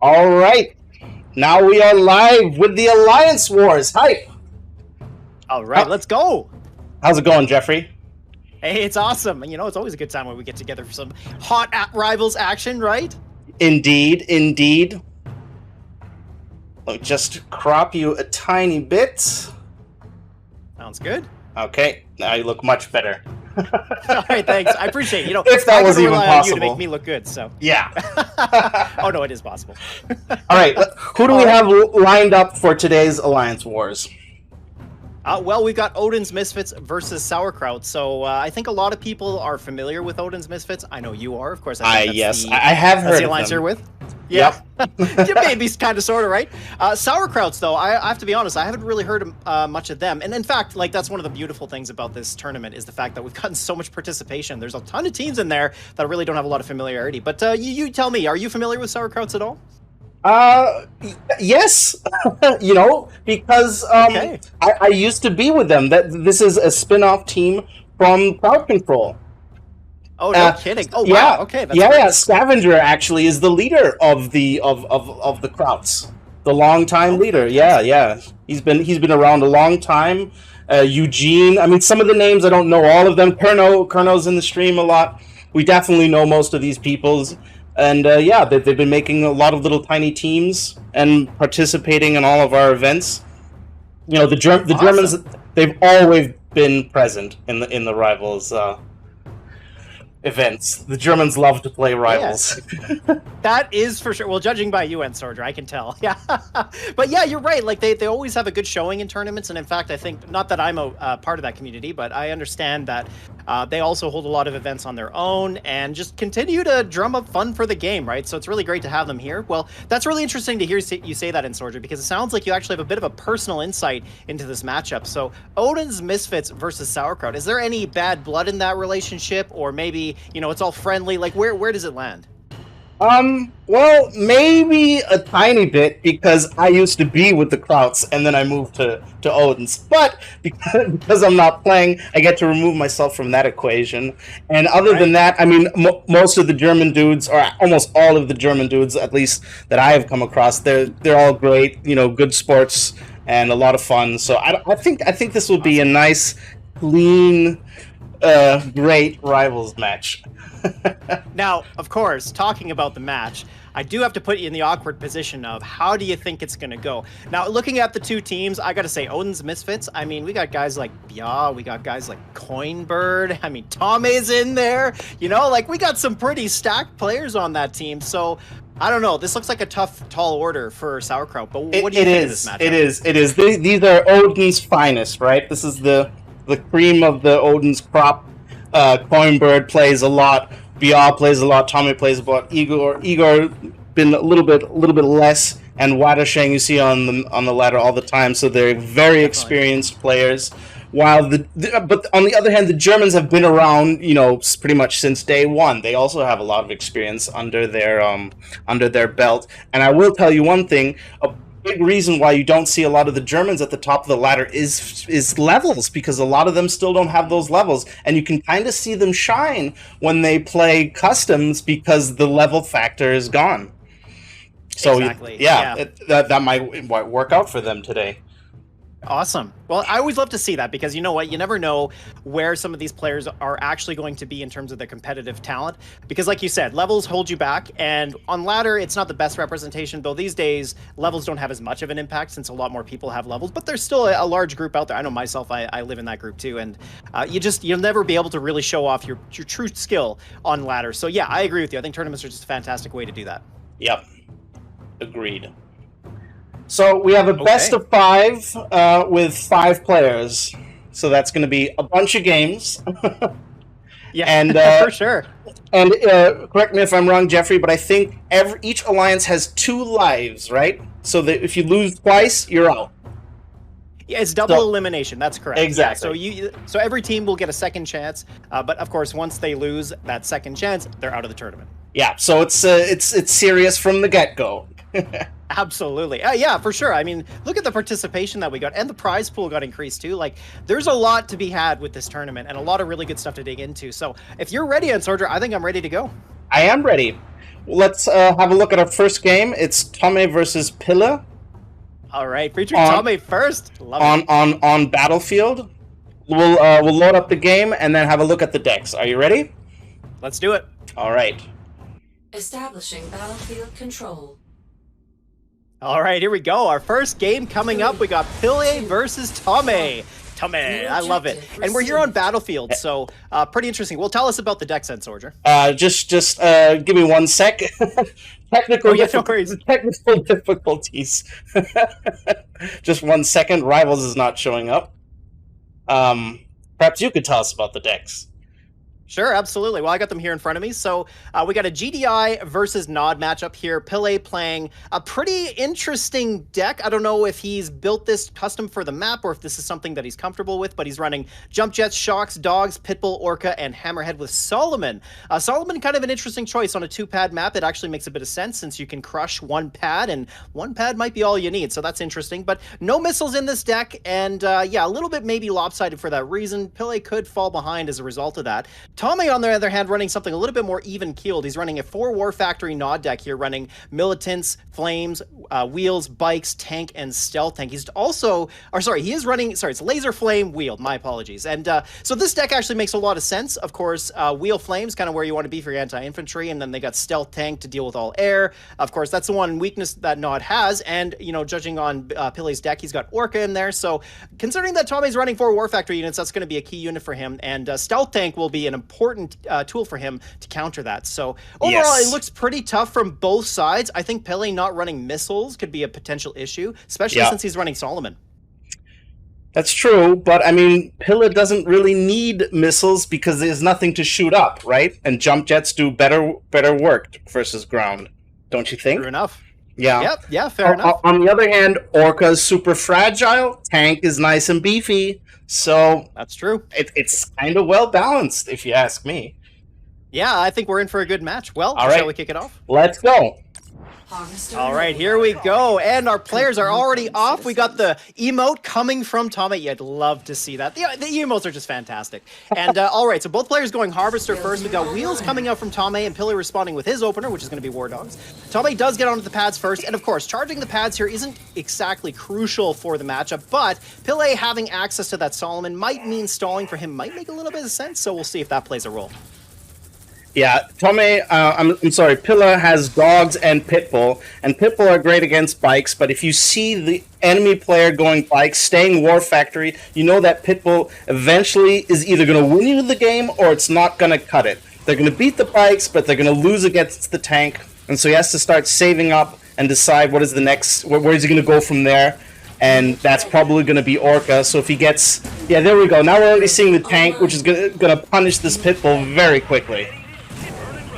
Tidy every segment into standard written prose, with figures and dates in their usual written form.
All right. Now we are live with the Alliance Wars. Hype. All right, let's go. How's it going, Jeffrey? Hey, it's awesome. And it's always a good time when we get together for some hot rivals action, right? Indeed, indeed. Let me just crop you a tiny bit. Sounds good. Okay, now you look much better. All right, thanks. I appreciate it. If that was even on you to possible. make me look good, so. Yeah. Oh, no, it is possible. All right, who do we have lined up for today's Alliance Wars? Well, we've got Odin's Misfits versus Sauerkraut. So I think a lot of people are familiar with Odin's Misfits. I know you are, of course. I have heard the alliance of them. you're with. Yep. Maybe kind of, sort of, right? Sauerkrauts, though, I have to be honest, I haven't really heard much of them. And in fact, that's one of the beautiful things about this tournament is the fact that we've gotten so much participation. There's a ton of teams in there that really don't have a lot of familiarity. But you tell me, are you familiar with Sauerkrauts at all? Yes, because Okay. I used to be with them. This is a spin-off team from Crowd Control. Oh, no kidding. Oh, yeah, wow. Okay. That's yeah, great. yeah. Scavenger actually is the leader of the Krauts, the longtime leader. Yeah. He's been around a long time. Eugene. I mean, some of the names I don't know all of them. Kerno's in the stream a lot. We definitely know most of these people's. And they've been making a lot of little tiny teams and participating in all of our events. The Germans, they've always been present in the rivals events. The Germans love to play rivals. Yes. That is for sure. Well, judging by you, Entsorger, I can tell. Yeah. But yeah, you're right. They always have a good showing in tournaments. And in fact, I think, not that I'm a part of that community, but I understand that they also hold a lot of events on their own and just continue to drum up fun for the game, right? So it's really great to have them here. Well, that's really interesting to hear you say that, Entsorger, because it sounds like you actually have a bit of a personal insight into this matchup. So Odin's Misfits versus Sauerkraut. Is there any bad blood in that relationship? Or maybe, it's all friendly? Where does it land? Well, maybe a tiny bit, because I used to be with the Krauts and then I moved to Odin's. But because I'm not playing, I get to remove myself from that equation. And other than that, I mean, most of the German dudes, or almost all of the German dudes, at least that I have come across, they're all great, good sports and a lot of fun. So I think this will be a nice, clean, great rivals match. Now, of course, talking about the match, I do have to put you in the awkward position of how do you think it's going to go? Now, looking at the two teams, I got to say, Odin's Misfits, I mean, we got guys like Bia, we got guys like Coinbird, I mean, Tome's in there, we got some pretty stacked players on that team, so I don't know. This looks like a tough, tall order for Sauerkraut, but what do you think of this matchup? It is. These are Odin's finest, right? This is the cream of the Odin's crop. Coinbird plays a lot. Bia plays a lot. Tome plays a lot. Igor been a little bit less, and Wadasheng you see on the ladder all the time. So they're very experienced players. While but on the other hand, the Germans have been around, pretty much since day one. They also have a lot of experience under their belt. And I will tell you one thing. A big reason why you don't see a lot of the Germans at the top of the ladder is levels, because a lot of them still don't have those levels, and you can kind of see them shine when they play customs because the level factor is gone. So exactly. That might work out for them today. Awesome. Well, I always love to see that, because you know what? You never know where some of these players are actually going to be in terms of their competitive talent. Because like you said, levels hold you back. And on ladder, it's not the best representation, though these days, levels don't have as much of an impact since a lot more people have levels. But there's still a large group out there. I know myself, I live in that group too. And you'll never be able to really show off your true skill on ladder. So yeah, I agree with you. I think tournaments are just a fantastic way to do that. Yep. Agreed. So we have a best of 5 with 5 players. So that's going to be a bunch of games. Yeah, and for sure. And correct me if I'm wrong, Jeffrey, but I think each alliance has 2 lives, right? So that if you lose twice, you're out. Yeah, it's double elimination. That's correct. Exactly. Yeah, so every team will get a second chance, but of course, once they lose that second chance, they're out of the tournament. Yeah. So it's serious from the get-go. Absolutely. Yeah, for sure. I mean, look at the participation that we got, and the prize pool got increased too. There's a lot to be had with this tournament and a lot of really good stuff to dig into. So if you're ready, Entsorger, I think I'm ready to go. I am ready. let's have a look at our first game. It's Tome versus Pilla All right, featuring Tome first. Love it. on Battlefield. We'll load up the game and then have a look at the decks. Are you ready? Let's do it. All right. Establishing battlefield control. All right, here we go. Our first game coming up. We got Pille versus Tome. Tome, I love it. And we're here on Battlefield, so pretty interesting. Well, tell us about the deck, Entsorger. Just give me 1 sec. Technical difficulties. Just 1 second. Rivals is not showing up. Perhaps you could tell us about the decks. Sure, absolutely. Well, I got them here in front of me. So we got a GDI versus Nod matchup here. Pille playing a pretty interesting deck. I don't know if he's built this custom for the map or if this is something that he's comfortable with, but he's running Jump Jets, Shocks, Dogs, Pitbull, Orca, and Hammerhead with Solomon. Solomon, kind of an interesting choice on a 2-pad map. It actually makes a bit of sense since you can crush 1 pad, and 1 pad might be all you need, so that's interesting. But no missiles in this deck, and yeah, a little bit maybe lopsided for that reason. Pille could fall behind as a result of that. Tome, on the other hand, running something a little bit more even-keeled. He's running a 4 War Factory Nod deck here, running Militants, Flames, Wheels, Bikes, Tank, and Stealth Tank. He's also, he is running, it's Laser Flame, Wheel, my apologies. And so this deck actually makes a lot of sense. Of course, Wheel Flame's kind of where you want to be for your anti-infantry, and then they got Stealth Tank to deal with all air. Of course, that's the one weakness that Nod has, and, you know, judging on Pille's deck, he's got Orca in there, so considering that Tommy's running 4 War Factory units, that's going to be a key unit for him, and Stealth Tank will be an important tool for him to counter that. So overall, It looks pretty tough from both sides. I think Pille not running missiles could be a potential issue, especially since he's running Solomon. That's true, but I mean, Pille doesn't really need missiles because there's nothing to shoot up, right? And jump jets do better work versus ground, don't you think? True enough. Yeah. Yeah, fair enough. On the other hand, Orca is super fragile. Tank is nice and beefy. So that's true. It's kind of well balanced, if you ask me. Yeah, I think we're in for a good match. Well, shall we kick it off? Let's go. All right, here we go. And our players are already off. We got the emote coming from Tome. You'd love to see that. The emotes are just fantastic. And all right, so both players going Harvester first. We got Wheels coming out from Tome and Pille responding with his opener, which is going to be War Dogs. Tome does get onto the pads first. And of course, charging the pads here isn't exactly crucial for the matchup, but Pille having access to that Solomon might mean stalling for him might make a little bit of sense. So we'll see if that plays a role. Yeah, Tome, I'm sorry, Pille has Dogs and Pitbull, and Pitbull are great against Bikes, but if you see the enemy player going Bikes, staying War Factory, you know that Pitbull eventually is either going to win you the game or it's not going to cut it. They're going to beat the Bikes, but they're going to lose against the tank, and so he has to start saving up and decide what is the next, where is he going to go from there, and that's probably going to be Orca, so if he gets, yeah, there we go, now we're already seeing the tank, which is going to punish this Pitbull very quickly.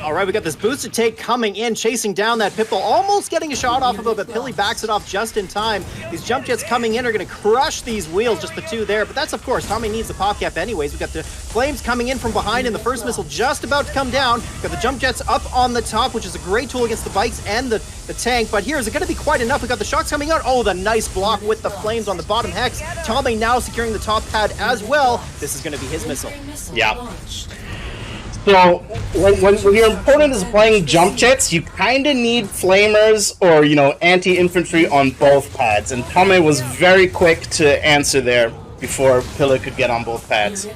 All right, we got this boosted take coming in, chasing down that Pitbull, almost getting a shot off of it, but Pille backs it off just in time. These jump jets coming in are going to crush these wheels, just the 2 there, but that's, of course, Tommy needs the pop cap anyways. We got the flames coming in from behind, and the first missile just about to come down. Got the jump jets up on the top, which is a great tool against the bikes and the tank, but here, is it going to be quite enough? We got the shocks coming out. Oh, the nice block with the flames on the bottom hex. Tommy now securing the top pad as well. This is going to be his missile. Yeah. So, when your opponent is playing jump jets, you kind of need flamers or, you know, anti-infantry on both pads. And Tome was very quick to answer there before Pille could get on both pads.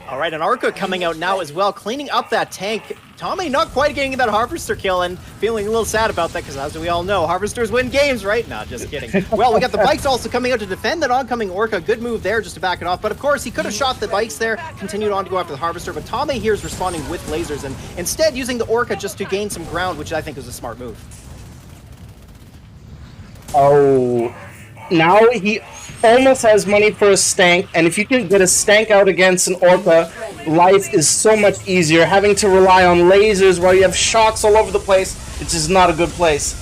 All right, and Orca coming out now as well, cleaning up that tank. Tommy not quite getting that Harvester kill and feeling a little sad about that because, as we all know, Harvesters win games, right? No, just kidding. Well, we got the Bikes also coming out to defend that oncoming Orca. Good move there just to back it off. But, of course, he could have shot the Bikes there, continued on to go after the Harvester. But Tommy here is responding with lasers and instead using the Orca just to gain some ground, which I think is a smart move. Oh, now he almost has money for a stank, and if you can get a stank out against an Orca, life is so much easier. Having to rely on lasers while you have shocks all over the place, it's just not a good place.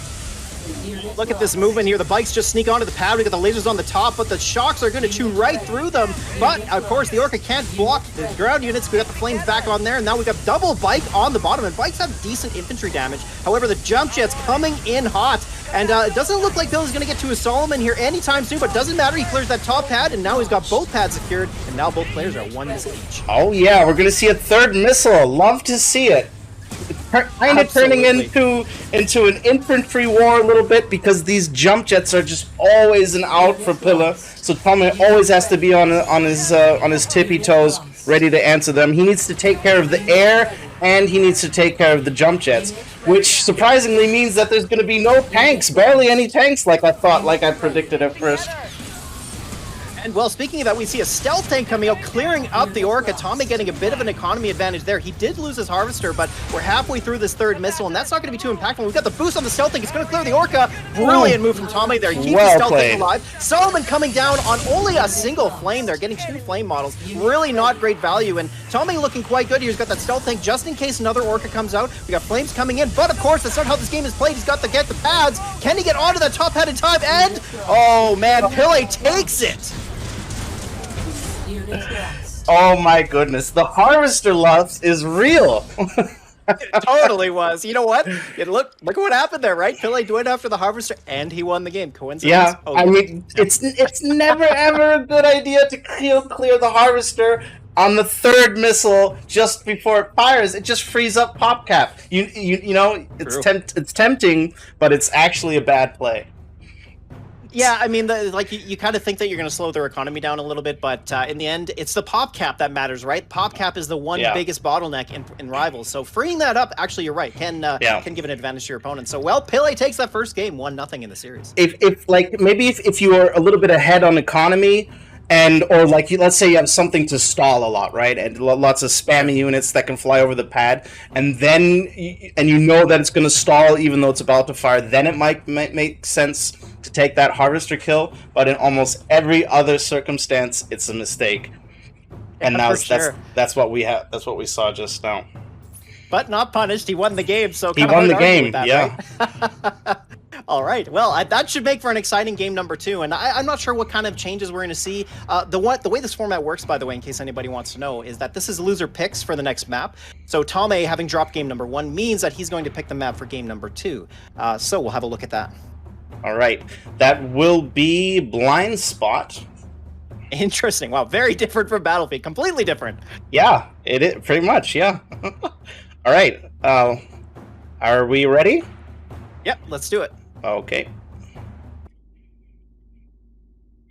Look at this movement here. The Bikes just sneak onto the pad. We got the lasers on the top, but the shocks are going to chew right through them. But, of course, the Orca can't block the ground units. We got the flames back on there, and now we got double Bike on the bottom, and Bikes have decent infantry damage. However, the jump jet's coming in hot, and it doesn't look like Bill is going to get to his Solomon here anytime soon, but doesn't matter. He clears that top pad, and now he's got both pads secured, and now both players are 1 missile each. Oh, yeah, we're going to see a third missile. Love to see it. kind of turning Absolutely. into an infantry war a little bit, because these jump jets are just always an out for Pilla. So Tommy always has to be on his tippy toes, ready to answer them. He needs to take care of the air, and he needs to take care of the jump jets, which surprisingly means that there's going to be no tanks, barely any tanks, like I predicted at first. And well, speaking of that, we see a stealth tank coming out, clearing up the Orca. Tommy getting a bit of an economy advantage there. He did lose his Harvester, but we're halfway through this third missile, and that's not going to be too impactful. We've got the boost on the stealth tank. It's going to clear the Orca. Brilliant move from Tommy there. He keeps the stealth tank alive. Solomon coming down on only a single flame there, getting 2 flame models. Really not great value, and Tommy looking quite good here. He's got that stealth tank just in case another Orca comes out. We got flames coming in, but of course, that's not how this game is played. He's got to get the pads. Can he get onto that top head in time? And, oh man, Pele takes it. Oh my goodness, the Harvester loves is real. It totally was. You know what? Look at what happened there, right? Pele went after the Harvester, and he won the game. Coincidence? Yeah, oh, I mean, it's never ever a good idea to clear the Harvester on the third missile just before it fires. It just frees up PopCap. You know, it's tempting, but it's actually a bad play. Yeah, I mean, you kind of think that you're going to slow their economy down a little bit, but in the end, it's the pop cap that matters, right? Pop cap is the one biggest bottleneck in Rivals. So freeing that up, actually, you're right, can give an advantage to your opponent. So, well, Pele takes that first game, 1-0 in the series. If you are a little bit ahead on economy, or let's say you have something to stall a lot, right? And lots of spammy units that can fly over the pad, and then you know that it's going to stall even though it's about to fire, then it might make sense to take that Harvester kill. But in almost every other circumstance, it's a mistake. And now that's what we have. That's what we saw just now. But not punished. He won the game, so he won the game. That, yeah. Right? All right. Well, that should make for an exciting game number 2, and I'm not sure what kind of changes we're going to see. The way this format works, by the way, in case anybody wants to know, is that this is loser picks for the next map. So Tommy, having dropped game number 1, means that he's going to pick the map for game number 2. So we'll have a look at that. All right. That will be Blind Spot. Interesting. Wow, very different from Battlefield. Completely different. Yeah, it is pretty much. Yeah. All right. Are we ready? Yep. Let's do it. Okay.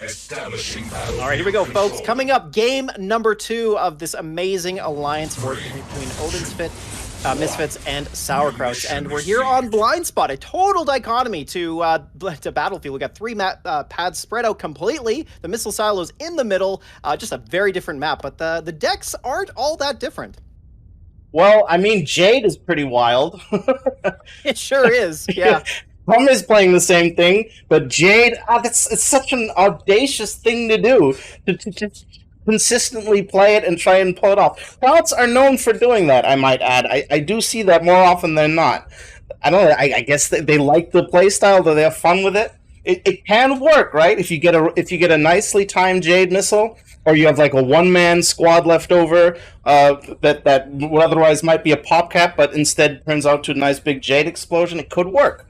Establishing All right, here we go, folks. Coming up, game number 2 of this amazing alliance working between Misfits and Krauts, and we're here on Blind Spot, a total dichotomy to Battlefield. We got 3 pads spread out completely. The missile silos in the middle. Just a very different map, but the decks aren't all that different. Well, I mean, Jade is pretty wild. It sure is. Yeah. Tom is playing the same thing, but Jade, it's such an audacious thing to do, to just consistently play it and try and pull it off. Krauts are known for doing that, I might add. I do see that more often than not. I don't know, I guess they like the playstyle, that they have fun with it. It can work, right? If you get a nicely timed Jade missile, or you have like a one-man squad left over that would otherwise might be a pop cap, but instead turns out to a nice big Jade explosion, it could work.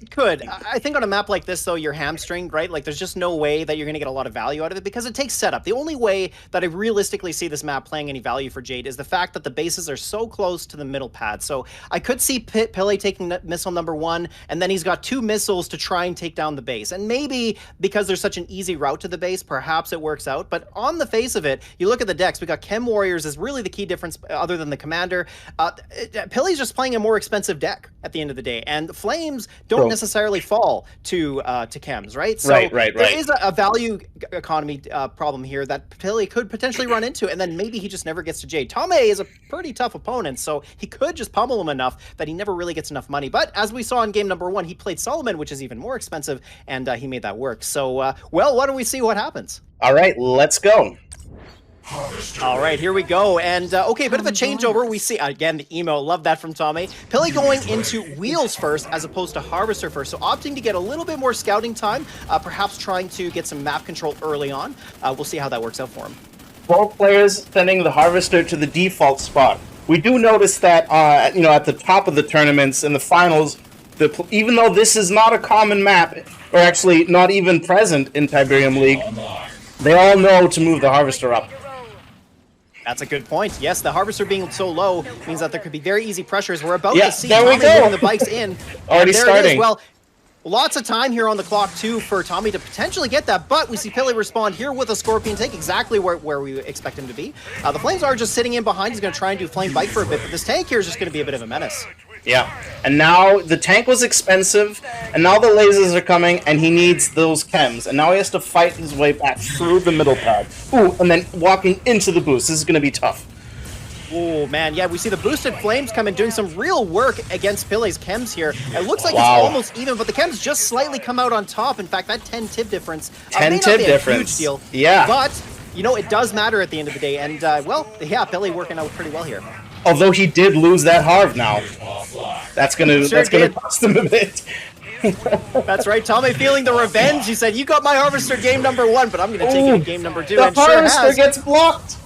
It could. I think on a map like this, though, you're hamstringed, right? Like, there's just no way that you're going to get a lot of value out of it because it takes setup. The only way that I realistically see this map playing any value for Jade is the fact that the bases are so close to the middle pad. So I could see Pele taking missile number 1, and then he's got 2 missiles to try and take down the base. And maybe because there's such an easy route to the base, perhaps it works out. But on the face of it, you look at the decks, we got Chem Warriors is really the key difference other than the Commander. Pele's just playing a more expensive deck at the end of the day. And Flames don't necessarily fall to chems, right? So right. There is a value economy problem here that Pele could potentially run into, and then maybe he just never gets to Jade. Tomei is a pretty tough opponent, so he could just pummel him enough that he never really gets enough money. But as we saw in game number 1, he played Solomon, which is even more expensive, and he made that work. So, well, why don't we see what happens? All right, let's go. All right, here we go. And, okay, bit of a changeover. We see, again, the emo. Love that from Tommy. Pele going into Wheels first as opposed to Harvester first. So opting to get a little bit more scouting time, perhaps trying to get some map control early on. We'll see how that works out for him. Both players sending the Harvester to the default spot. We do notice that, at the top of the tournaments and the finals, even though this is not a common map, or actually not even present in Tiberium League, they all know to move the Harvester up. That's a good point. Yes, the Harvester being so low means that there could be very easy pressures. We're about Yeah, to see there we Tommy go. moving the bikes in. Already there starting. It is. Well, lots of time here on the clock, too, for Tommy to potentially get that, but we see Pili respond here with a Scorpion tank, exactly where we expect him to be. The Flames are just sitting in behind. He's going to try and do Flame Bike for a bit, but this tank here is just going to be a bit of a menace. Yeah, and now the tank was expensive, and now the lasers are coming, and he needs those chems, and now he has to fight his way back through the middle pad. Ooh, and then walking into the boost. This is going to be tough. Oh, man, yeah, we see the boosted Flames come in doing some real work against Pele's chems here. It looks like it's almost even, but the chems just slightly come out on top. In fact, that 10 tip difference 10 may not tip be difference. A huge deal. Yeah. But, you know, it does matter at the end of the day, and, well, yeah, Pele working out pretty well here. Although he did lose that Harv now. That's gonna cost him a bit. That's right, Tommy feeling the revenge. He said, you got my Harvester game number 1, but I'm going to take it in game number 2. The and Harvester sure has. gets blocked.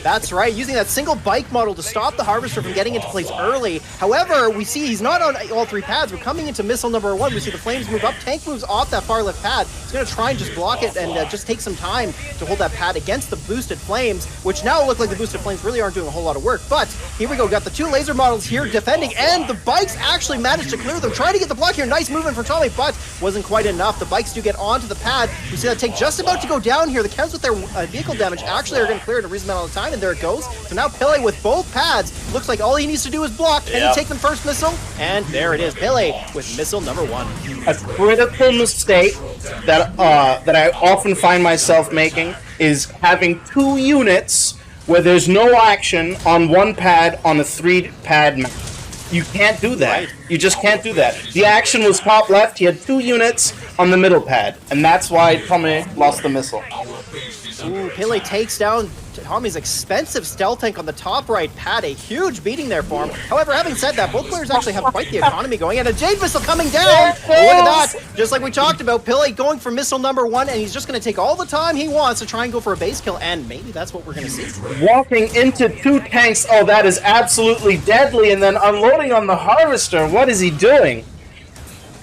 That's right, using that single bike model to stop the Harvester from getting into place early. However, we see he's not on all 3 pads. We're coming into missile number 1. We see the Flames move up. Tank moves off that far left pad. He's going to try and just block it and just take some time to hold that pad against the boosted Flames, which now look like the boosted Flames really aren't doing a whole lot of work. But here we go. Got the 2 laser models here defending, and the bikes actually managed to clear them. Trying to get the block here. Nice movement for Tommy, but wasn't quite enough. The bikes do get onto the pad. We see that tank just about to go down here. The chems with their vehicle damage actually are going to clear in a reasonable amount of time, and there it goes. So now Pele with both pads, looks like all he needs to do is block. Can he take the first missile? And there it is, Pele with missile number 1. A critical mistake that I often find myself making is having 2 units where there's no action on 1 pad on a 3-pad map. You can't do that. Right. You just can't do that. The action was top left. He had 2 units on the middle pad, and that's why Tommy lost the missile. Ooh, Pele takes down Tommy's expensive stealth tank on the top right pad. A huge beating there for him. However, having said that, both players actually have quite the economy going. And a Jade Missile coming down. Oh, look at that. Just like we talked about, Pele going for missile number 1, and he's just going to take all the time he wants to try and go for a base kill. And maybe that's what we're going to see. Walking into 2 tanks, oh, that is absolutely deadly, and then unloading on the Harvester. What is he doing?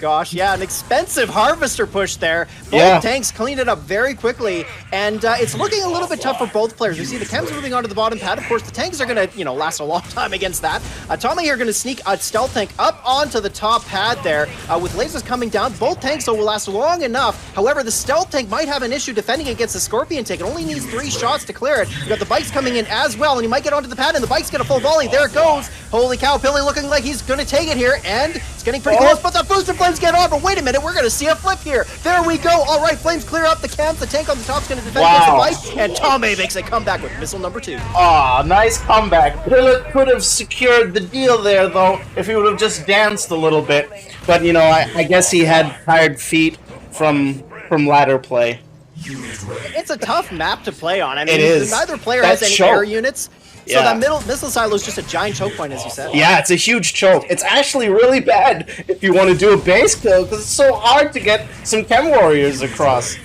Gosh, yeah, an expensive Harvester push there. Both tanks cleaned it up very quickly, and it's looking a little bit tough for both players. We see the chems moving onto the bottom pad. Of course, the tanks are going to, last a long time against that. Tommy here going to sneak a stealth tank up onto the top pad there with lasers coming down. Both tanks, though, will last long enough. However, the stealth tank might have an issue defending against the Scorpion tank. It only needs 3 shots to clear it. You got the bikes coming in as well, and he might get onto the pad, and the bikes get a full volley. There it goes. Holy cow, Pele looking like he's going to take it here, and it's getting pretty close, but the boosted Flames get on. But wait a minute, we're going to see a flip here. There we go. All right, Flames clear up the camp. The tank on the top is going to defend against the bike, and Tommy makes a comeback with missile number 2. Ah, nice comeback. Pillard could have secured the deal there, though, if he would have just danced a little bit. But, I guess he had tired feet from ladder play. It's a tough map to play on. I mean, It is. neither player That has any choke. air units. So Yeah. that middle missile silo is just a giant choke point, as you said. Yeah, it's a huge choke. It's actually really bad if you want to do a base kill, because it's so hard to get some Chem Warriors across.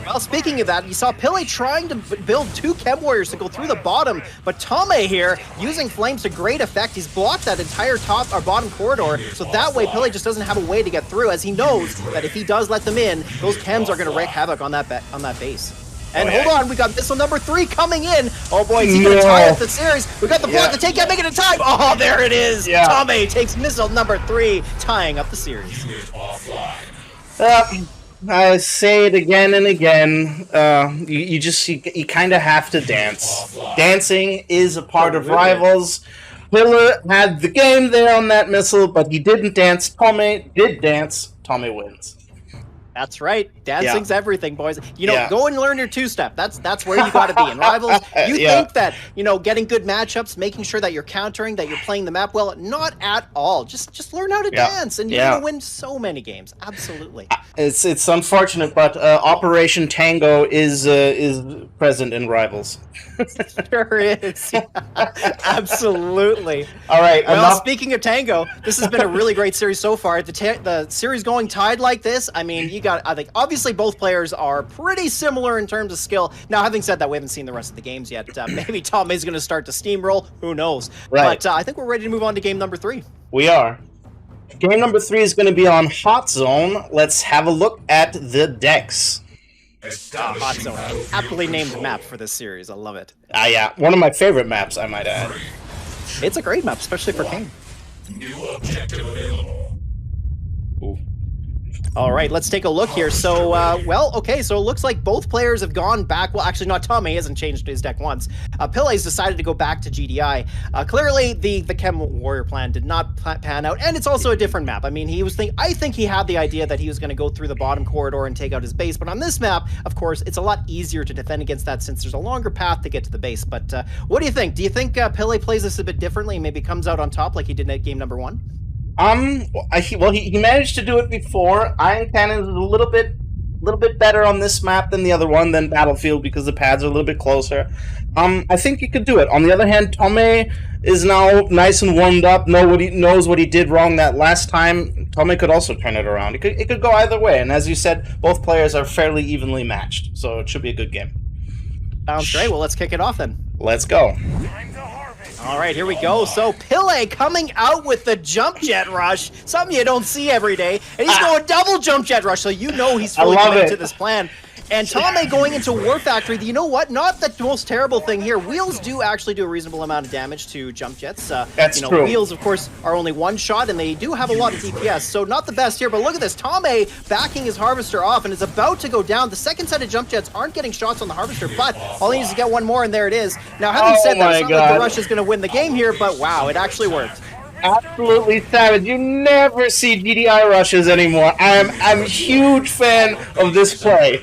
Well, speaking of that, you saw Pele trying to build 2 Chem Warriors to go through the bottom, but Tommy here, using Flames to great effect, he's blocked that entire top or bottom corridor, so that way Pele just doesn't have a way to get through, as he knows that if he does let them in, those Chems are going to wreak havoc on that base. And hold on, we got missile number 3 coming in. Oh boy, is he going to tie up the series? We got the block, the tank can't make it in time. Oh, there it is. Yeah. Tommy takes missile number 3, tying up the series. I say it again and again. You kind of have to dance. Dancing is a part of Rivals. Pillar had the game there on that missile, but he didn't dance. Tommy did dance. Tommy wins. That's right. Dancing's everything, boys. Yeah. Go and learn your 2-step. That's where you got to be. In Rivals, you think that, getting good matchups, making sure that you're countering, that you're playing the map well, not at all. Just learn how to dance, and you're going to win so many games. Absolutely. It's unfortunate, but Operation Tango is present in Rivals. Sure is. Absolutely. All right. Well, speaking of Tango, this has been a really great series so far. The series going tied like this, I mean, I think obviously both players are pretty similar in terms of skill. Now, having said that, we haven't seen the rest of the games yet. Maybe Tommy's going to start to steamroll. Who knows? Right. But I think we're ready to move on to game number 3. We are. Game number 3 is going to be on Hot Zone. Let's have a look at the decks. Hot Zone. Aptly named map for this series. I love it. Yeah, one of my favorite maps, I might add. It's a great map, especially for Kane. New objective available. Ooh. All right, let's take a look here. So, well, okay, so it looks like both players have gone back. Well, actually, not Tommy hasn't changed his deck once. Pele's decided to go back to GDI. Clearly, the Chem Warrior plan did not pan out, and it's also a different map. I mean, I think he had the idea that he was going to go through the bottom corridor and take out his base, but on this map, of course, it's a lot easier to defend against that since there's a longer path to get to the base. But what do you think? Do you think Pele plays this a bit differently and maybe comes out on top like he did in game number 1? He managed to do it before. Iron Cannon is a little bit better on this map than the other one, than Battlefield, because the pads are a little bit closer. I think he could do it. On the other hand, Tome is now nice and warmed up. Knows what he did wrong that last time. Tome could also turn it around. It could go either way. And as you said, both players are fairly evenly matched, so it should be a good game. Sounds great. Well, let's kick it off then. Let's go. All right, here we go. So Pele coming out with the jump jet rush, something you don't see every day, and he's going double jump jet rush, so you know he's fully committed to this plan. And Tome going into War Factory, you know what? Not the most terrible thing here. Wheels do actually do a reasonable amount of damage to jump jets. That's true. Wheels, of course, are only one shot, and they do have a lot of DPS, so not the best here. But look at this. Tome backing his Harvester off and is about to go down. The second set of jump jets aren't getting shots on the Harvester, but all he needs to get one more, and there it is. Now, having said that, it's not like the rush is going to win the game here, but wow, it actually worked. Absolutely savage. You never see GDI rushes anymore. I'm a huge fan of this play.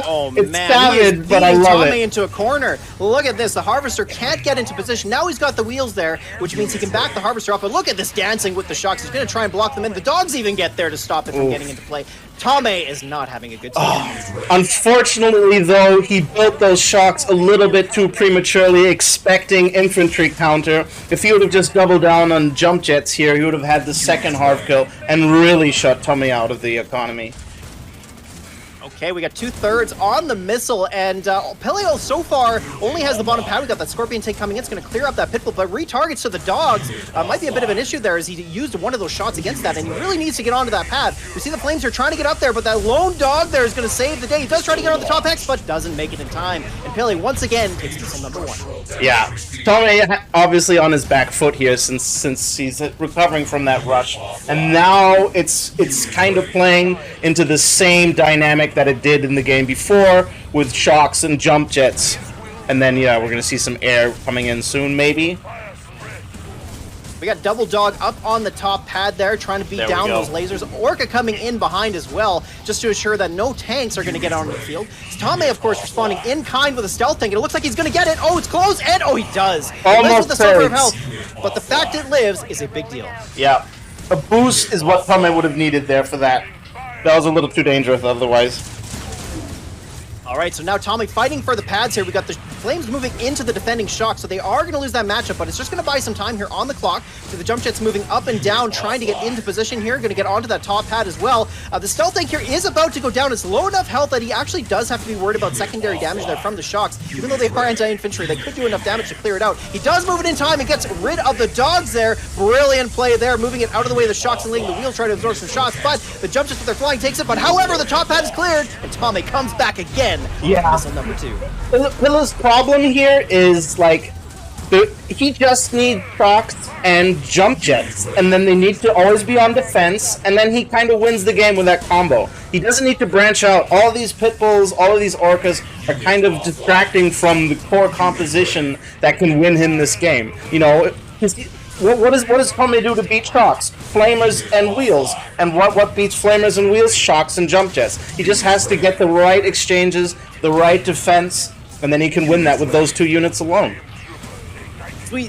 Oh it's man, savage, but I love Tommy it. into a corner. Look at this. The Harvester can't get into position. Now he's got the wheels there, which means he can back the Harvester off. But look at this dancing with the shocks. He's going to try and block them in. The dogs even get there to stop it from getting into play. Tome is not having a good time. Unfortunately, though, he built those shocks a little bit too prematurely, expecting infantry counter. If he would have just doubled down on jump jets here, he would have had the second Harv kill and really shut Tome out of the economy. Okay, we got 2/3 on the missile, and Peleo so far only has the bottom pad. We got that Scorpion tank coming in. It's going to clear up that pitbull, but retargets to the dogs might be a bit of an issue there, as he used one of those shots against that, and he really needs to get onto that pad. We see the Flames are trying to get up there, but that lone dog there is going to save the day. He does try to get on the top X, but doesn't make it in time. And Pele once again takes missile number 1. Yeah, Tome obviously on his back foot here since he's recovering from that rush, and now it's kind of playing into the same dynamic that it did in the game before with shocks and jump jets. And then, yeah, we're going to see some air coming in soon, maybe. We got Double Dog up on the top pad there, trying to beat down those lasers. Orca coming in behind as well, just to ensure that no tanks are going to get onto the field. Tame, of course, responding in kind with a stealth tank, and it looks like he's going to get it. Oh, it's close, and oh, he does. Almost with the silver of health, but the fact it lives is a big deal. Yeah, a boost is what Tame would have needed there for that. That was a little too dangerous otherwise. All right, so now Tommy fighting for the pads here. We got the Flames moving into the defending shock, so they are going to lose that matchup, but it's just going to buy some time here on the clock. So the jump jet's moving up and down, trying to get into position here. Going to get onto that top pad as well. The stealth tank here is about to go down. It's low enough health that he actually does have to be worried about secondary damage there from the shocks. Even though they are anti-infantry, they could do enough damage to clear it out. He does move it in time and gets rid of the dogs there. Brilliant play there, moving it out of the way of the shocks and letting the wheels try to absorb some shots, but the jump jet with their flying takes it. But however, the top pad is cleared, and Tommy comes back again. Yeah. Missile number 2. Pilla's problem here is, like, he just needs shocks and jump jets, and then they need to always be on defense, and then he kind of wins the game with that combo. He doesn't need to branch out. All of these pit bulls, all of these orcas are kind of distracting from the core composition that can win him this game. You know, what does Tome do to beat shocks? Flamers and wheels. And what beats flamers and wheels? Shocks and jump jets. He just has to get the right exchanges, the right defense, and then he can win that with those 2 units alone.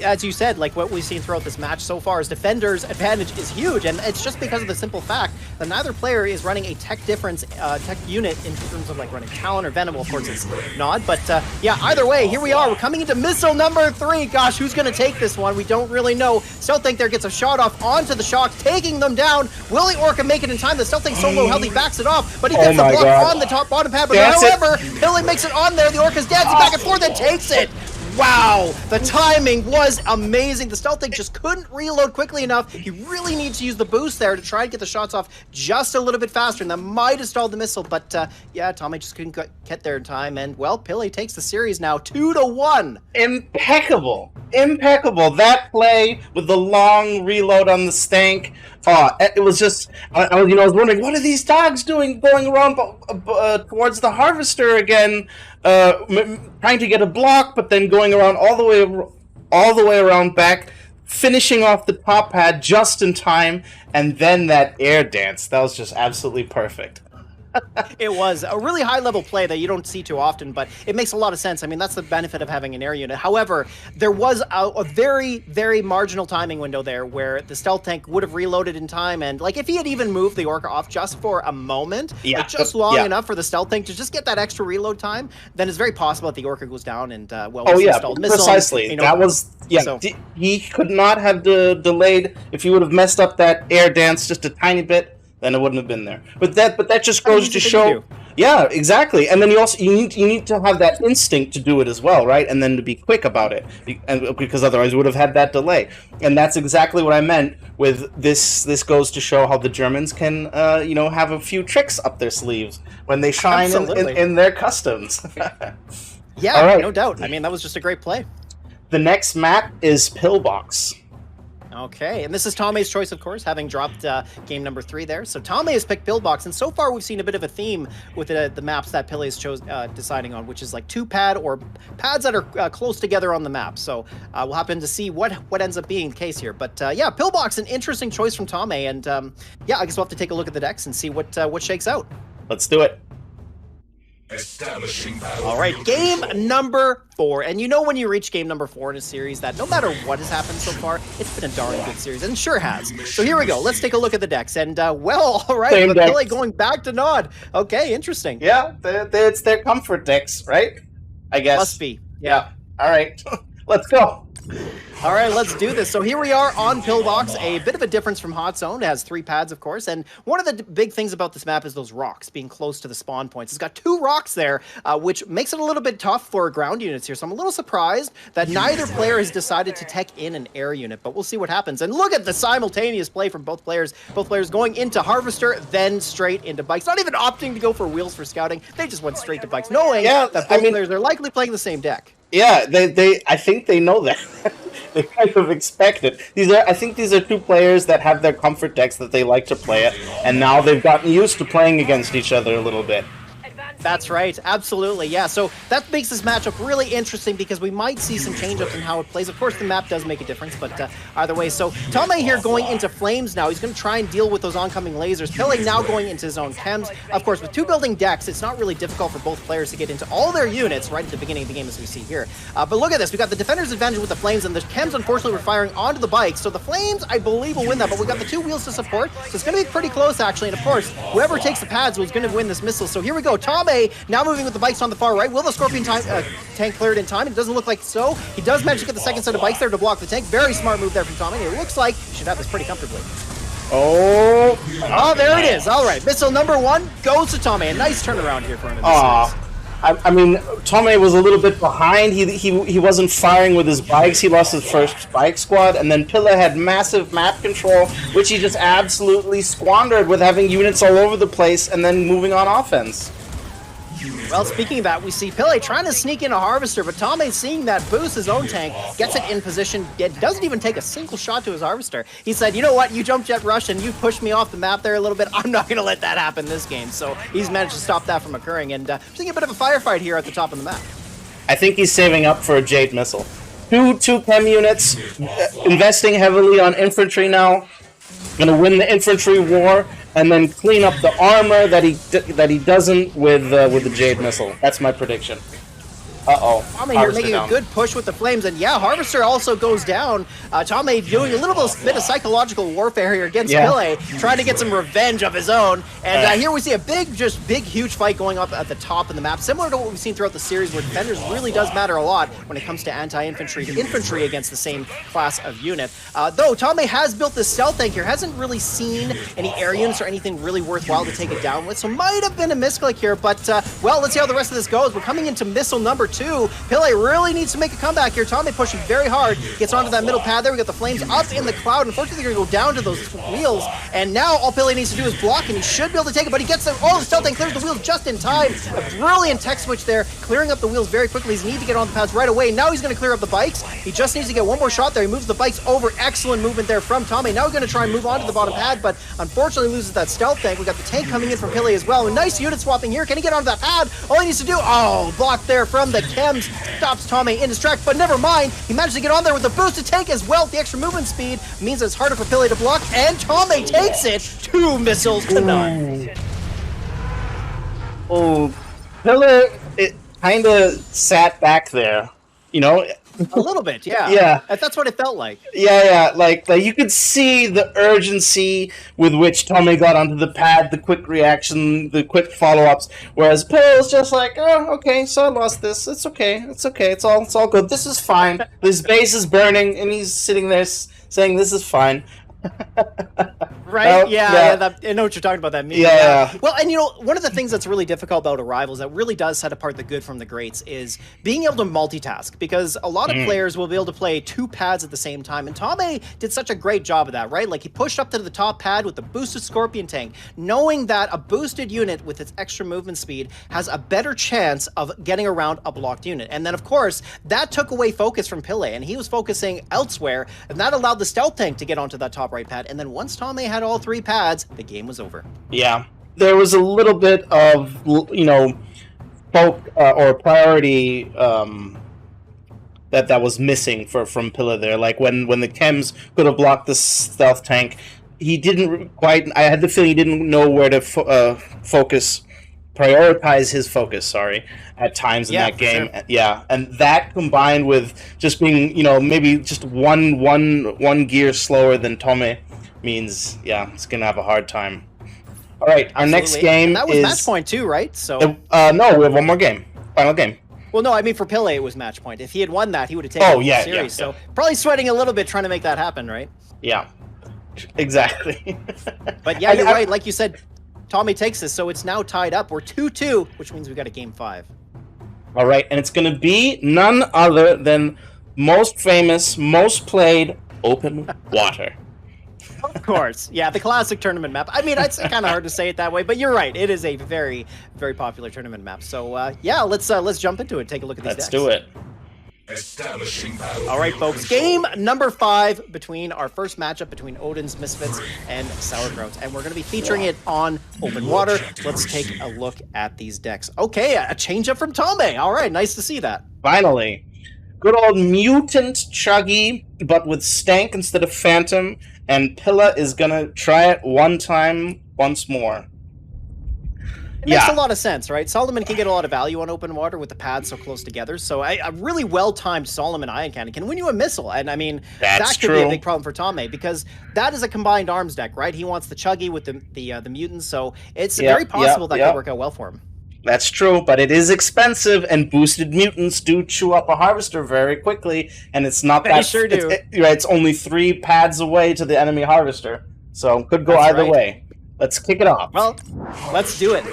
As you said, like what we've seen throughout this match so far, is defenders' advantage is huge, and it's just because of the simple fact that neither player is running a tech difference, tech unit in terms of like running Talon or Venom. Of course, it's not, but yeah, either way, here we are. We're coming into missile number 3. Gosh, who's going to take this one? We don't really know. Stealth Tank there gets a shot off onto the shocks, taking them down. Will the Orca make it in time? The Stealth Tank so low health, he backs it off, but he gets the block on the top bottom pad. But however, Billy makes it on there. The Orca's dancing back and forth and takes it. Wow, the timing was amazing. The stealth tank just couldn't reload quickly enough. He really needs to use the boost there to try and get the shots off just a little bit faster, and that might have stalled the missile, but yeah, Tommy just couldn't get there in time, and well, Pele takes the series now 2-1. Impeccable. Impeccable. That play with the long reload on the stank. It was just, I was wondering, what are these dogs doing going around towards the harvester again, trying to get a block, but then going around all the way around back, finishing off the top pad just in time, and then that air dance. That was just absolutely perfect. It was a really high-level play that you don't see too often, but it makes a lot of sense. I mean, that's the benefit of having an air unit. However, there was a very, very marginal timing window there where the stealth tank would have reloaded in time, and like if he had even moved the Orca off just for a moment, like just long enough for the stealth tank to just get that extra reload time, then it's very possible that the Orca goes down and installed missile. Precisely. That was he could not have delayed. If he would have messed up that air dance just a tiny bit, then it wouldn't have been there. But that just goes to show. Yeah, exactly. And then you need to have that instinct to do it as well, right? And then to be quick about it, because otherwise you would have had that delay. And that's exactly what I meant with this. This goes to show how the Germans can, have a few tricks up their sleeves when they shine in their customs. Yeah, right. No doubt. I mean, that was just a great play. The next map is Pillbox. Okay, and this is Tome's choice, of course, having dropped game number 3 there. So Tome has picked Pillbox, and so far we've seen a bit of a theme with the maps that Pele is deciding on, which is like 2-pad or pads that are close together on the map. So we'll happen to see what ends up being the case here. But yeah, Pillbox, an interesting choice from Tome, and yeah, I guess we'll have to take a look at the decks and see what shakes out. Let's do it. Establishing battle. All right, game number 4. And you know when you reach game number 4 in a series that no matter what has happened so far, it's been a darn good series, and sure has. So here we go. Let's take a look at the decks. And, well, all right, but Pele going back to Nod. Okay, interesting. Yeah, it's their comfort decks, right? I guess. Must be. Yeah. All right, let's go. All right, let's do this. So here we are on Pillbox, a bit of a difference from Hot Zone. It has 3 pads, of course, and one of the big things about this map is those rocks being close to the spawn points. It's got 2 rocks there, which makes it a little bit tough for ground units here. So I'm a little surprised that neither player has decided to tech in an air unit, but we'll see what happens. And look at the simultaneous play from both players. Both players going into Harvester, then straight into bikes. Not even opting to go for wheels for scouting. They just went straight to bikes, knowing that both players are likely playing the same deck. Yeah, I think they know that. They kind of expect it. I think these are 2 players that have their comfort decks that they like to play it, and now they've gotten used to playing against each other a little bit. That's right, absolutely, yeah. So that makes this matchup really interesting because we might see some change-ups in how it plays. Of course, the map does make a difference, but either way. So Tome here going into Flames now. He's going to try and deal with those oncoming lasers. Pele now going into his own chems. Of course, with 2 building decks, it's not really difficult for both players to get into all their units right at the beginning of the game, as we see here. But look at this. We got the defender's advantage with the Flames, and the chems, unfortunately, were firing onto the bikes. So the Flames, I believe, will win that, but we got the 2 wheels to support, so it's going to be pretty close, actually. And of course, whoever takes the pads was going to win this missile. So here we go. Tome now moving with the bikes on the far right. Will the Scorpion tank clear it in time? It doesn't look like so. He does manage to get the second set of bikes there to block the tank. Very smart move there from Tommy. It looks like he should have this pretty comfortably. Oh, there it is. All right, missile number 1 goes to Tommy. A nice turnaround here for him in this series. I mean, Tome was a little bit behind. He wasn't firing with his bikes. He lost his first bike squad, and then Pilla had massive map control, which he just absolutely squandered with having units all over the place and then moving on offense. Well, speaking of that, we see Pele trying to sneak in a Harvester, but Tome, seeing that boost his own tank, gets it in position. It doesn't even take a single shot to his Harvester. He said, you know what, you jump jet rush and you pushed me off the map there a little bit. I'm not going to let that happen this game. So he's managed to stop that from occurring, and seeing a bit of a firefight here at the top of the map. I think he's saving up for a Jade Missile. Two chem units, investing heavily on infantry now. Gonna win the infantry war and then clean up the armor that he doesn't with the Jade Missile. That's my prediction. Tome here making a good push with the Flames, and yeah, Harvester also goes down. Tome doing a little bit of psychological warfare here against Pele, trying to get some revenge of his own. And here we see a big, huge fight going up at the top of the map, similar to what we've seen throughout the series, where defenders really does matter a lot when it comes to anti-infantry, infantry against the same class of unit. Though Tome has built this stealth tank here, hasn't really seen any air units or anything really worthwhile to take it down with, so might have been a misclick here, but well, let's see how the rest of this goes. We're coming into missile number 2. Pele really needs to make a comeback here. Tommy pushing very hard, gets onto that middle pad there. We got the flames up in the cloud. Unfortunately, they're going to go down to those wheels, and now all Pele needs to do is block, and he should be able to take it, but he gets there. Oh, the stealth tank clears the wheels just in time. A brilliant tech switch there, clearing up the wheels very quickly. He's need to get on the pads right away. Now he's going to clear up the bikes. He just needs to get one more shot there. He moves the bikes over. Excellent movement there from Tommy. Now he's going to try and move on to the bottom pad, but unfortunately loses that stealth tank. We got the tank coming in from Pele as well. A nice unit swapping here. Can he get onto that pad? All he needs to do, oh, blocked there from the chems. Stops Tommy in his track, but never mind. He managed to get on there with the boosted tank as well. The extra movement speed means it's harder for Pele to block, and Tommy takes it. 2 missiles to none. Oh, Pele, it kind of sat back there, you know? A little bit, yeah. Yeah. That's what it felt like. Yeah, like you could see the urgency with which Tommy got onto the pad, the quick reaction, the quick follow-ups, whereas Pele was just like, oh, okay, so I lost this. It's okay, it's all good. This is fine. His base is burning, and he's sitting there saying, this is fine. Right? I know what you're talking about, that meme. Yeah. Well, and you know, one of the things that's really difficult about Arrivals that really does set apart the good from the greats is being able to multitask, because a lot of players will be able to play 2 pads at the same time, and Tommy did such a great job of that, right? Like, he pushed up to the top pad with the boosted Scorpion tank, knowing that a boosted unit with its extra movement speed has a better chance of getting around a blocked unit. And then, of course, that took away focus from Pele, and he was focusing elsewhere, and that allowed the stealth tank to get onto that top right pad. And then once Tommy had all 3 pads, the game was over. Yeah, there was a little bit of, you know, or priority that was missing from Pele there. Like when the chems could have blocked the stealth tank, he didn't quite. I had the feeling he didn't know where to prioritize his focus. Sorry, at times in that game. Sure. Yeah, and that combined with just being, you know, maybe just one gear slower than Tommy means, yeah, it's gonna have a hard time. All right, our next game and that was is match point too, right? So no, we have one more game, final game. Well, no, I mean for Pele it was match point. If he had won that, he would have taken the series. Yeah. So probably sweating a little bit trying to make that happen, right? Yeah, exactly. But yeah, you're right. Like you said, Tommy takes this, so it's now tied up. We're 2-2, which means we got a game 5. All right, and it's gonna be none other than most famous, most played open water. Of course. Yeah, the classic tournament map. I mean, it's kind of hard to say it that way, but you're right. It is a very, very popular tournament map. So, yeah, let's jump into it. Take a look at these decks. Let's do it. Establishing battle. All right, folks. Game number 5 between our first matchup between Odin's Misfits and Krauts, and we're going to be featuring it on open water. Let's take a look at these decks. Okay, a change up from Tommy. All right, nice to see that. Finally. Good old mutant Chuggy, but with Stank instead of Phantom, and Pilla is gonna try it once more. It makes a lot of sense, right? Solomon can get a lot of value on open water with the pads so close together. So a really well-timed Solomon Ion Cannon can win you a missile. And I mean, that could be a big problem for Tommy, because that is a combined arms deck, right? He wants the Chuggy with the mutants, so it's very possible that could work out well for him. That's true, but it is expensive, and boosted mutants do chew up a harvester very quickly, and it's not that... They sure do. It's only 3 pads away to the enemy harvester, so could go either way. Let's kick it off. Well, let's do it.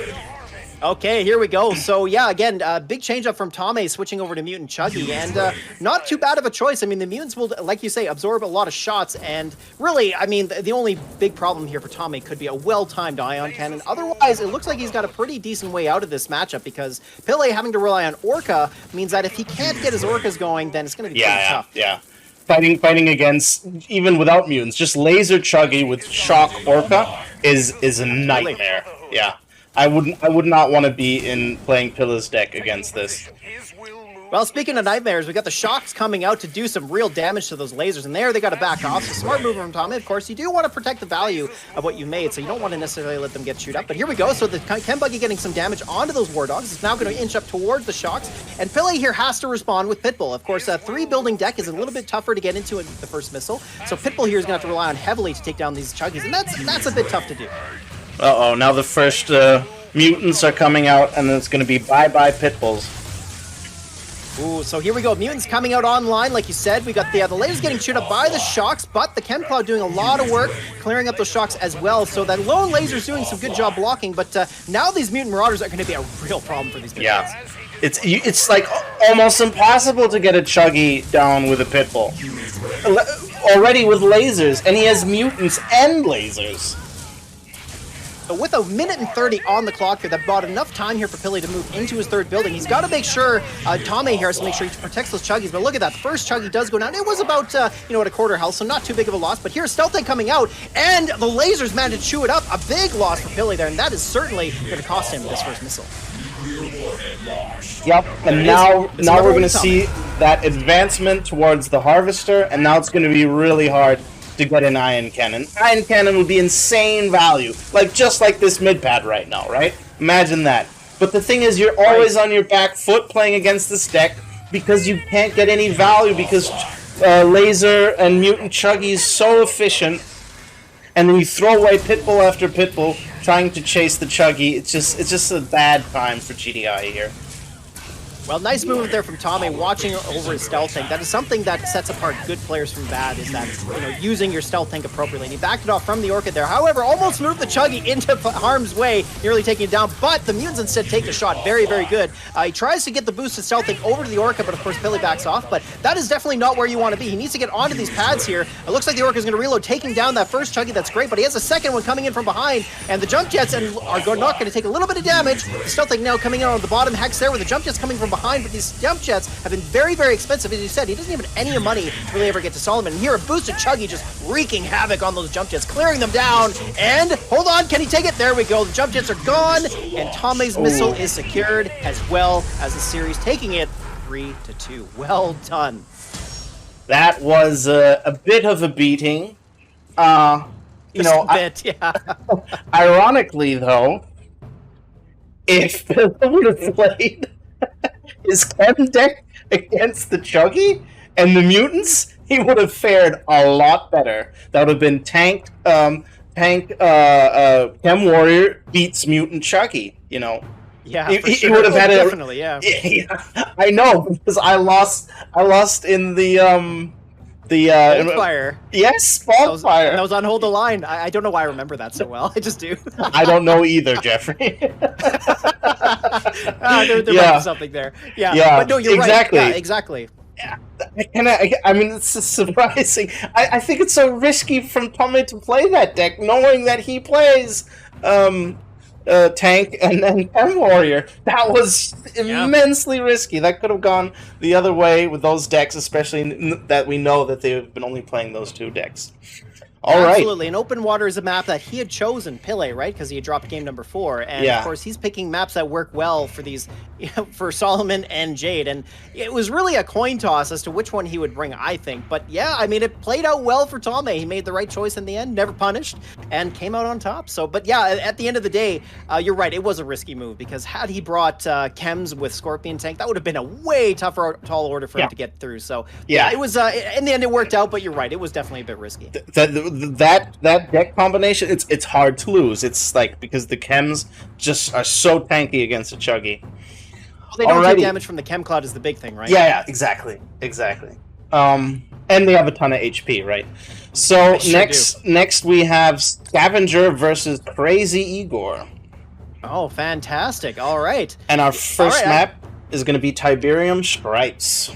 Okay, here we go. So, yeah, again, big change up from Tommy switching over to Mutant Chuggy, and not too bad of a choice. I mean, the mutants will, like you say, absorb a lot of shots, and really, I mean, the only big problem here for Tommy could be a well-timed Ion Cannon. Otherwise, it looks like he's got a pretty decent way out of this matchup, because Pele having to rely on Orca means that if he can't get his Orcas going, then it's going to be pretty tough. Yeah. Fighting against, even without mutants, just Laser Chuggy with Shock Orca is a nightmare. Yeah. I would not want to be playing Pilla's deck against this. Well, speaking of nightmares, we got the shocks coming out to do some real damage to those lasers, and there they got to back off. So smart move from Tommy. Of course, you do want to protect the value of what you made, so you don't want to necessarily let them get chewed up. But here we go. So the Chem Buggy getting some damage onto those War Dogs. It's now going to inch up towards the shocks, and Pele here has to respond with Pitbull. Of course, a 3-building deck is a little bit tougher to get into in the first missile, so Pitbull here is going to have to rely on heavily to take down these Chuggies, and that's a bit tough to do. Uh-oh, now the first mutants are coming out, and then it's going to be bye-bye Pitbulls. Ooh, so here we go. Mutants coming out online, like you said. We got the lasers getting chewed up by the shocks, but the Chem Cloud doing a lot of work, clearing up those shocks as well. So that lone laser's doing some good job blocking, but now these mutant marauders are going to be a real problem for these guys. It's like almost impossible to get a Chuggy down with a Pitbull. Already with lasers, and he has mutants and lasers. So with a minute and 30 on the clock here, that bought enough time here for Pili to move into his third building. He's got to make sure, Tommy here has to make sure he protects those Chuggies. But look at that, the first Chuggy does go down. It was about, at a quarter health, so not too big of a loss. But here's Stealth Tank coming out, and the lasers managed to chew it up. A big loss for Pili there, and that is certainly going to cost him this first missile. Yep, and now we're going to see that advancement towards the Harvester, and now it's going to be really hard to get an Ion Cannon. Ion Cannon will be insane value, just like this mid pad right now, right? Imagine that. But the thing is, you're always on your back foot playing against this deck because you can't get any value because Laser and Mutant Chuggy is so efficient, and then you throw away Pitbull after Pitbull trying to chase the Chuggy. It's just a bad time for GDI here. Well, nice move there from Tommy, watching over his stealth tank. That is something that sets apart good players from bad, is that, using your stealth tank appropriately. And he backed it off from the Orchid there. However, almost moved the Chuggy into harm's way, nearly taking it down, but the Mutants instead take the shot. Very, very good. He tries to get the boosted stealth tank over to the Orca, but of course Pili backs off, but that is definitely not where you want to be. He needs to get onto these pads here. It looks like the Orca is going to reload, taking down that first Chuggy. That's great, but he has a second one coming in from behind, and the jump jets are not going to take a little bit of damage. The stealth tank now coming in on the bottom hex there, with the jump jets coming from behind, but these jump jets have been very, very expensive. As you said, he doesn't even have any money to really ever get to Solomon. And here, a boosted Chuggy just wreaking havoc on those jump jets, clearing them down. And hold on, can he take it? There we go. The jump jets are gone, and Tommy's missile is secured, as well as the series, taking it 3-2. Well done. That was a bit of a beating. Ironically, though, if Bill would have played his Chem deck against the Chuggy and the Mutants, he would have fared a lot better. That would have been Chem Warrior beats Mutant Chuggy, Yeah, he would have had definitely, yeah. I know, because I lost in the Fire. Yes, Fire. That was on Hold the Line. I don't know why I remember that so well. I just do. I don't know either, Jeffrey. There might be something there. Yeah. But no, you're exactly. right. Yeah, exactly. I mean, it's surprising. I think it's so risky from Tommy to play that deck, knowing that he plays Tank and then Chem Warrior. That was immensely risky. That could have gone the other way with those decks, especially that we know that they've been only playing those two decks. Absolutely. And Open Water is a map that he had chosen, Pili, right? Because he had dropped game number 4. And of course, he's picking maps that work well for these, for Solomon and Jade. And it was really a coin toss as to which one he would bring, I think. But yeah, I mean, it played out well for Tommy. He made the right choice in the end, never punished, and came out on top. So, but yeah, at the end of the day, you're right. It was a risky move because had he brought Chems with Scorpion Tank, that would have been a way tougher tall order for him to get through. So yeah, it was, in the end, it worked out, but you're right. It was definitely a bit risky. That deck combination, it's hard to lose. It's because the Chems just are so tanky against a Chuggy. Well, they don't take damage from the Chem Cloud is the big thing, right? Yeah, exactly. And they have a ton of HP, right? So next we have Scavenger versus Crazy Igor. Oh, fantastic! All right. And our first map is going to be Tiberium Stripes.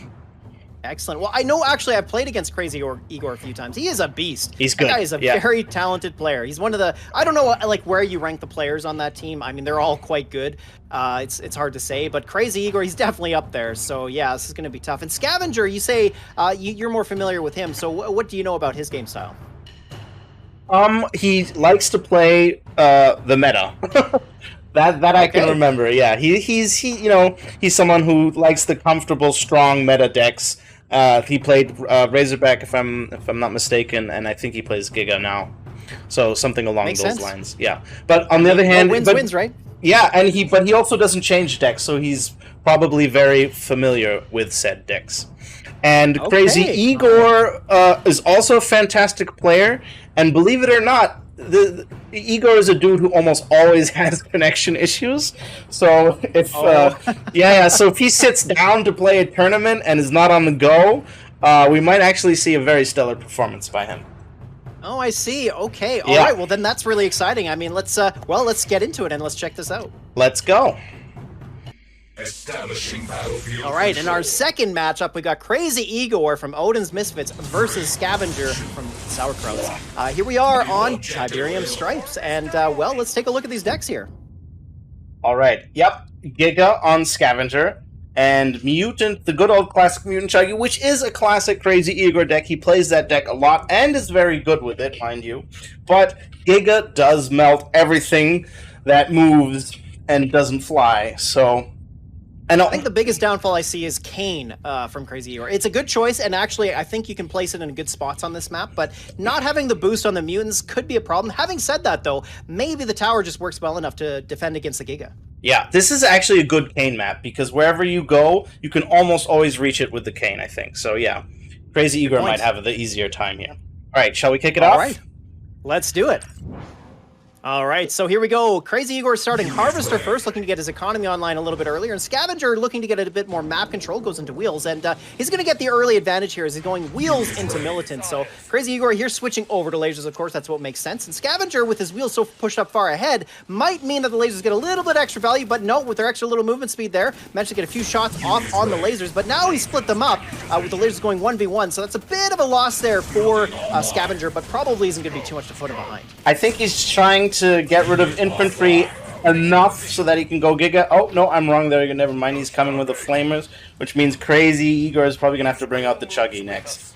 Excellent. Well, I know actually I've played against Crazy Igor a few times. He is a beast. He's good. That guy is a very talented player. He's one of the, I don't know where you rank the players on that team. I mean, they're all quite good. It's hard to say, but Crazy Igor, he's definitely up there. So yeah, this is going to be tough. And Scavenger, you say you're more familiar with him. So what do you know about his game style? He likes to play the meta. That I can remember. Yeah, he's someone who likes the comfortable, strong meta decks. He played Razorback, if I'm not mistaken, and I think he plays Giga now. So something along those lines. Yeah. But on the other hand, wins, right? Yeah, and he also doesn't change decks, so he's probably very familiar with said decks. And Crazy Igor is also a fantastic player, and believe it or not, the Igor is a dude who almost always has connection issues. So if so if he sits down to play a tournament and is not on the go, we might actually see a very stellar performance by him. Oh, I see. Okay. All right. Well, then that's really exciting. I mean, let's get into it and let's check this out. Let's go. Establishing battlefield. All right, in our second matchup, we got Crazy Igor from Odin's Misfits versus Scavenger from Sauerkrauts. Here we are on Tiberium Stripes, and well, let's take a look at these decks here. All right. Yep. Giga on Scavenger and Mutant, the good old classic Mutant Chuggy, which is a classic Crazy Igor deck. He plays that deck a lot and is very good with it, mind you. But Giga does melt everything that moves and doesn't fly. So, and I think the biggest downfall I see is Kane from Crazy Igor. It's a good choice, and actually, I think you can place it in good spots on this map, but not having the boost on the mutants could be a problem. Having said that, though, maybe the tower just works well enough to defend against the Giga. Yeah, this is actually a good Kane map, because wherever you go, you can almost always reach it with the Kane, I think. So, yeah, Crazy Igor might have the easier time here. All right, shall we kick it off? All right, let's do it. All right, so here we go. Crazy Igor starting Harvester first, looking to get his economy online a little bit earlier, and Scavenger looking to get a bit more map control, goes into Wheels, and he's going to get the early advantage here as he's going Wheels into Militant. So Crazy Igor here switching over to lasers, of course, that's what makes sense. And Scavenger, with his Wheels so pushed up far ahead, might mean that the lasers get a little bit extra value, but no, with their extra little movement speed there, managed to get a few shots off on the lasers, but now he split them up with the lasers going 1v1, so that's a bit of a loss there for Scavenger, but probably isn't going to be too much to put him behind. I think he's trying to get rid of infantry enough so that he can go Giga. Oh, no, I'm wrong there. Never mind. He's coming with the Flamers, which means Crazy Igor is probably going to have to bring out the Chuggy next.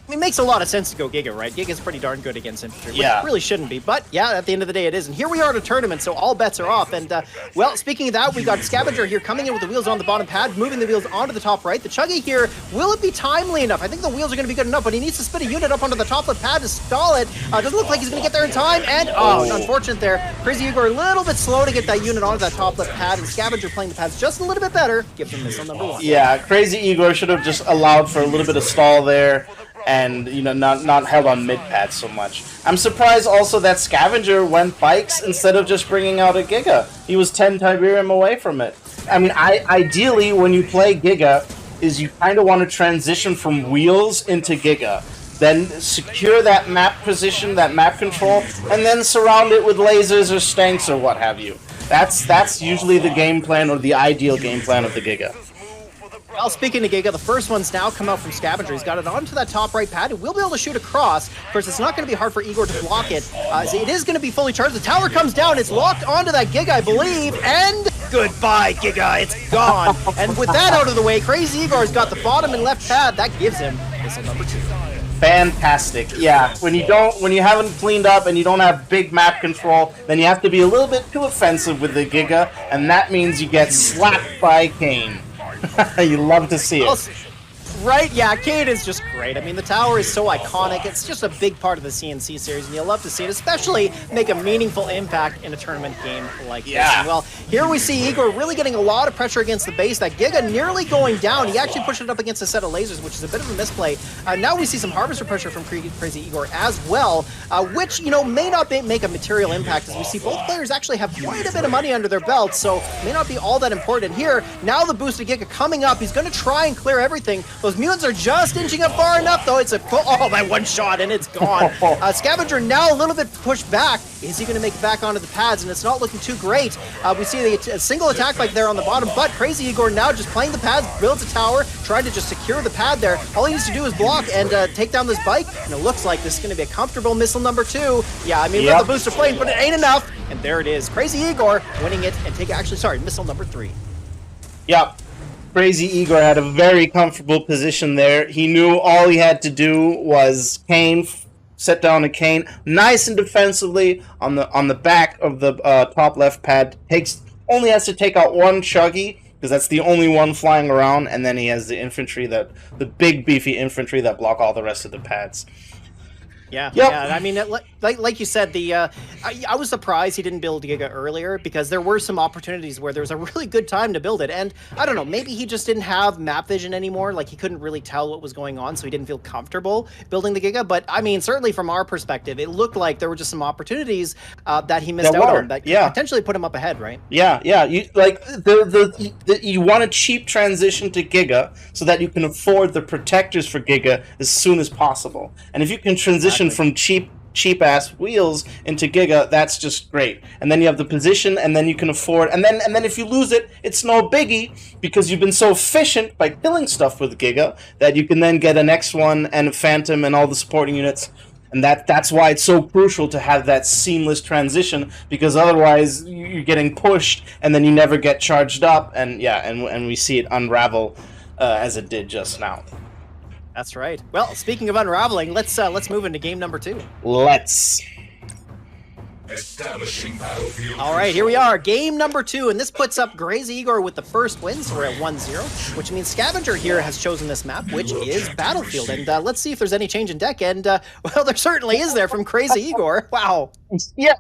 It makes a lot of sense to go Giga, right? Giga's pretty darn good against infantry, which Yeah. really shouldn't be. But yeah, at the end of the day, it is. And here we are at a tournament, so all bets are off. And well, speaking of that, we got Scavenger here coming in with the wheels on the bottom pad, moving the wheels onto the top right. The Chuggy here, will it be timely enough? I think the wheels are going to be good enough, but he needs to spit a unit up onto the top left pad to stall it. Doesn't look like he's going to get there in time. And unfortunate there. Crazy Igor a little bit slow to get that unit onto that top left pad, and Scavenger playing the pads just a little bit better. Gives him missile number 1. Yeah, Crazy Igor should have just allowed for a little bit of stall there, and not held on mid pad so much. I'm surprised also that Scavenger went bikes instead of just bringing out a Giga. He was 10 Tiberium away from it. I mean, ideally when you play Giga, is you kind of want to transition from Wheels into Giga, then secure that map position, that map control, and then surround it with lasers or stanks or what have you. That's usually the game plan, or the ideal game plan of the Giga. Well, speaking of Giga, the first one's now come out from Scavenger. He's got it onto that top right pad. He will be able to shoot across. Of course, it's not going to be hard for Igor to block it. It is going to be fully charged. The tower comes down. It's locked onto that Giga, I believe. And goodbye, Giga. It's gone. And with that out of the way, Crazy Igor's got the bottom and left pad. That gives him missile number 2. Fantastic. Yeah, when you haven't cleaned up and you don't have big map control, then you have to be a little bit too offensive with the Giga, and that means you get slapped by Kane. You love to see it. Right? Yeah, Kane is just great. I mean, the tower is so iconic. It's just a big part of the CNC series, and you love to see it, especially make a meaningful impact in a tournament game like this. And well, here we see Igor really getting a lot of pressure against the base. That Giga nearly going down. He actually pushed it up against a set of lasers, which is a bit of a misplay. Now we see some Harvester pressure from Crazy Igor as well, which, may not make a material impact, as we see both players actually have quite a bit of money under their belts, so may not be all that important here. Now the boosted Giga coming up. He's going to try and clear everything. Those mutants are just inching up far enough, though. It's that one shot, and it's gone. Scavenger now a little bit pushed back. Is he going to make it back onto the pads? And it's not looking too great. We see a single attack bike there on the bottom, but Crazy Igor now just playing the pads, builds a tower, trying to just secure the pad there. All he needs to do is block and take down this bike, and it looks like this is going to be a comfortable missile number 2. Yeah, I mean, with the booster plane, but it ain't enough. And there it is. Crazy Igor winning it and missile number 3. Yep. Crazy Igor had a very comfortable position there. He knew all he had to do was Kane, set down a Kane, nice and defensively on the back of the top left pad. Only has to take out one Chuggy, because that's the only one flying around, and then he has the infantry, the big beefy infantry that block all the rest of the pads. Yeah, Yep. yeah. I mean, like you said, I was surprised he didn't build Giga earlier, because there were some opportunities where there was a really good time to build it. And I don't know, maybe he just didn't have map vision anymore. Like, he couldn't really tell what was going on, so he didn't feel comfortable building the Giga. But I mean, certainly from our perspective, it looked like there were just some opportunities that he missed out on that could potentially put him up ahead, right? Yeah. You you want a cheap transition to Giga so that you can afford the protectors for Giga as soon as possible. And if you can transition from cheap cheap-ass wheels into Giga, that's just great. And then you have the position, and then you can afford... And then if you lose it, it's no biggie, because you've been so efficient by killing stuff with Giga that you can then get an X1 and a Phantom and all the supporting units. And that's why it's so crucial to have that seamless transition, because otherwise you're getting pushed and then you never get charged up, and and we see it unravel as it did just now. That's right. Well, speaking of unraveling, let's move into game number 2. Let's. Establishing battlefield. All right, here we are, game number 2, and this puts up Crazy Igor with the first win, so we're at 1-0, which means Scavenger here has chosen this map, which is Battlefield, and let's see if there's any change in deck, and well, there certainly is there from Crazy Igor. Wow. Yeah.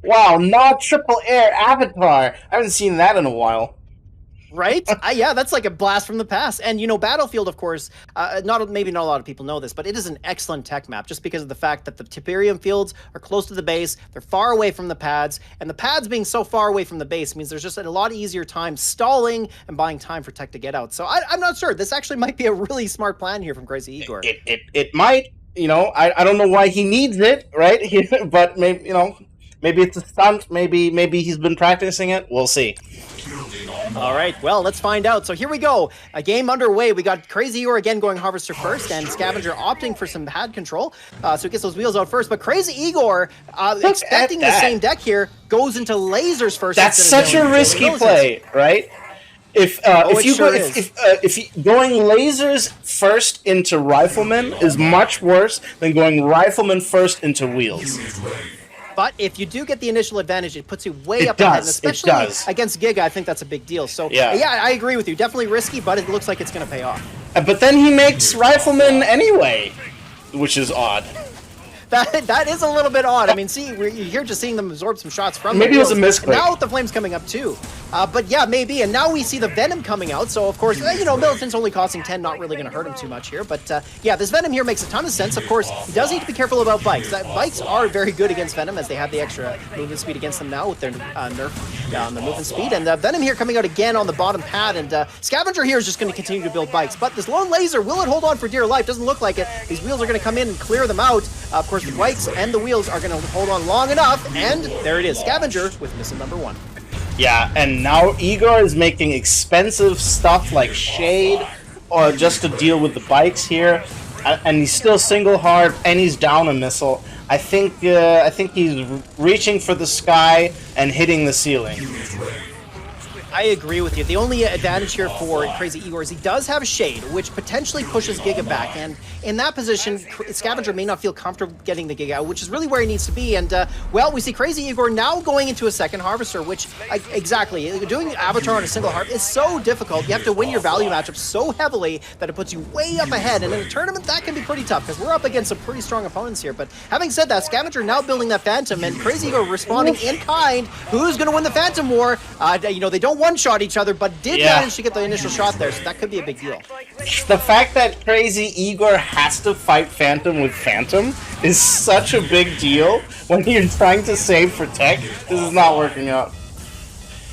Wow, not triple air avatar. I haven't seen that in a while. Right? Yeah, that's like a blast from the past. And, you know, Battlefield, of course, maybe not a lot of people know this, but it is an excellent tech map just because of the fact that the Tiberium fields are close to the base, they're far away from the pads, and the pads being so far away from the base means there's just a lot easier time stalling and buying time for tech to get out. So I'm not sure. This actually might be a really smart plan here from Crazy Igor. It might, you know, I don't know why he needs it, right? But maybe, you know, maybe it's a stunt, maybe he's been practicing it. We'll see. All right, well, let's find out. So here we go. A game underway. We got Crazy Igor again going Harvester first, and Scavenger opting for some pad control. So he gets those wheels out first. But Crazy Igor, expecting the same deck here, goes into lasers first. That's such a risky play, right? If going lasers first into Rifleman is much worse than going Rifleman first into wheels. But if you do get the initial advantage, it puts you way up ahead, and especially against Giga, I think that's a big deal. So, yeah, I agree with you. Definitely risky, but it looks like it's going to pay off. But then he makes Rifleman anyway, which is odd. That is a little bit odd. I mean, you're here just seeing them absorb some shots from maybe it was a misclick. Now with the flames coming up too. But yeah, maybe. And now we see the Venom coming out. So of course, you know, Militant's only costing 10, not really going to hurt him too much here. But yeah, this Venom here makes a ton of sense. Of course, he does need to be careful about bikes. Bikes are very good against Venom, as they have the extra movement speed against them now with their nerf on the movement speed. And Venom here coming out again on the bottom pad. And Scavenger here is just going to continue to build bikes. But this lone laser, will it hold on for dear life? Doesn't look like it. These wheels are going to come in and clear them out. Of course, the bikes and the wheels are going to hold on long enough, and there it is, Scavenger with missile number 1. Yeah, and now Igor is making expensive stuff like Shade, or just to deal with the bikes here, and he's still single hard, and he's down a missile. I think he's reaching for the sky and hitting the ceiling. I agree with you. The only advantage here for Crazy Igor is he does have a Shade, which potentially pushes Giga back, and in that position, Scavenger may not feel comfortable getting the Giga out, which is really where he needs to be, and well, we see Crazy Igor now going into a second Harvester, which, exactly, doing Avatar on a single Harp is so difficult. You have to win your value matchup so heavily that it puts you way up ahead, and in a tournament, that can be pretty tough, because we're up against some pretty strong opponents here, but having said that, Scavenger now building that Phantom, and Crazy Igor responding in kind. Who's going to win the Phantom War? You know, they don't one-shot each other, but did manage to get the initial shot there, so that could be a big deal. The fact that Crazy Igor has to fight Phantom with Phantom is such a big deal when you're trying to save for tech. This is not working out.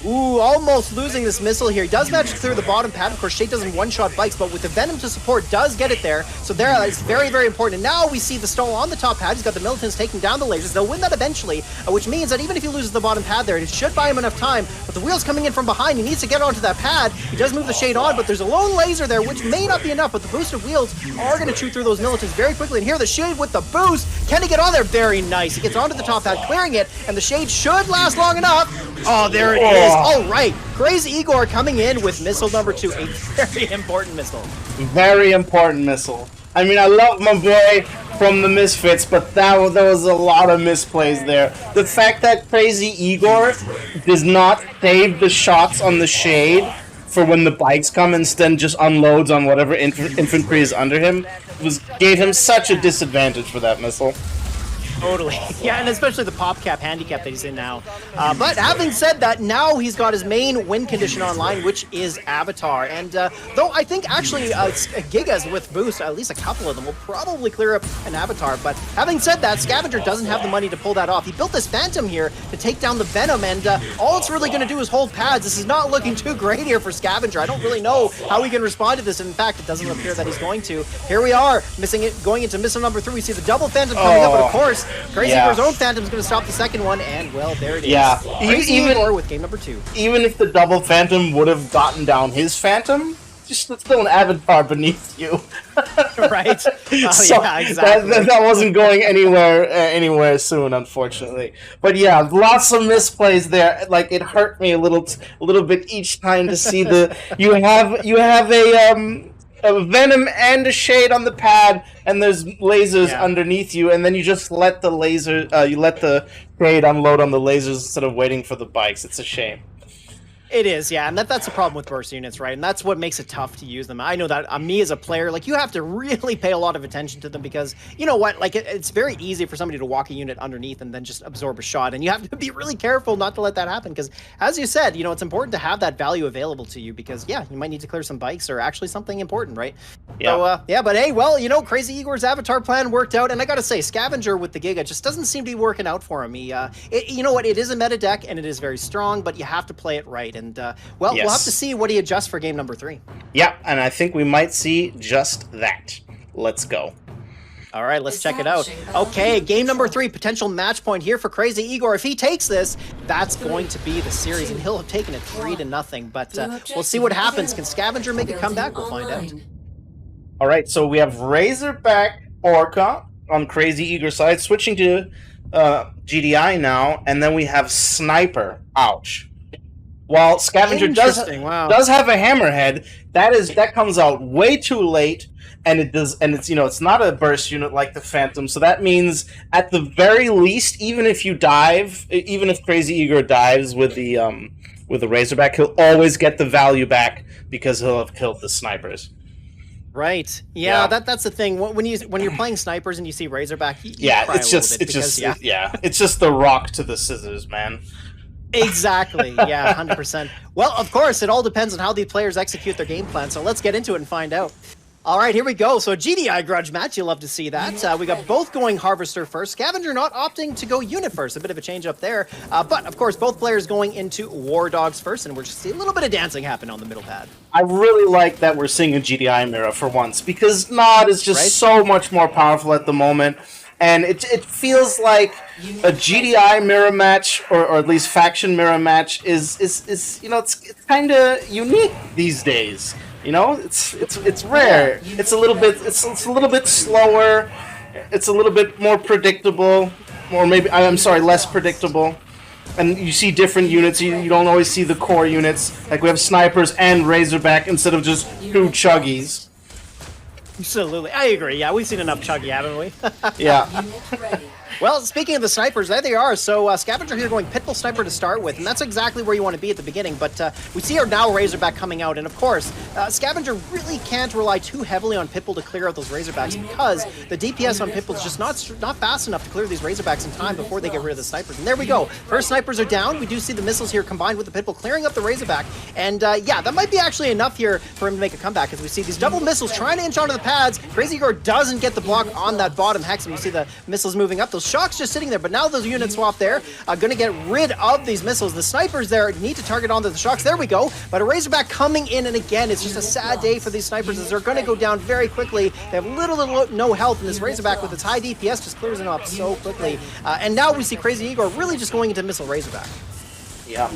Ooh, almost losing this missile here. He does manage to clear the bottom pad. Of course, Shade doesn't one-shot bikes, but with the Venom to support, does get it there. So there, it's very, very important. And now we see the stall on the top pad. He's got the Militants taking down the lasers. They'll win that eventually, which means that even if he loses the bottom pad there, it should buy him enough time. But the wheel's coming in from behind. He needs to get onto that pad. He does move the Shade on, but there's a lone laser there, which may not be enough, but the boosted wheels are going to chew through those Militants very quickly. And here, the Shade with the boost. Can he get on there? Very nice. He gets onto the top pad, clearing it, and the Shade should last long enough. Oh, there it is. All right. Crazy Igor coming in with missile number 2, a very important missile. Very important missile. I mean, I love my boy from the Misfits, but there was a lot of misplays there. The fact that Crazy Igor does not save the shots on the Shade for when the bikes come, instead just unloads on whatever infantry is under him, gave him such a disadvantage for that missile. Totally. Yeah, and especially the pop cap handicap that he's in now. But having said that, now he's got his main win condition online, which is Avatar. And though I think actually Gigas with boost, at least a couple of them, will probably clear up an Avatar. But having said that, Scavenger doesn't have the money to pull that off. He built this Phantom here to take down the Venom, and all it's really going to do is hold pads. This is not looking too great here for Scavenger. I don't really know how he can respond to this. In fact, it doesn't appear that he's going to. Here we are, missing it, going into missile number 3. We see the double Phantom coming up, but of course, Crazy Yeah. Igor's own Phantom's going to stop the second one, and well, there it is. Yeah. Crazy Even- Igor with game number 2. Even if the double Phantom would have gotten down his Phantom, just it's still an avatar beneath you. Right? Oh, So yeah, exactly. that wasn't going anywhere soon, unfortunately. But yeah, lots of misplays there. Like it hurt me a little bit each time to see the you have a Venom and a Shade on the pad, and there's lasers Yeah. underneath you, and then you just let the you let the Shade unload on the lasers instead of waiting for the bikes. It's a shame. It is, yeah, and that's the problem with burst units, right? And that's what makes it tough to use them. I know that me as a player, like, you have to really pay a lot of attention to them because, you know what, like, it's very easy for somebody to walk a unit underneath and then just absorb a shot, and you have to be really careful not to let that happen because, as you said, you know, it's important to have that value available to you because, yeah, you might need to clear some bikes or actually something important, right? Yeah. So, yeah, but hey, well, you know, Crazy Igor's avatar plan worked out, and I gotta say, Scavenger with the Giga just doesn't seem to be working out for him. You know what, it is a meta deck, and it is very strong, but you have to play it right. And, well, Yes. we'll have to see what he adjusts for game number 3. Yeah, and I think we might see just that. Let's go. All right, let's check it out. Okay, game number 3, potential match point here for Crazy Igor. If he takes this, that's going to be the series, and he'll have taken it 3-0. But we'll see what happens. Can Scavenger make a comeback? We'll find out. All right, so we have Razorback Orca on Crazy Eager side, switching to GDI now, and then we have Sniper. Ouch. While Scavenger does Wow. have a Hammerhead, that comes out way too late, and it's it's not a burst unit like the Phantom, so that means at the very least, even if Crazy Eager dives with the Razorback, he'll always get the value back because he'll have killed the snipers. Right. Yeah, Yeah. that's the thing. When you're playing snipers and you see Razorback, you Yeah, cry it's a little just bit it's because, just it's just the rock to the scissors, man. Exactly. Yeah, 100%. Well, of course, it all depends on how these players execute their game plan. So let's get into it and find out. All right, here we go. So GDI grudge match. You'll love to see that. We got both going Harvester first. Scavenger not opting to go Unit first. A bit of a change up there. But, of course, both players going into War Dogs first. And we're just seeing a little bit of dancing happen on the middle pad. I really like that we're seeing a GDI mirror for once, because Nod is just Right? so much more powerful at the moment, and it feels like a GDI mirror match, or at least faction mirror match, is it's kind of unique these days. You know, it's rare. It's a little bit slower. It's a little bit more predictable, or maybe less predictable. And you see different units. You don't always see the core units. Like we have snipers and Razorback instead of just 2 chuggies. Absolutely. I agree. Yeah, we've seen enough Chuggy, haven't we? Yeah. Well, speaking of the snipers, there they are. So Scavenger here going Pitbull Sniper to start with, and that's exactly where you want to be at the beginning. But we see our now Razorback coming out, and of course, Scavenger really can't rely too heavily on Pitbull to clear out those Razorbacks because the DPS on Pitbull is just not fast enough to clear these Razorbacks in time before they get rid of the snipers. And there we go. First snipers are down. We do see the missiles here combined with the Pitbull clearing up the Razorback, and yeah, that might be actually enough here for him to make a comeback as we see these double missiles trying to inch onto the pads. Crazy Igor doesn't get the block on that bottom hex, and you see the missiles moving up. Those shocks just sitting there, but now those units swap there are going to get rid of these missiles. The snipers there need to target onto the shocks. There we go. But a Razorback coming in, and again, it's just a sad day for these snipers as they're going to go down very quickly. They have little to no health, and this Razorback with its high DPS just clears them up so quickly. And now we see Crazy Igor really just going into missile Razorback. Yeah.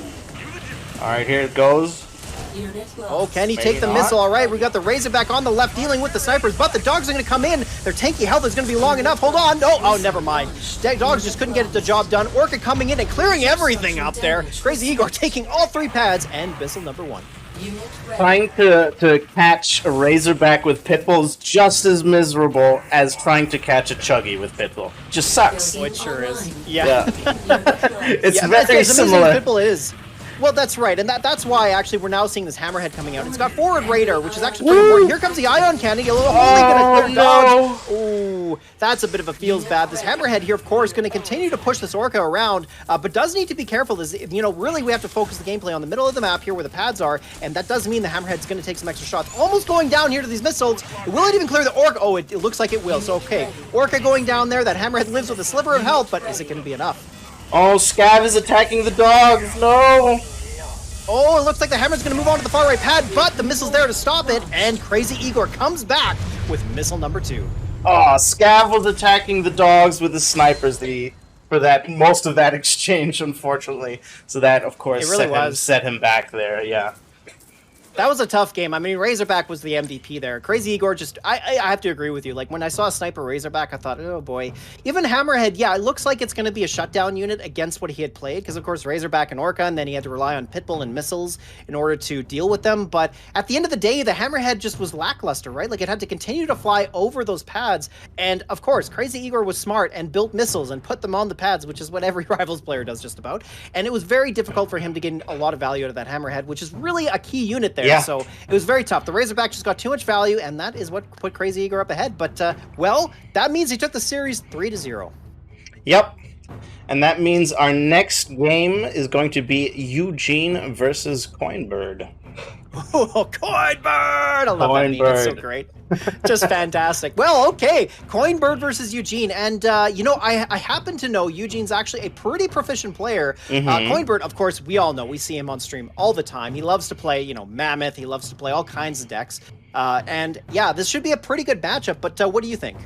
All right, here it goes. Oh, can he Maybe take the not. missile? All right, we got the Razorback on the left dealing with the snipers, but the dogs are going to come in. Their tanky health is going to be long enough. Hold on. No, oh, never mind. Dogs just couldn't get the job done. Orca coming in and clearing everything up there. Crazy Igor taking all 3 pads and missile number 1. Trying to catch a Razorback with Pitbull is just as miserable as trying to catch a Chuggy with Pitbull. Just sucks. Oh, it sure is. Yeah. It's Yeah, very it's amazing similar. Pitbull is. Well, that's right, and that's why actually we're now seeing this Hammerhead coming out. It's got forward radar, which is actually pretty important. Here comes the Ion Cannon. A little holy gonna clear dogs. Ooh, that's a bit of a feels bad. This Hammerhead here, of course, going to continue to push this Orca around, but does need to be careful. This, really we have to focus the gameplay on the middle of the map here where the pads are, and that does mean the Hammerhead's going to take some extra shots. Almost going down here to these missiles. Will it even clear the Orca? Oh, it looks like it will. So okay, Orca going down there. That Hammerhead lives with a sliver of health, but is it going to be enough? Oh, Scav is attacking the dogs. No. Oh, it looks like the Hammer's going to move on to the far right pad, but the missile's there to stop it, and Crazy Igor comes back with missile number 2. Oh, Scav was attacking the dogs with his snipers for that most of that exchange, unfortunately. So that, of course, It really set him back there. Yeah. That was a tough game. I mean, Razorback was the MVP there. Crazy Igor just, I have to agree with you. Like, when I saw Sniper Razorback, I thought, oh boy. Even Hammerhead, yeah, it looks like it's going to be a shutdown unit against what he had played, because, of course, Razorback and Orca, and then he had to rely on Pitbull and missiles in order to deal with them. But at the end of the day, the Hammerhead just was lackluster, right? Like, it had to continue to fly over those pads. And, of course, Crazy Igor was smart and built missiles and put them on the pads, which is what every Rivals player does just about. And it was very difficult for him to get a lot of value out of that Hammerhead, which is really a key unit there. Yeah. So it was very tough. The Razorback just got too much value, and that is what put Crazy Igor up ahead. But, well, that means he took the series 3-0. Yep. And that means our next game is going to be Eugene versus Coinbird. Oh, Coinbird! I love that meme. It's so Coinbird. great. Just fantastic. Well, okay. Coinbird versus Eugene. And, you know, I happen to know Eugene's actually a pretty proficient player. Coinbird, of course, we all know. We see him on stream all the time. He loves to play, you know, Mammoth. He loves to play all kinds of decks. And, yeah, this should be a pretty good matchup. But what do you think?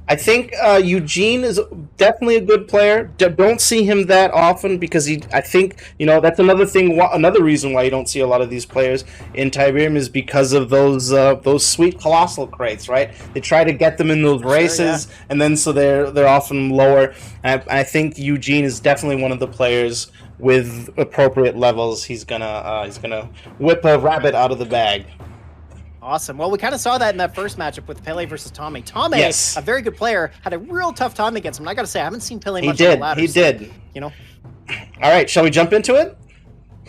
I think Eugene is definitely a good player. Don't see him that often because I think, you know, that's another thing. Another reason why you don't see a lot of these players in Tiberium is because of those sweet colossal crates, right? They try to get them in those races, Sure, yeah. and then so they're often lower. I think Eugene is definitely one of the players with appropriate levels. He's gonna whip a rabbit out of the bag. Awesome. Well, we kind of saw that in that first matchup with Pele versus Tommy. Tommy, Yes. a very good player, had a real tough time against him. And I got to say, I haven't seen Pele much He on did. the ladder. He so, did. You know, All right, shall we jump into it?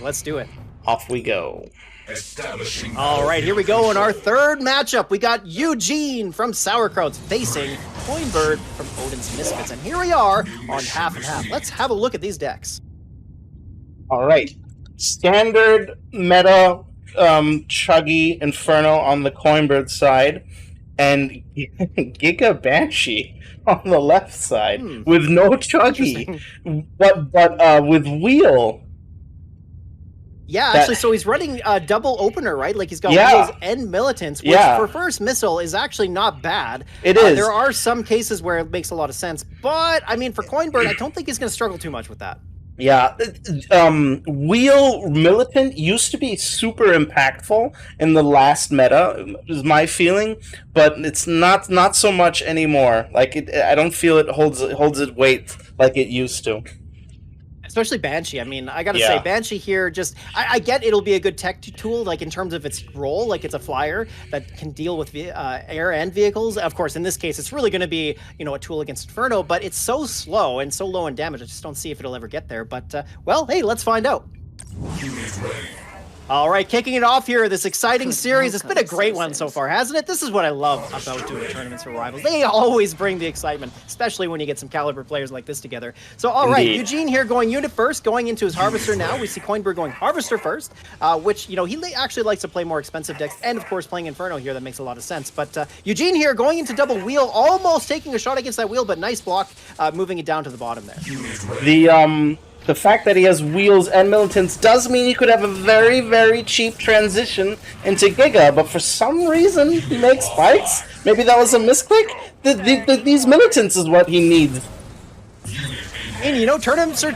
let's do it. Off we go. Establishing All right, here we go in our third matchup. We got Eugene from Sauerkrauts facing Coinbird from Odin's Misfits. And here we are on half and half. Let's have a look at these decks. All right, standard meta Chuggy Inferno on the Coinbird side, and Giga Banshee on the left side with no Chuggy, but with Wheel. Yeah, actually, so he's running a double opener, right? Like he's got Yeah. Wheels and Militants, which Yeah. for first missile is actually not bad. It is. There are some cases where it makes a lot of sense, but I mean, for Coinbird, I don't think he's going to struggle too much with that. Yeah, Wheel Militant used to be super impactful in the last meta, is my feeling, but it's not so much anymore. Like I don't feel it holds its weight like it used to. Especially Banshee. I mean, I gotta Yeah. say, Banshee here just, I get it'll be a good tech tool, like in terms of its role, like it's a flyer that can deal with air and vehicles. Of course, in this case, it's really gonna be, you know, a tool against Inferno, but it's so slow and so low in damage, I just don't see if it'll ever get there. But, well, hey, let's find out. unit ready. All right, kicking it off here, this exciting series. It's been a great one so far, hasn't it? This is what I love about doing tournaments for Rivals. They always bring the excitement, especially when you get some caliber players like this together. So, all right, Indeed. Eugene here going unit first, going into his Harvester now. We see Coinbird going Harvester first, which, you know, he actually likes to play more expensive decks, and, of course, playing Inferno here, that makes a lot of sense. But Eugene here going into double wheel, almost taking a shot against that wheel, but nice block, moving it down to the bottom there. Unit ready. The fact that he has Wheels and Militants does mean he could have a very, very cheap transition into Giga, but for some reason he makes spikes. Maybe that was a misclick? These Militants is what he needs. And, you know, tournaments are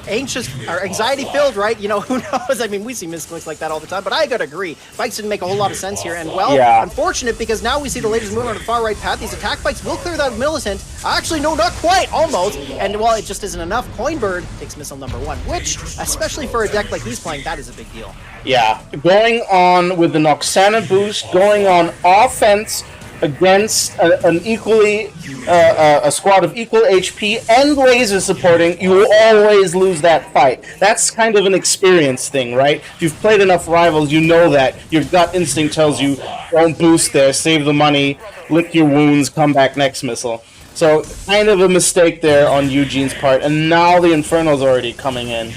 anxious, are anxiety-filled, right? You know, who knows? I mean, we see misclicks like that all the time, but I gotta agree. Bikes didn't make a whole lot of sense here, and, well, Yeah. unfortunate, because now we see the latest movement on the far right path. These attack bikes will clear that Militant. Actually, no, not quite, almost. And, well, it just isn't enough. Coinbird takes missile number one, which, especially for a deck like he's playing, that is a big deal. Yeah, going on with the Noxana boost, going on offense against an equally a squad of equal HP and laser supporting, you will always lose that fight. That's kind of an experience thing, right? If you've played enough Rivals, you know that your gut instinct tells you don't boost there, save the money, lick your wounds, come back next missile. So kind of a mistake there on Eugene's part, and now the Inferno's already coming in.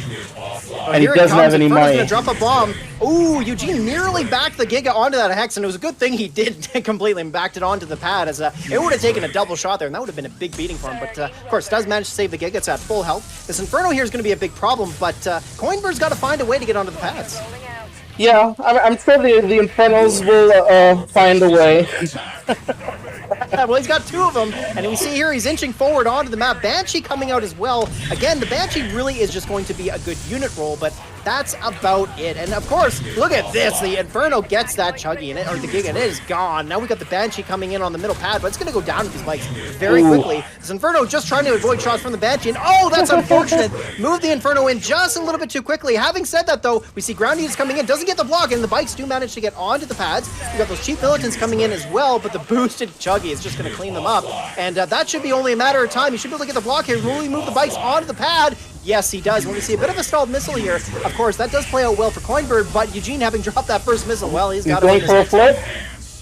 And he Here it doesn't comes. have any Inferno's money. gonna drop a bomb. Ooh, Eugene nearly backed the Giga onto that Hex, and it was a good thing he did completely and backed it onto the pad, as it would have taken a double shot there, and that would have been a big beating for him. But, of course, does manage to save the Giga. It's at full health. This Inferno here is going to be a big problem, but Coinbird's got to find a way to get onto the pads. Yeah, I'm sure the Infernos will find a way. Well, he's got 2 of them, and we see here he's inching forward onto the map. Banshee coming out as well. Again, the Banshee really is just going to be a good unit roll, but that's about it. And of course, look at this. The Inferno gets that Chuggy in it, or the Giga, and it is gone. Now we got the Banshee coming in on the middle pad, but it's going to go down with these bikes very quickly. This Inferno just trying to avoid shots from the Banshee, and oh, that's unfortunate. Moved the Inferno in just a little bit too quickly. Having said that, though, we see ground units coming in, doesn't get the block, and the bikes do manage to get onto the pads. We got those cheap militants coming in as well, but the boosted Chuggy is just going to clean them up, and that should be only a matter of time. He should be able to get the block here. Will he move the bikes onto the pad? Yes, he does. When we see a bit of a stalled missile here, of course, that does play out well for Coinbird, but Eugene having dropped that first missile, well, he's got to going for a flip.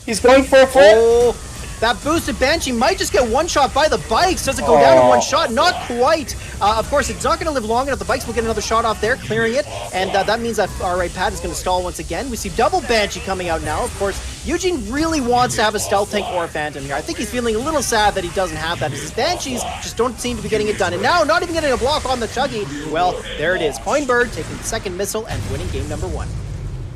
He's going for a flip. Oh, that boosted Banshee might just get one shot by the bikes. Does it go down in one shot? Not quite. Of course, it's not going to live long enough. The bikes will get another shot off there, clearing it, and that means that our right pad is going to stall once again. We see double Banshee coming out now. Of course, Eugene really wants to have a stealth tank or a Phantom here. I think he's feeling a little sad that he doesn't have that, as his Banshees just don't seem to be getting it done. And now, not even getting a block on the Chuggy. Well, there it is. Coinbird taking the second missile and winning game number 1.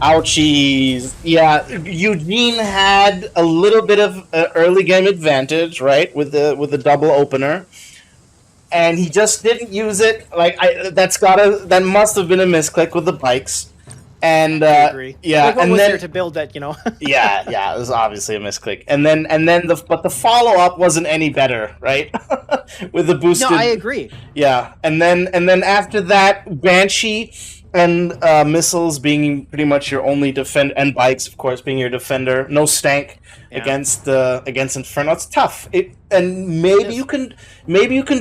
Ouchies. Yeah, Eugene had a little bit of early game advantage, right, with the double opener, and he just didn't use it. Like that must have been a misclick with the bikes, and I agree. yeah, like, what and was then there to build that, yeah, it was obviously a misclick, and then but the follow up wasn't any better, right, with the boosted. No, I agree. Yeah, and then after that, Banshee and missiles being pretty much your only defend, and bikes, of course, being your defender. No stank against Inferno. It's tough. And maybe you can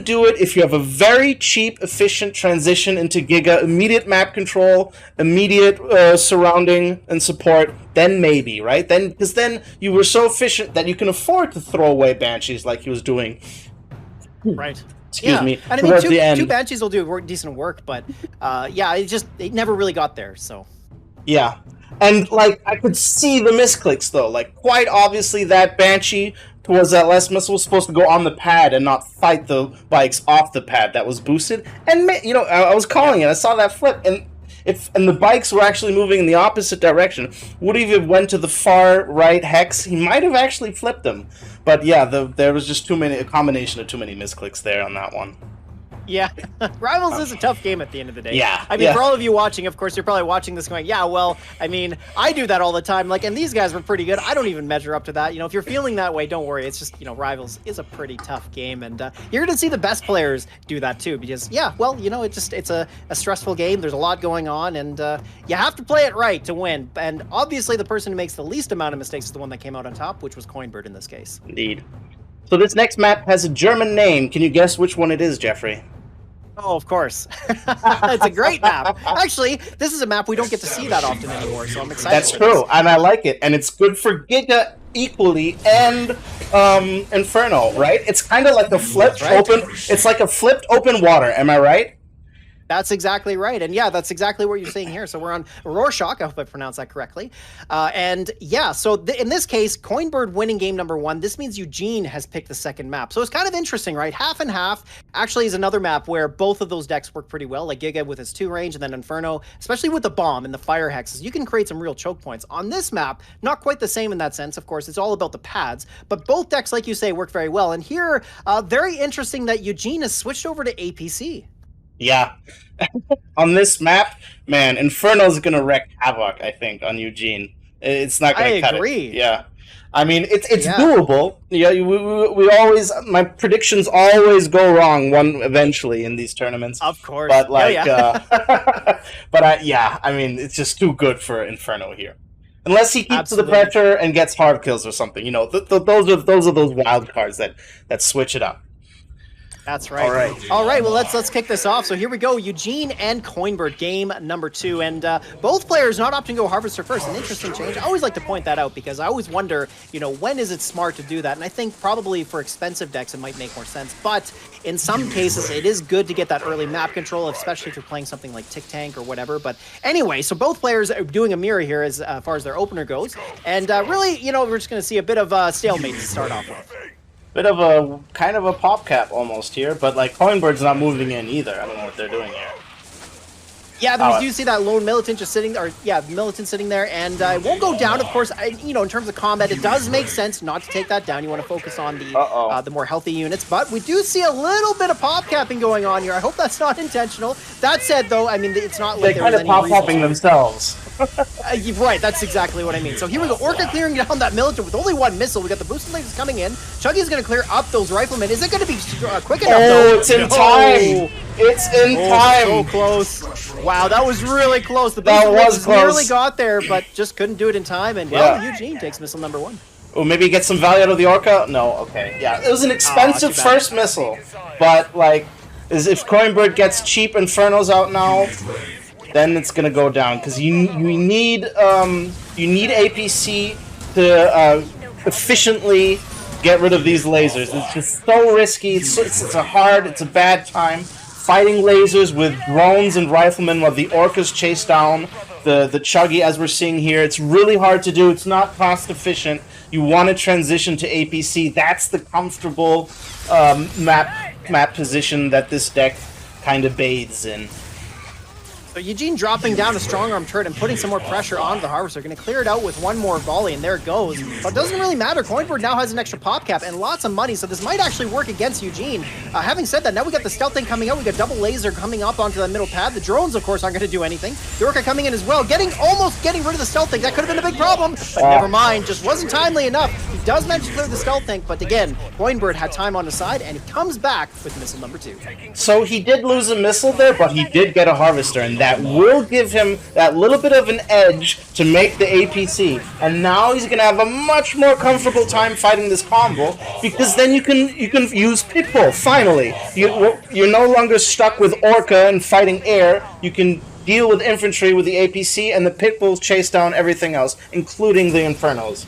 do it if you have a very cheap, efficient transition into Giga, immediate map control, immediate surrounding and support. Then maybe, right? Because then you were so efficient that you can afford to throw away Banshees like he was doing. Right. Excuse me. And I mean, two Banshees will do decent work, but it never really got there. So. Yeah, and like I could see the misclicks though. Like quite obviously, that Banshee towards that last missile was supposed to go on the pad and not fight the bikes off the pad that was boosted. And I was calling it. I saw that flip, and the bikes were actually moving in the opposite direction. Would he have went to the far right hex? He might have actually flipped them. But yeah, there was just a combination of too many misclicks there on that one. Yeah, Rivals is a tough game at the end of the day. Yeah. I mean, for all of you watching, of course, you're probably watching this going, yeah, well, I mean, I do that all the time. Like, and these guys were pretty good. I don't even measure up to that. If you're feeling that way, don't worry. It's just, Rivals is a pretty tough game. And you're going to see the best players do that too, because, yeah, well, it's a stressful game. There's a lot going on, and you have to play it right to win. And obviously, the person who makes the least amount of mistakes is the one that came out on top, which was Coinbird in this case. Indeed. So this next map has a German name. Can you guess which one it is, Jeffrey? Oh, of course. It's a great map. Actually, this is a map we don't get to see that often anymore, so I'm excited. That's true, and I like it. And it's good for Giga equally and Inferno, right? It's kind of like the flipped open. It's like a flipped open water. Am I right? That's exactly right. And yeah, that's exactly what you're seeing here. So we're on Rorschach. I hope I pronounced that correctly. And yeah, so in this case, Coinbird winning game number 1. This means Eugene has picked the second map. So it's kind of interesting, right? Half and half actually is another map where both of those decks work pretty well, like Giga with its 2 range and then Inferno, especially with the bomb and the fire hexes. You can create some real choke points. On this map, not quite the same in that sense. Of course, it's all about the pads, but both decks, like you say, work very well. And here, very interesting that Eugene has switched over to APC. Yeah. On this map, man, Inferno's gonna wreak havoc, I think, on Eugene. It's not gonna cut it. I agree. Yeah. I mean, it's doable. Yeah, we always, my predictions always go wrong eventually in these tournaments. Of course. But like, I mean, it's just too good for Inferno here. Unless he keeps the pressure and gets hard kills or something, those are those wild cards that switch it up. That's right. All right. Well, let's kick this off. So here we go. Eugene and Coinbird, game number 2, and both players not opting to go Harvester first. An interesting change. I always like to point that out because I always wonder, when is it smart to do that? And I think probably for expensive decks it might make more sense. But in some cases, it is good to get that early map control, especially if you're playing something like Tick Tank or whatever. But anyway, so both players are doing a mirror here as far as their opener goes, and really, we're just going to see a bit of a stalemate to start off with. Bit of a kind of a pop cap almost here, but like Coinbird's not moving in either. I don't know what they're doing here. Yeah, we do see that lone militant just sitting, militant sitting there, and it won't go down. Of course, in terms of combat, it does make sense not to take that down. You want to focus on the more healthy units, but we do see a little bit of pop capping going on here. I hope that's not intentional. That said, though, I mean, it's not like they kind of pop popping themselves. Right, that's exactly what I mean. So here we go, Orca clearing down that militant with only one missile. We got the boosted lasers coming in. Chuggy's going to clear up those riflemen. Is it going to be quick enough, though? It's in time! It's in time! So close. Wow, that was really close. The boosted lasers nearly got there, but just couldn't do it in time. And, Eugene takes missile number 1. Oh, maybe get some value out of the Orca? No, okay. Yeah, it was an expensive first missile. But, like, if Coinbird gets cheap Infernos out now, then it's gonna go down. Because you need APC to efficiently get rid of these lasers. It's just so risky. It's a bad time. Fighting lasers with drones and riflemen while the Orcas chase down the Chuggy, as we're seeing here. It's really hard to do. It's not cost efficient. You want to transition to APC. That's the comfortable map position that this deck kind of bathes in. So Eugene dropping down a strong arm turret and putting some more pressure onto the Harvester. Going to clear it out with one more volley, and there it goes. But it doesn't really matter. Coinbird now has an extra pop cap and lots of money, so this might actually work against Eugene. Having said that, now we got the stealth thing coming out. We got double laser coming up onto the middle pad. The drones, of course, aren't going to do anything. The Orca coming in as well, almost getting rid of the stealth tank. That could have been a big problem, but never mind. Just wasn't timely enough. He does manage to clear the stealth tank, but again, Coinbird had time on his side, and he comes back with missile number 2. So he did lose a missile there, but he did get a Harvester, and that will give him that little bit of an edge to make the APC. And now he's gonna have a much more comfortable time fighting this combo, because then you can use Pitbull. Finally, you're no longer stuck with Orca and fighting air. You can deal with infantry with the APC, and the Pitbulls chase down everything else, including the Infernos.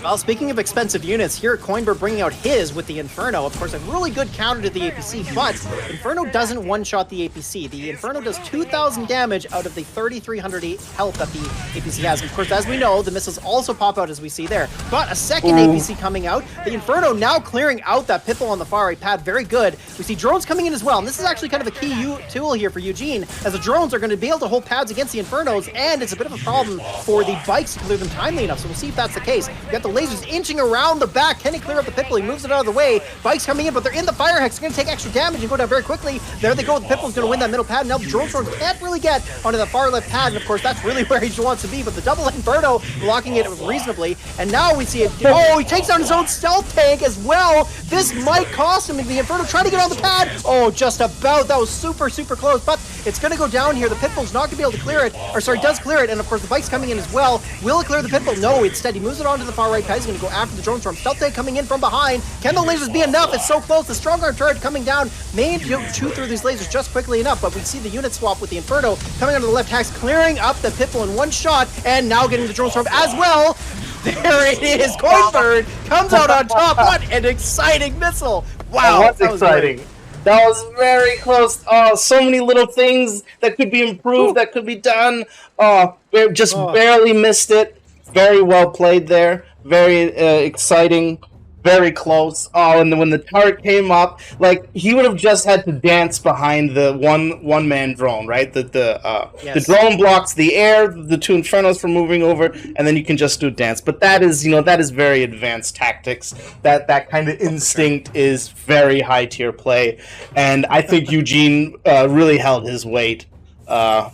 Well, speaking of expensive units, here at Coinbird bringing out his with the Inferno. Of course, a really good counter to the APC, but Inferno doesn't one-shot the APC. The Inferno does 2,000 damage out of the 3,300 health that the APC has. And of course, as we know, the missiles also pop out as we see there. But a second APC coming out. The Inferno now clearing out that Pitbull on the far right pad. Very good. We see drones coming in as well. And this is actually kind of a key tool here for Eugene, as the drones are going to be able to hold pads against the Infernos, and it's a bit of a problem for the bikes to clear them timely enough. So we'll see if that's the case. We got the lasers inching around the back. Can he clear up the Pitbull? He moves it out of the way. Bikes coming in, but they're in the fire hex. They're going to take extra damage and go down very quickly. There they go. The Pitbull's going to win that middle pad. Now the drone storms can't really get onto the far left pad, and of course that's really where he wants to be, but the double Inferno blocking it reasonably. And now we see it. Oh, he takes down his own stealth tank as well. This might cost him. The Inferno trying to get on the pad. Oh, just about. That was super, super close, but it's going to go down here. The Pitbull's not going to be able to clear it, or sorry, does clear it, and of course the bike's coming in as well. Will it clear the Pitbull? No, instead he moves it onto the far right pad. He's going to go after the drone storm. Stealth tank coming in from behind. Can the lasers be enough? It's so close. The strong arm turret coming down may chew through these lasers just quickly enough, but we see the unit swap with the Inferno coming onto the left hex, clearing up the Pitbull in one shot, and now getting the drone storm as well. There it is. Coinbird comes out on top. What an exciting missile. Wow. That's exciting. That was very close. Oh, so many little things that could be improved, that could be done. Oh, we just barely missed it. Very well played there. Very exciting. Very close. Oh, and then when the turret came up, like, he would have just had to dance behind the one-man drone, right? The drone blocks the air, the two Infernos from moving over, and then you can just do dance. But that is very advanced tactics. That kind of instinct is very high-tier play, and I think Eugene really held his weight, all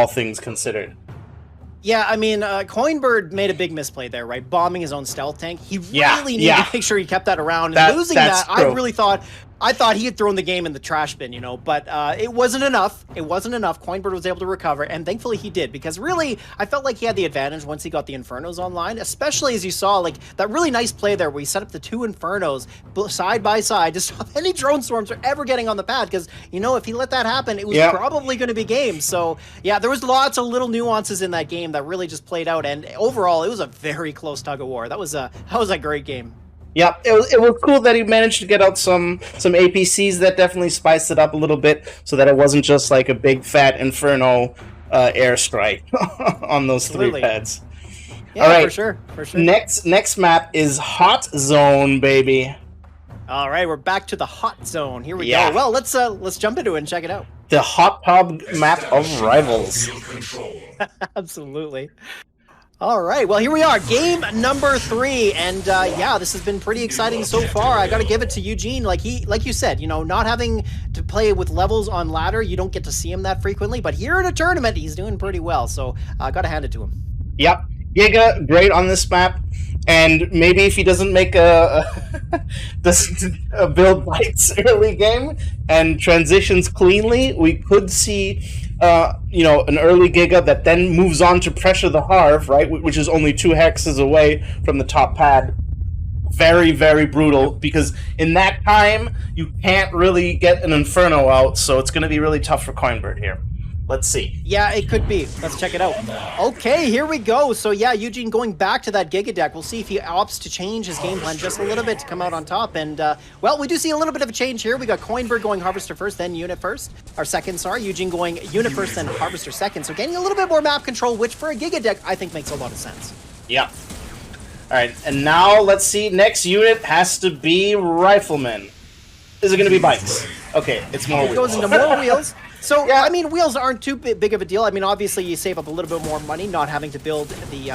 things considered. Yeah, I mean, Coinbird made a big misplay there, right? Bombing his own stealth tank. He really needed to make sure he kept that around. And losing that, true. I thought he had thrown the game in the trash bin, but it wasn't enough. It wasn't enough. Coinbird was able to recover, and thankfully he did, because really, I felt like he had the advantage once he got the Infernos online, especially as you saw, like, that really nice play there where he set up the two Infernos side by side to stop any drone storms are ever getting on the pad, because, if he let that happen, it was probably going to be game. So, yeah, there was lots of little nuances in that game that really just played out, and overall, it was a very close tug-of-war. That was a great game. Yeah, it was cool that he managed to get out some APCs that definitely spiced it up a little bit, so that it wasn't just like a big fat Inferno airstrike on those three pads. Yeah, all right, for sure. Next map is Hot Zone, baby. All right, we're back to the Hot Zone. Here we go. Well, let's jump into it and check it out. The hot tub map of rivals. Field control. Absolutely. All right, well, here we are, game number 3, and yeah, this has been pretty exciting so far. I got to give it to Eugene. Like you said, you know, not having to play with levels on ladder, you don't get to see him that frequently. But here in a tournament, he's doing pretty well. So I got to hand it to him. Yep, Giga, great on this map. And maybe if he doesn't make a build bites early game and transitions cleanly, we could see you know, an early Giga that then moves on to pressure the Harv, right, which is only 2 hexes away from the top pad. Very, very brutal, because in that time, you can't really get an Inferno out, so it's going to be really tough for Coinbird here. Let's see. Yeah, it could be. Let's check it out. Okay, here we go. So yeah, Eugene going back to that Giga deck. We'll see if he opts to change his game plan just a little bit to come out on top. And, well, we do see a little bit of a change here. We got Coinbird going Harvester first, then Unit first. Or second, sorry. Eugene going Unit first, then Harvester second. So getting a little bit more map control, which for a Giga deck, I think makes a lot of sense. Yeah. All right, and now let's see. Next unit has to be Rifleman. Is it going to be bikes? Okay, it's more It wheels. goes into more wheels. So, Yeah. I mean, wheels aren't too big of a deal. I mean, obviously, you save up a little bit more money not having to build the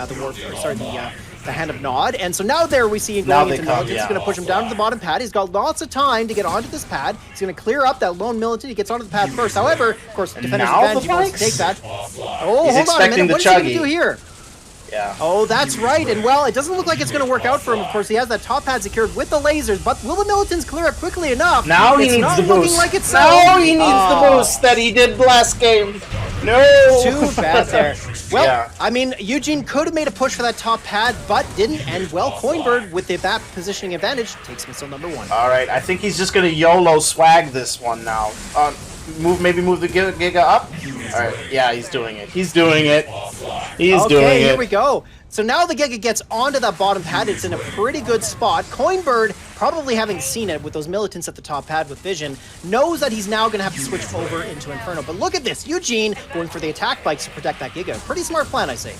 Hand of Nod. And so now there we see him Now going they into come, Militant. He's yeah. going to push him down to the bottom pad. He's got lots of time to get onto this pad. He's going to clear up that lone Militant. He gets onto the pad first. However, of course, Defender's now advantage. the He wants to bikes? take that. Oh, He's hold on a expecting minute. the What is he going to chuggy. do here? Yeah. Oh, that's right. And, well, it doesn't look like it's going to work out for him. Of course, he has that top pad secured with the lasers. But will the Militants clear it quickly enough? Now he It's needs not the looking boost. like it's Now he needs the Ah. boost that he did last game. No. Too bad there. Well, Yeah. I mean, Eugene could have made a push for that top pad, but didn't. And, well, Coinbird, with the map positioning advantage, takes missile number 1. All right, I think he's just gonna YOLO swag this one now. Maybe move the Giga up. All right, yeah, he's doing it. He's doing it. He's doing Okay, it. here we go. So now the Giga gets onto that bottom pad. It's in a pretty good spot. Coinbird, probably having seen it with those Militants at the top pad with vision, knows that he's now going to have to switch over into Inferno. But look at this. Eugene going for the attack bikes to protect that Giga. Pretty smart plan, I say.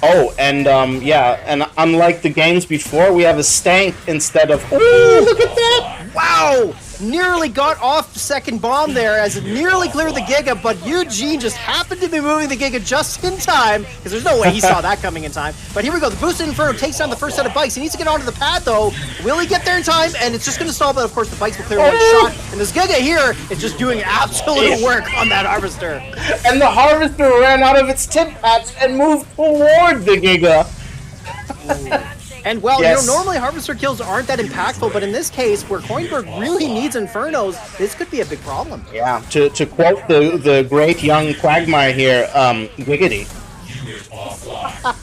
Oh, and yeah, and unlike the games before, we have a stank instead of. Ooh, look at that! Wow! Nearly got off the second bomb there as it nearly cleared the Giga, but Eugene just happened to be moving the Giga just in time, because there's no way he saw that coming in time. But here we go, the boosted Inferno takes down the first set of bikes. He needs to get onto the pad though. Will he get there in time? And it's just going to stall, but of course the bikes will clear one shot. And this Giga here is just doing absolute work on that Harvester. And the Harvester ran out of its tip patch and moved toward the Giga. And well, Yes. you know, normally Harvester kills aren't that impactful, but in this case, where Coinbird really needs Infernos, this could be a big problem. Yeah, to quote the great young Quagmire here, giggity.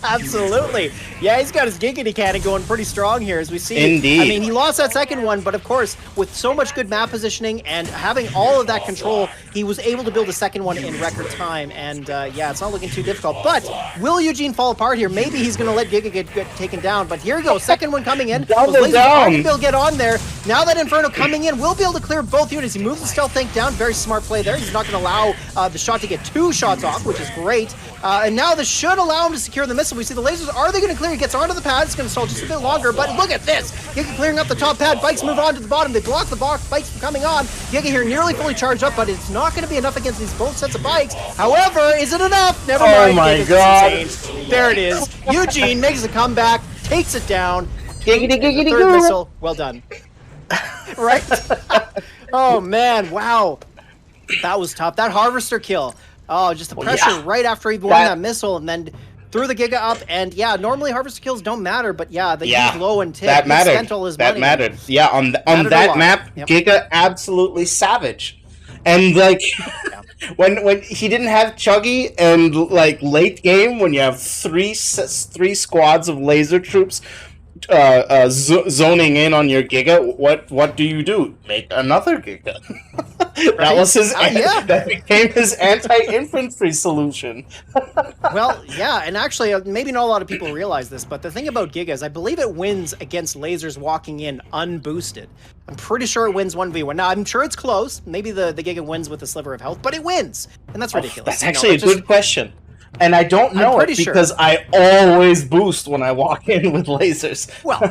Absolutely. Yeah, he's got his Giggity Cannon going pretty strong here, as we see. Indeed. I mean, he lost that second one, but of course, with so much good map positioning and having all of that control, he was able to build a second one in record time. And yeah, it's not looking too difficult. But will Eugene fall apart here? Maybe he's going to let Giga get taken down. But here we go, second one coming in. Double Those lasers down. are gonna get on there. Now that Inferno coming in, will be able to clear both units. He moves the stealth tank down. Very smart play there. He's not going to allow the shot to get 2 shots off, which is great. And now this should allow him to secure the missile. We see the lasers. Are they going to clear? He gets onto the pad. It's going to stall just a bit longer, but look at this. Giga clearing up the top pad. Bikes move on to the bottom. They block the bikes from coming on. Giga here nearly fully charged up, but it's not going to be enough against these both sets of bikes. However, is it enough? Never mind. Oh my Giga's God. insane. There it is. Eugene makes a comeback, takes it down. Giggity, giggity, Third goo. missile. Well done. Right? Oh man, wow. That was tough. That Harvester kill. Oh, just the pressure yeah. right after he won that missile and then threw the Giga up. And yeah, normally Harvester kills don't matter, but yeah, the he's low and tip. That He mattered. spent all his That money. mattered. Yeah, on Mattered a that lot. map, Yep. Giga absolutely savage. And like when he didn't have Chuggy and like late game when you have three squads of laser troops zoning in on your Giga, what do? Make another Giga. That was his. Yeah. That became his anti-infantry solution. Well, yeah, and actually, maybe not a lot of people realize this, but the thing about Giga is I believe it wins against lasers walking in unboosted. I'm pretty sure it wins 1v1. Now, I'm sure it's close. Maybe the Giga wins with a sliver of health, but it wins, and that's ridiculous. That's You know, actually a it's just- good question. And I don't know it pretty sure. because I always boost when I walk in with lasers. Well,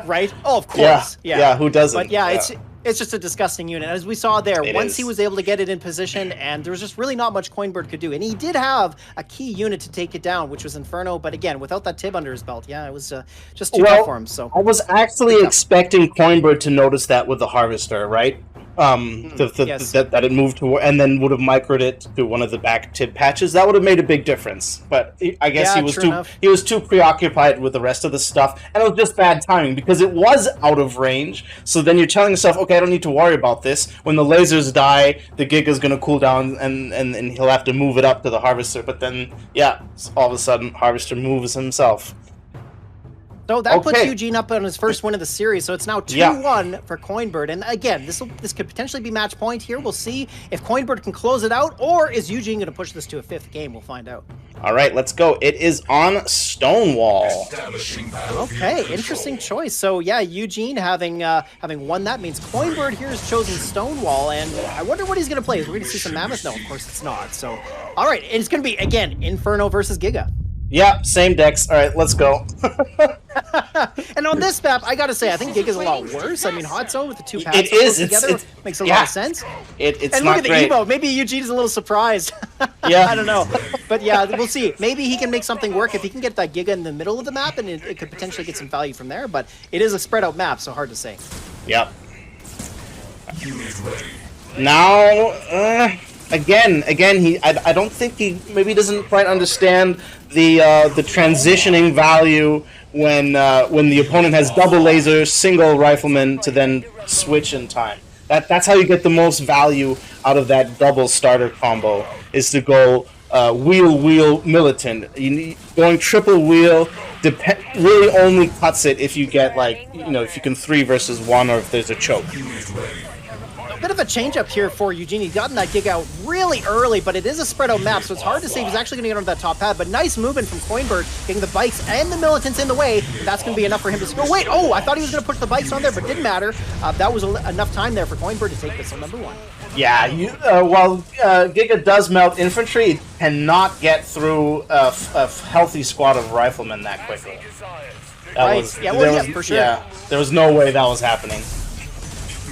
right? Oh, of course. Yeah, who doesn't? But yeah, It's just a disgusting unit. As we saw there, once he was able to get it in position, and there was just really not much Coinbird could do. And he did have a key unit to take it down, which was Inferno. But again, without that Tib under his belt, yeah, it was just too tough for him. So I was actually expecting Coinbird to notice that with the Harvester, right? Yes. That it moved to, and then would have microed it to one of the back Tib patches. That would have made a big difference. But I guess he was too preoccupied with the rest of the stuff, and it was just bad timing because it was out of range. So then you're telling yourself, okay, I don't need to worry about this. When the lasers die, the Giga's going to cool down, and he'll have to move it up to the Harvester. But then, yeah, all of a sudden, Harvester moves himself. So that puts Eugene up on his first win of the series. So it's now 2-1 for Coinbird. And again, this could potentially be match point here. We'll see if Coinbird can close it out, or is Eugene going to push this to a 5th game? We'll find out. All right, let's go. It is on Stonewall. Okay, interesting choice. So yeah, Eugene having won that means Coinbird here has chosen Stonewall, and I wonder what he's going to play. Is we going to see some Mammoth? No, of course it's not. So, all right, it's going to be again Inferno versus Giga. Yeah, same decks. All right, let's go. And on this map, I gotta say, I think Giga's a lot worse. I mean, Hot Zone with the two pads together makes a lot of sense. It's and look at the Evo. Maybe Eugene's a little surprised. Yeah. I don't know. But yeah, we'll see. Maybe he can make something work if he can get that Giga in the middle of the map, and it could potentially get some value from there. But it is a spread out map, so hard to say. Yep. Now, again, I don't think he maybe doesn't quite understand the transitioning value when the opponent has double laser, single rifleman to then switch in time. That's how you get the most value out of that double starter combo, is to go wheel militant. Going triple wheel really only cuts it if you get if you can 3 versus 1 or if there's a choke. Bit of a change up here for Eugene. He's gotten that Gig out really early, but it is a spread out map, so it's hard to say if he's actually going to get onto that top pad. But nice movement from Coinbird, getting the bikes and the militants in the way. That's going to be enough for him to score. Wait, I thought he was going to push the bikes on there, but didn't matter. That was enough time there for Coinbird to take pistol number 1. Yeah, while Giga does melt infantry, it cannot get through a healthy squad of riflemen that quickly. For sure. Yeah, there was no way that was happening.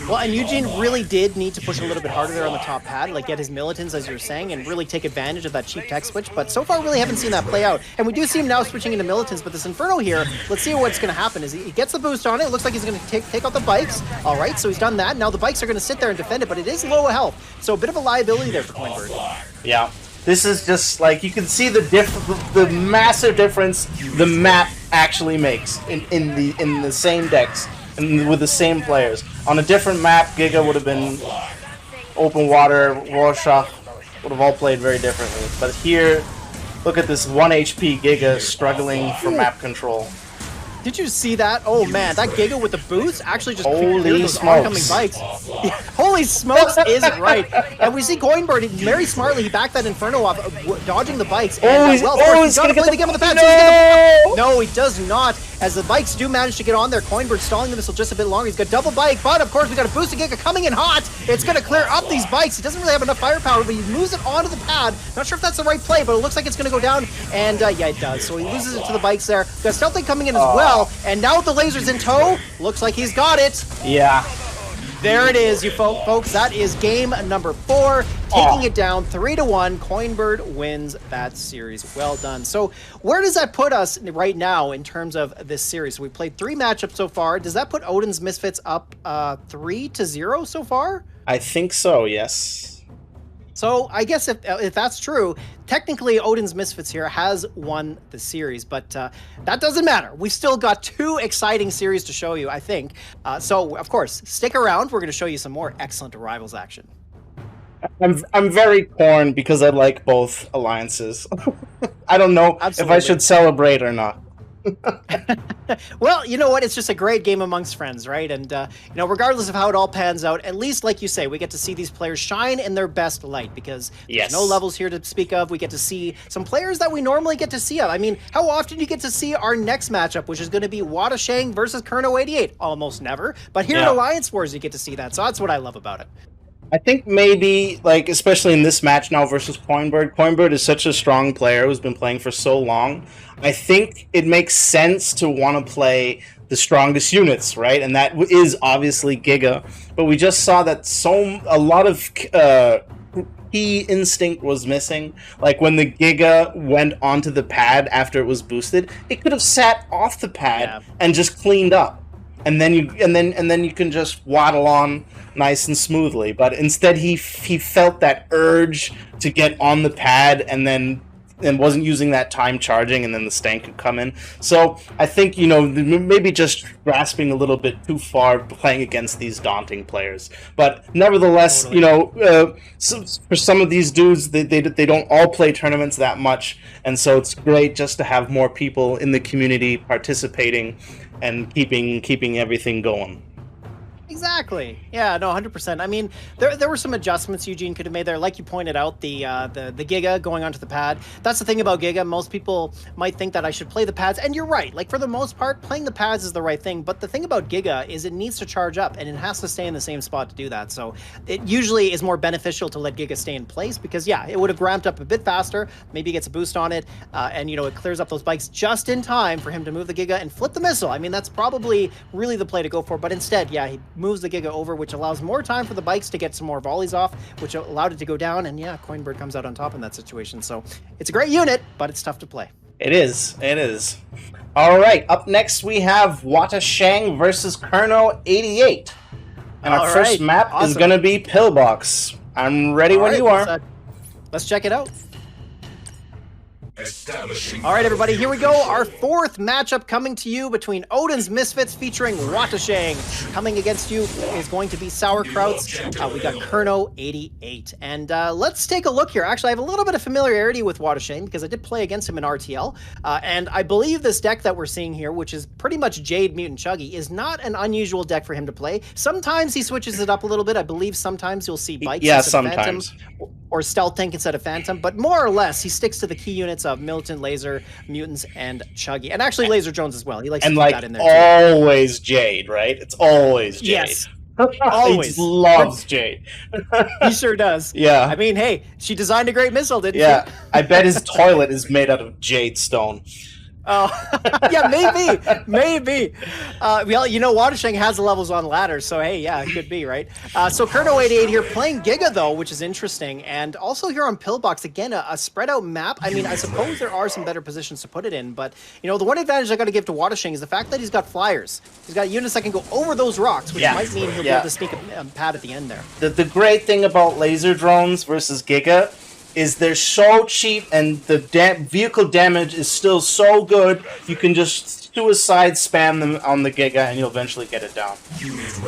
Well, and Eugene really did need to push a little bit harder there on the top pad, like get his militants, as you were saying, and really take advantage of that cheap tech switch. But so far, really haven't seen that play out. And we do see him now switching into militants, but this Inferno here, let's see what's going to happen. Is he gets the boost on it. It looks like he's going to take out the bikes. All right, so he's done that. Now the bikes are going to sit there and defend it, but it is low health. So a bit of a liability there for Coinbird. Yeah. This is just like, you can see the massive difference the map actually makes in the same decks. And with the same players. On a different map, Giga would have been open water, Rorschach would have all played very differently. But here, look at this 1 HP Giga struggling for map control. Did you see that? Oh man, that Giga with the boost actually just cleared those oncoming bikes. Holy smokes is right. And we see Coinbird very smartly, he backed that Inferno off, dodging the bikes. And, he's going to play the game on the pad. No, he does not. As the bikes do manage to get on there, Coinbird stalling the missile just a bit longer. He's got double bike, but of course we got a boosted Giga coming in hot. It's going to clear up these bikes. He doesn't really have enough firepower, but he moves it onto the pad. Not sure if that's the right play, but it looks like it's going to go down. And yeah, it does. So he loses it to the bikes there. Got Stealthing coming in as well. And now with the lasers in tow, looks like he's got it. Yeah. There it is, you folks. That is game number 4. Taking it down 3-1. Coinbird wins that series. Well done. So where does that put us right now in terms of this series? We played 3 matchups so far. Does that put Odin's Misfits up 3-0 so far? I think so, yes. So I guess if that's true, technically Odin's Misfits here has won the series, but that doesn't matter. We've still got 2 exciting series to show you, I think. So of course, stick around. We're going to show you some more excellent Rivals action. I'm very torn because I like both alliances. I don't know if I should celebrate or not. Well, you know what? It's just a great game amongst friends, right? And, regardless of how it all pans out, at least, like you say, we get to see these players shine in their best light because there's no levels here to speak of. We get to see some players that we normally get to see of. I mean, how often do you get to see our next matchup, which is going to be Wada Shang versus Kerno 88? Almost never. But here in Alliance Wars, you get to see that. So that's what I love about it. I think maybe, especially in this match now versus Coinbird, Coinbird is such a strong player who's been playing for so long. I think it makes sense to want to play the strongest units, right? And that is obviously Giga. But we just saw that a lot of key instinct was missing. Like when the Giga went onto the pad after it was boosted, it could have sat off the pad and just cleaned up. And then you can just waddle on nice and smoothly. But instead he felt that urge to get on the pad and wasn't using that time charging, and then the stank could come in. So I think, maybe just grasping a little bit too far playing against these daunting players. But nevertheless, totally. For some of these dudes, they don't all play tournaments that much, and so it's great just to have more people in the community participating and keeping everything going. Exactly. Yeah, no, 100%. I mean, there were some adjustments Eugene could have made there. Like you pointed out, the Giga going onto the pad. That's the thing about Giga. Most people might think that I should play the pads, and you're right. Like, for the most part, playing the pads is the right thing. But the thing about Giga is it needs to charge up, and it has to stay in the same spot to do that. So it usually is more beneficial to let Giga stay in place because, yeah, it would have ramped up a bit faster. Maybe he gets a boost on it, and, it clears up those bikes just in time for him to move the Giga and flip the missile. I mean, that's probably really the play to go for. But instead, yeah, he moves the Giga over, which allows more time for the bikes to get some more volleys off, which allowed it to go down, and yeah, Coinbird comes out on top in that situation. So it's a great unit, but it's tough to play. It is. All right, up next we have Wata Shang versus Kerno 88. And our first map is going to be Pillbox. I'm ready when you are. Let's check it out. Establishing. All right, everybody, here we go. Our fourth matchup coming to you between Odin's Misfits featuring Watashang. Coming against you is going to be Krauts. We got Kerno 88. And let's take a look here. Actually, I have a little bit of familiarity with Watashang because I did play against him in RTL. And I believe this deck that we're seeing here, which is pretty much Jade, Mutant, Chuggy, is not an unusual deck for him to play. Sometimes he switches it up a little bit. I believe sometimes you'll see Bikes instead of Phantom, or Stealth Tank instead of Phantom. But more or less, he sticks to the key units of Militant, Laser, Mutants, and Chuggy. And actually Laser Jones as well. He likes to keep that in there too. Always Jade, right? It's always Jade. Yes. Always. He loves Jade. He sure does. Yeah. I mean, hey, she designed a great missile, didn't she? Yeah. I bet his toilet is made out of jade stone. Oh, yeah, maybe. Well, Watashang has the levels on ladders, so hey, yeah, it could be, right? So Kerno 88 here playing Giga, though, which is interesting. And also here on Pillbox, again, a spread out map. I mean, I suppose there are some better positions to put it in, but, the one advantage I got to give to Watashang is the fact that he's got flyers. He's got units that can go over those rocks, which might mean he'll be able to sneak a pad at the end there. The great thing about laser drones versus Giga is they're so cheap, and the vehicle damage is still so good, you can just suicide spam them on the Giga and you'll eventually get it down.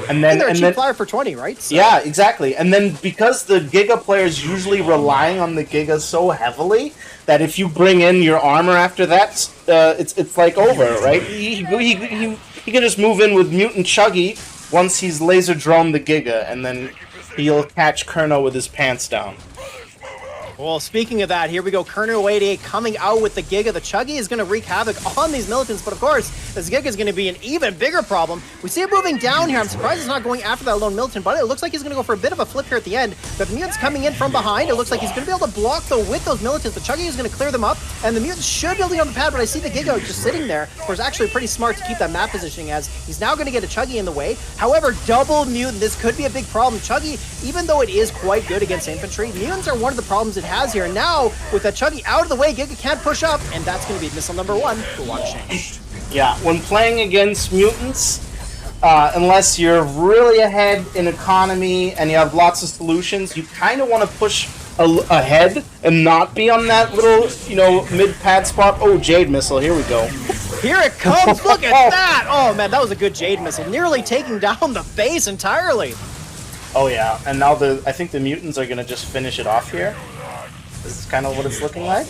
And they're a cheap flyer for 20, right? So. Yeah, exactly. And then because the Giga player is usually relying on the Giga so heavily that if you bring in your armor after that, it's like over, right? He can just move in with Mutant Chuggy once he's laser droned the Giga, and then he'll catch Kerno with his pants down. Well, speaking of that, here we go. Kerno 88 coming out with the Giga. The Chuggy is going to wreak havoc on these Militants, but of course, this Giga is going to be an even bigger problem. We see it moving down here. I'm surprised it's not going after that lone Militant, but it looks like he's going to go for a bit of a flip here at the end. But the Mutant's coming in from behind. It looks like he's going to be able to block, though, with those Militants. The Chuggy is going to clear them up, and the Mutant should be able to get on the pad, but I see the Giga just sitting there. Of course, actually pretty smart to keep that map positioning, as he's now going to get a Chuggy in the way. However, double Mutant, this could be a big problem. Chuggy, even though it is quite good against infantry, Mutants are one of the problems it has here. And now, with that Chuggy out of the way, Giga can't push up, and that's going to be missile number 1 for Watashang. Yeah, when playing against Mutants, unless you're really ahead in economy and you have lots of solutions, you kind of want to push ahead and not be on that little, mid-pad spot. Oh, Jade Missile, here we go. Here it comes, look at that! Oh man, that was a good Jade Missile, nearly taking down the base entirely. Oh yeah, and now I think the Mutants are going to just finish it off here. This is kind of what it's looking like?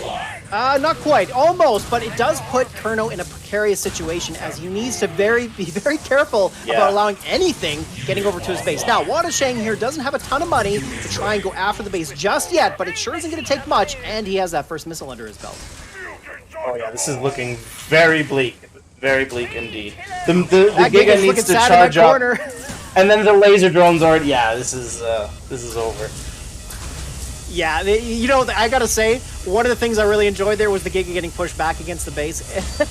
Not quite. Almost, but it does put Kerno in a precarious situation, as he needs to be very careful about allowing anything getting over to his base. Now, Watashang here doesn't have a ton of money to try and go after the base just yet, but it sure isn't going to take much, and he has that first missile under his belt. Oh yeah, this is looking very bleak. Very bleak indeed. The Giga needs to charge up. And then the laser drones are... Yeah, this is over. Yeah, you know, I gotta say, one of the things I really enjoyed there was the Giga getting pushed back against the base.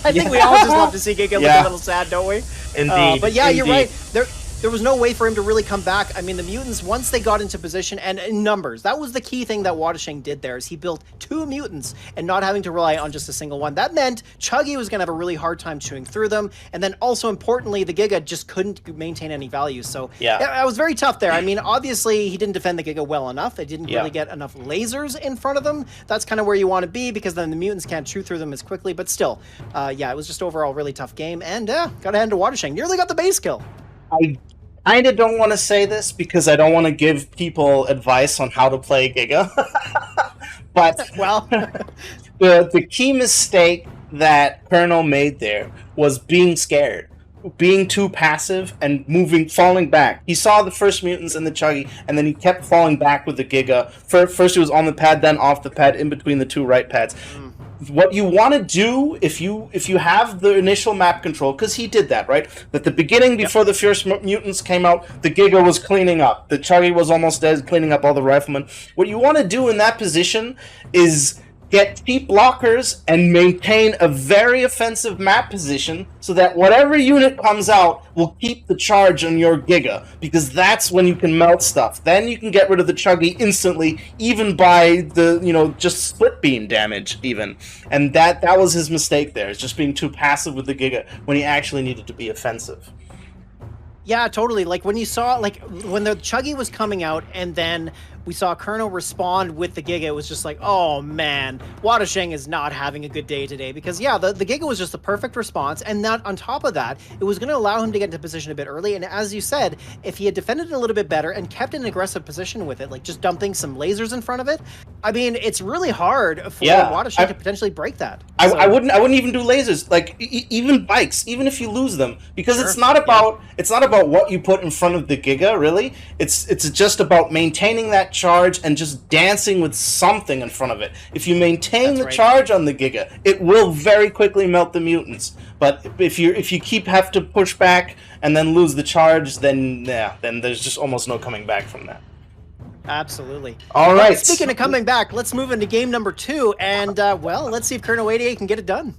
I think we all just love to see Giga look a little sad, don't we? Indeed. But yeah, you're indeed. right. There was no way for him to really come back. I mean, the mutants, once they got into position and in numbers, that was the key thing that Wadashing did there, is he built 2 mutants and not having to rely on just a single one. That meant Chuggy was going to have a really hard time chewing through them. And then also importantly, the Giga just couldn't maintain any value. So yeah, that was very tough there. I mean, obviously he didn't defend the Giga well enough. They didn't really get enough lasers in front of them. That's kind of where you want to be, because then the mutants can't chew through them as quickly. But still, yeah, it was just overall really tough game. And got to hand to Wadashing. Nearly got the base kill. I kind of don't want to say this because I don't want to give people advice on how to play Giga. But well, the key mistake that Colonel made there was being scared, being too passive and falling back. He saw the first mutants and the Chuggy, and then he kept falling back with the Giga. First he was on the pad, then off the pad, in between the 2 right pads. What you want to do if you have the initial map control, because he did that, right? At the beginning, before the first mutants came out, the Giga was cleaning up. The Chuggy was almost dead, cleaning up all the riflemen. What you want to do in that position is get cheap blockers and maintain a very offensive map position so that whatever unit comes out will keep the charge on your Giga, because that's when you can melt stuff. Then you can get rid of the Chuggy instantly, even by the, just split beam damage even. And that was his mistake there, is just being too passive with the Giga when he actually needed to be offensive. Yeah, totally. Like when you saw, when the Chuggy was coming out and then we saw Colonel respond with the Giga, it was just like, oh man, Wadashing is not having a good day today, because yeah, the Giga was just the perfect response, and that on top of that, it was going to allow him to get into position a bit early, and as you said, if he had defended it a little bit better and kept an aggressive position with it, like just dumping some lasers in front of it, I mean, it's really hard for Wadashing to potentially break that. I wouldn't even do lasers, like even bikes, even if you lose them, because it's not about what you put in front of the Giga, really. It's just about maintaining that charge and just dancing with something in front of it. If you maintain the charge on the Giga, it will very quickly melt the mutants. But if you have to push back and then lose the charge, then there's just almost no coming back from that. Absolutely. All right. Speaking of coming back, let's move into game number 2, and well, let's see if Colonel 88 can get it done.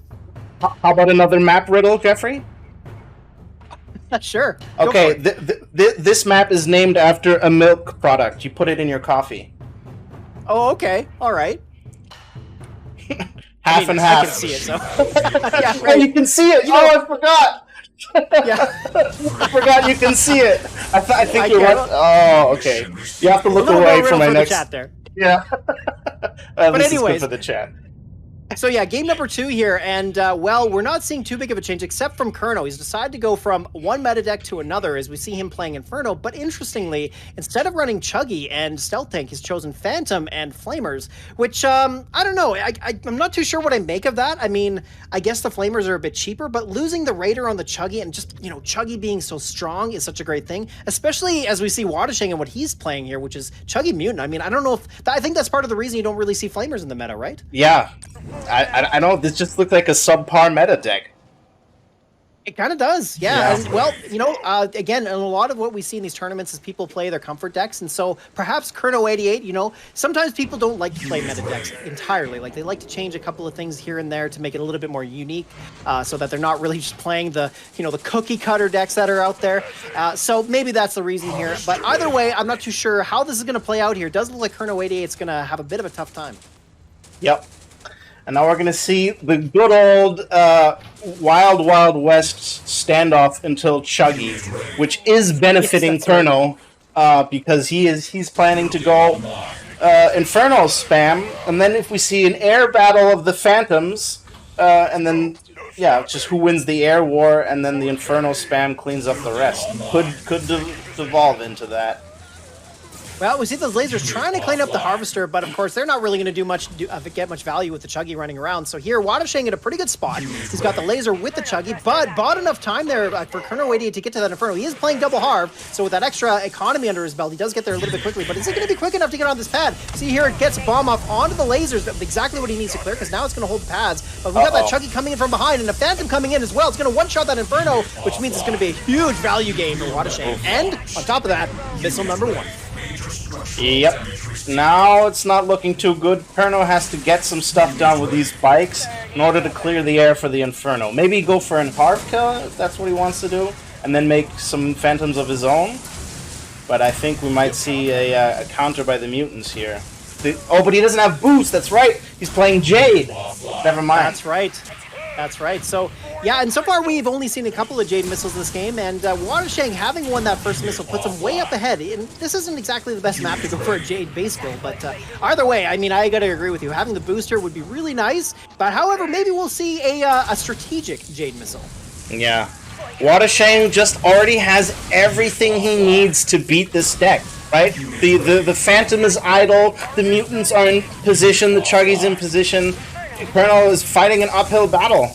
How about another map riddle, Jeffrey? Sure. Okay, this map is named after a milk product. You put it in your coffee. Oh, okay. All right. Half and half. I can see it, so. Yeah, right. Oh, you can see it. I forgot. Yeah. I forgot you can see it. I think you're right. Oh, okay. You have to look away from my next. Chat there. Yeah. But anyways, for the chat. So yeah, game number 2 here, and well, we're not seeing too big of a change, except from Colonel. He's decided to go from one meta deck to another as we see him playing Inferno, but interestingly, instead of running Chuggy and Stealth Tank, he's chosen Phantom and Flamers, which, I don't know, I'm not too sure what I make of that. I mean, I guess the Flamers are a bit cheaper, but losing the Raider on the Chuggy and just, Chuggy being so strong is such a great thing, especially as we see Wadashing and what he's playing here, which is Chuggy Mutant. I mean, I don't know if, I think that's part of the reason you don't really see Flamers in the meta, right? Yeah. I know, this just looked like a subpar meta deck. It kind of does, yeah. And, well, again, a lot of what we see in these tournaments is people play their comfort decks, and so perhaps Colonel 88, sometimes people don't like to play meta decks entirely. Like, they like to change a couple of things here and there to make it a little bit more unique, so that they're not really just playing the, the cookie cutter decks that are out there. So maybe that's the reason here. But either way, I'm not too sure how this is going to play out here. It does look like Colonel 88 is going to have a bit of a tough time. Yep. And now we're going to see the good old Wild Wild West standoff until Chuggy, which is benefiting Colonel because he's planning to go Inferno spam, and then if we see an air battle of the Phantoms, and then just who wins the air war, and then the Inferno spam cleans up the rest. Could devolve into that. Well, we see those lasers trying to clean up the Harvester, but of course they're not really going to get much value with the Chuggy running around. So here, Wadashing in a pretty good spot. He's got the laser with the Chuggy, but bought enough time there for Colonel 88 to get to that Inferno. He is playing double Harv, so with that extra economy under his belt, he does get there a little bit quickly, but is he going to be quick enough to get on this pad? See here, it gets bomb off onto the lasers, exactly what he needs to clear, because now it's going to hold the pads. But we got that Chuggy coming in from behind, and a Phantom coming in as well. It's going to one-shot that Inferno, which means it's going to be a huge value game for Wadashing. And on top of that, missile number 1. Yep. Now it's not looking too good. Perno has to get some stuff done with these bikes in order to clear the air for the Inferno. Maybe go for an half kill if that's what he wants to do, and then make some Phantoms of his own. But I think we might see a counter by the mutants here. Oh, but he doesn't have boost. That's right. He's playing Jade. Never mind. That's right. That's right. So, yeah, and so far we've only seen a couple of Jade missiles this game, and Watershang, having won that first missile, puts him way up ahead. And this isn't exactly the best map to go for a Jade base build, but either way, I mean, I gotta agree with you. Having the booster would be really nice, but however, maybe we'll see a strategic Jade missile. Yeah. Watershang just already has everything he needs to beat this deck, right? The Phantom is idle, the mutants are in position, the Chuggy's in position. Colonel is fighting an uphill battle.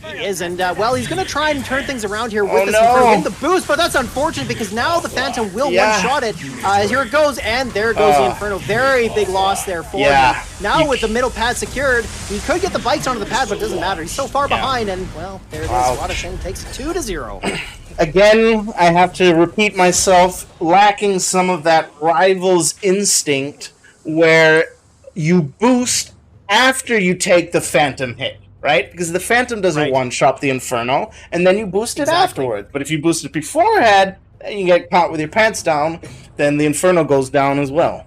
He is, and well, he's going to try and turn things around here with this Inferno in the boost, but that's unfortunate because now the Phantom will one-shot it. Here it goes, and there goes the Inferno. Very big loss there for him. Now with the middle pad secured, he could get the bikes onto the pad, but it doesn't matter. He's so far behind, and well, there it is. Watershang takes 2-0. Again, I have to repeat myself, lacking some of that rival's instinct where you boost after you take the Phantom hit, right? Because the Phantom doesn't one-shot the Inferno, and then you boost it afterwards. But if you boost it beforehand, and you get caught with your pants down, then the Inferno goes down as well.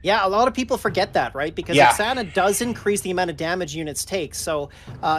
Yeah, a lot of people forget that, right? Because Ixana does increase the amount of damage units take, so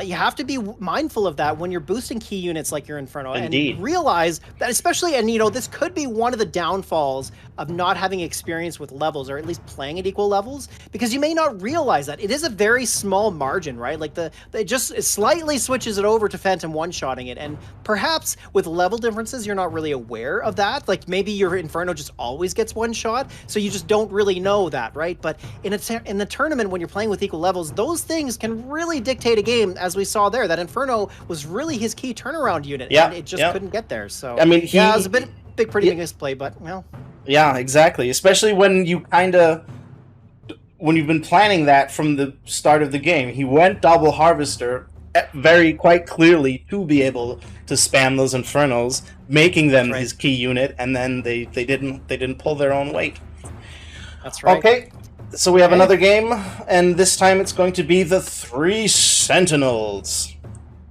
you have to be mindful of that when you're boosting key units like your Inferno. Indeed. And realize that especially, and you know, this could be one of the downfalls of not having experience with levels, or at least playing at equal levels, because you may not realize that. It is a very small margin, right? Like it slightly switches it over to Phantom one-shotting it, and perhaps with level differences, you're not really aware of that. Like maybe your Inferno just always gets one shot, so you just don't really know that, right? But in the tournament, when you're playing with equal levels, those things can really dictate a game, as we saw there. That Inferno was really his key turnaround unit, and it just couldn't get there. So I mean, it was a pretty big misplay, but well. Yeah, exactly. Especially when you've been planning that from the start of the game. He went double Harvester quite clearly to be able to spam those Infernos, making them his key unit, and then they didn't pull their own weight. That's right. Okay, so we have another game, and this time it's going to be the 3 Sentinels.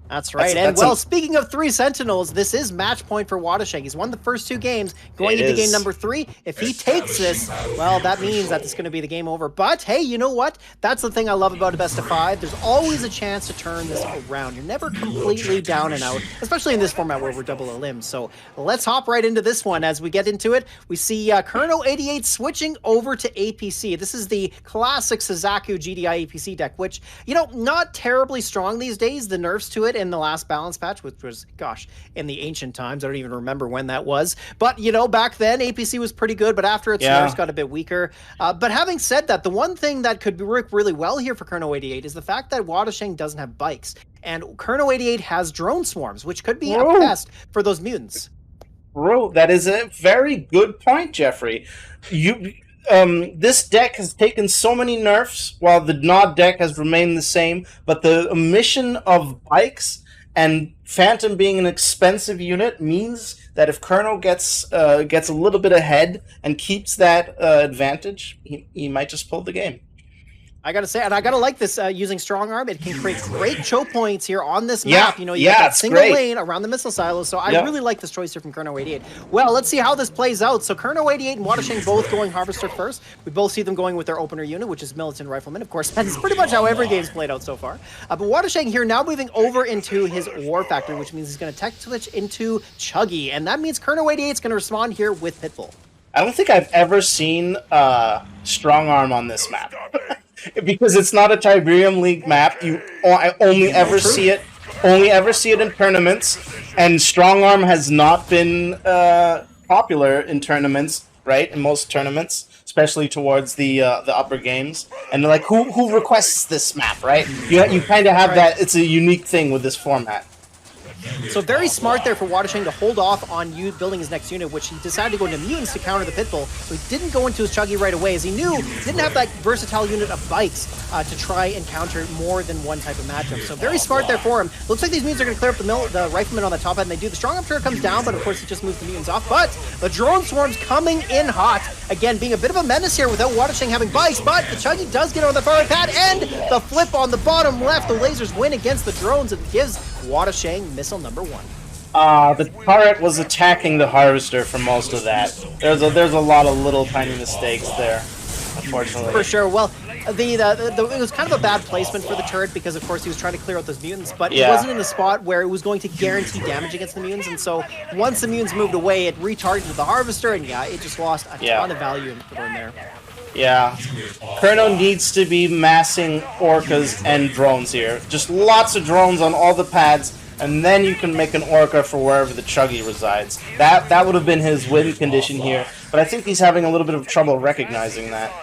That's right. Speaking of 3 Sentinels, this is match point for Watershang. He's won the first 2 games. Going into game number 3, if he takes this, well, that means that it's going to be the game over. But, hey, you know what? That's the thing I love about a best of 5. There's always a chance to turn this around. You're never completely down and out, especially in this format where we're double elims. So let's hop right into this one. As we get into it, we see Kerno 88 switching over to APC. This is the classic Suzaku GDI APC deck, which, you know, not terribly strong these days. The nerfs to it in the last balance patch, which was, gosh, in the ancient times. I don't even remember when that was. But, you know, back then, APC was pretty good, but after its nerfs got a bit weaker. But having said that, the one thing that could work really well here for Kerno 88 is the fact that Watershang doesn't have bikes. And Kerno 88 has drone swarms, which could be a pest for those mutants. Bro, that is a very good point, Jeffrey. This deck has taken so many nerfs, while the Nod deck has remained the same, but the omission of bikes and Phantom being an expensive unit means that if Kerno gets a little bit ahead and keeps that advantage, he might just pull the game. I gotta say, and I gotta like this using Strong Arm. It can create great choke points here on this map. You know, you got that single lane around the missile silo. So I really like this choice here from Kerno 88. Well, let's see how this plays out. So Kerno 88 and Watershang both going Harvester first. We both see them going with their opener unit, which is Militant Rifleman. Of course, that's pretty much how every game's played out so far. But Watershang here now moving over into his War Factory, which means he's gonna tech switch into Chuggy, and that means Kerno 88 is gonna respond here with Pitbull. I don't think I've ever seen Strong Arm on this map. Because it's not a Tiberium League map, I only ever see it in tournaments, and Strong Arm has not been popular in tournaments, right? In most tournaments, especially towards the upper games. And like, who requests this map, right? You kind of have that. It's a unique thing with this format. So very smart there for Wadasheng to hold off on building his next unit, which he decided to go into mutants to counter the Pitbull. So he didn't go into his Chuggy right away, as he knew he didn't have that versatile unit of bikes to try and counter more than one type of matchup. So very smart there for him. Looks like these mutants are going to clear up the Rifleman on the top end. They do. The Strong Arm turret comes down, but of course it just moves the mutants off. But the Drone Swarm's coming in hot. Again, being a bit of a menace here without Wadasheng having bikes, but the Chuggy does get on the far pad, and the flip on the bottom left. The lasers win against the drones and gives Wadasheng missile number 1. The turret was attacking the Harvester for most of that. There's a lot of little tiny mistakes there, unfortunately. For sure. Well, it was kind of a bad placement for the turret because, of course, he was trying to clear out those mutants, but it wasn't in the spot where it was going to guarantee damage against the mutants, and so once the mutants moved away, it retargeted the Harvester, and it just lost a ton of value in there. Yeah. Kerno needs to be massing Orcas and drones here. Just lots of drones on all the pads, and then you can make an Orca for wherever the Chuggy resides. That would have been his win condition here, but I think he's having a little bit of trouble recognizing that.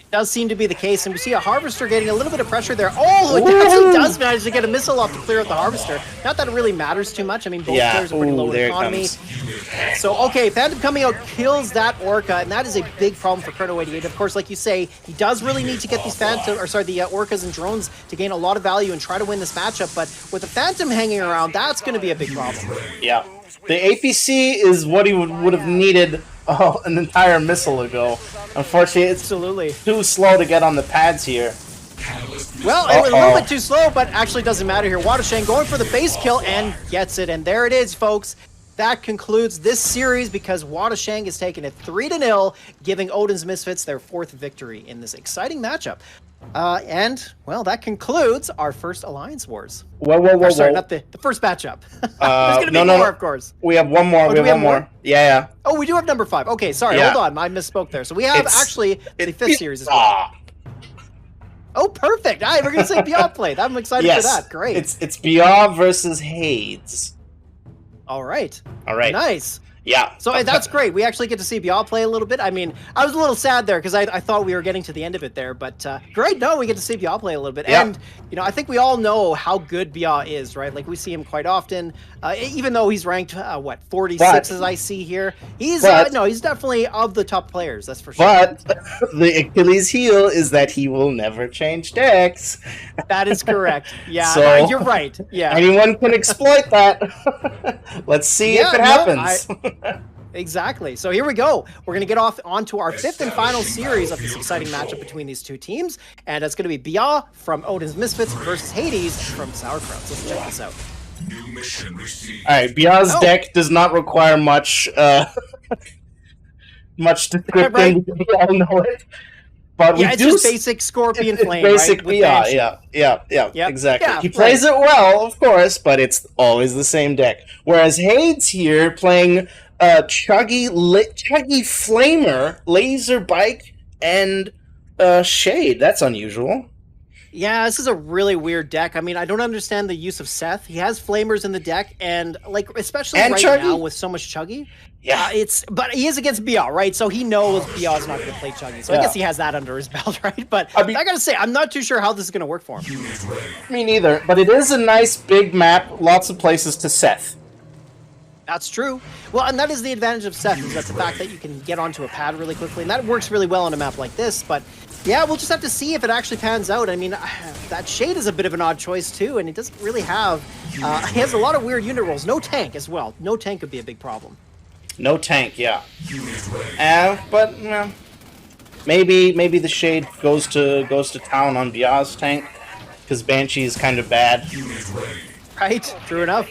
Does seem to be the case, and we see a Harvester getting a little bit of pressure there. Oh, it actually does manage to get a missile off to clear out the Harvester. Not that it really matters too much. I mean, both players are pretty low in economy. So, okay, Phantom coming out kills that Orca, and that is a big problem for Chrono88. Of course, like you say, he does really need to get these the Orcas and drones to gain a lot of value and try to win this matchup, but with the Phantom hanging around, that's going to be a big problem. Yeah. The APC is what he would have needed an entire missile ago. Unfortunately, it's too slow to get on the pads here. Well, it was a little bit too slow, but actually doesn't matter here. Wadasheng going for the base kill and gets it. And there it is, folks. That concludes this series because Wadasheng is taking it 3-0, giving Odin's Misfits their 4th victory in this exciting matchup. And, well, that concludes our first Alliance Wars. Whoa. Sorry, not the first matchup. There's going to be more, of course. We have one more. We have one more. Yeah. Oh, we do have number 5. Okay, sorry, hold on. I misspoke there. So we have the 5th series as well. Oh, perfect. All right, we're going to say Bia played. I'm excited for that. Great. It's Bia versus Hades. All right. Nice. Yeah. So that's great. We actually get to see Bia play a little bit. I mean, I was a little sad there because I thought we were getting to the end of it there, but great. No, we get to see Bia play a little bit. Yeah. And, I think we all know how good Bia is, right? Like, we see him quite often, even though he's ranked, 46 as I see here. He's definitely of the top players, that's for sure. But the Achilles heel is that he will never change decks. That is correct. Yeah, so, you're right. Yeah. Anyone can exploit that. Let's see if it happens. Exactly. So here we go. We're going to get onto our 5th and final series of this exciting matchup between these two teams. And it's going to be Bia from Odin's Misfits versus Hades from Sour Krauts. Let's check this out. New mission received. Alright, Bia's deck does not require much description. Right? We all know it. But it's just basic Scorpion Flame, basic right? Bia, yeah, exactly. Yeah, he plays it well, of course, but it's always the same deck. Whereas Hades here playing Chuggy Flamer, Laser Bike, and Shade. That's unusual. Yeah, this is a really weird deck. I mean, I don't understand the use of Seth. He has Flamers in the deck, and especially right Chuggy? now with so much Chuggy. Yeah, but he is against Bia, right? So he knows Bia is not going to play Chuggy. So I guess he has that under his belt, right? But I gotta say, I'm not too sure how this is going to work for him. Me neither. But it is a nice big map, lots of places to Seth. That's true. Well, and that is the advantage of Seth, is that's the fact that you can get onto a pad really quickly, and that works really well on a map like this. But yeah, we'll just have to see if it actually pans out. I mean, that Shade is a bit of an odd choice too, and he doesn't really have. He has a lot of weird unit rolls. No tank as well. No tank could be a big problem. No tank, yeah. But maybe the Shade goes to town on Bia's tank because Banshee is kind of bad. Right. True enough.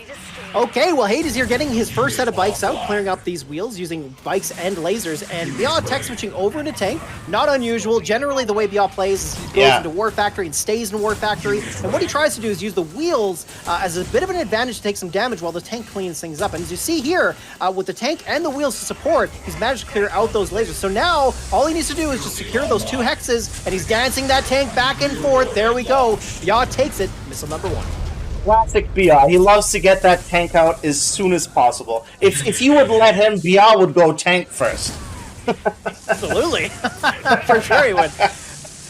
Okay, well, Hades here getting his first set of bikes out, clearing up these wheels using bikes and lasers, and Bia tech switching over into tank. Not unusual. Generally, the way Bia plays is he goes into War Factory and stays in War Factory, and what he tries to do is use the wheels as a bit of an advantage to take some damage while the tank cleans things up. And as you see here, with the tank and the wheels to support, he's managed to clear out those lasers. So now, all he needs to do is just secure those 2 hexes, and he's dancing that tank back and forth. There we go. Bia takes it. Missile number 1. Classic Bia. He loves to get that tank out as soon as possible. If you would let him, Bia would go tank first. Absolutely. For sure he would.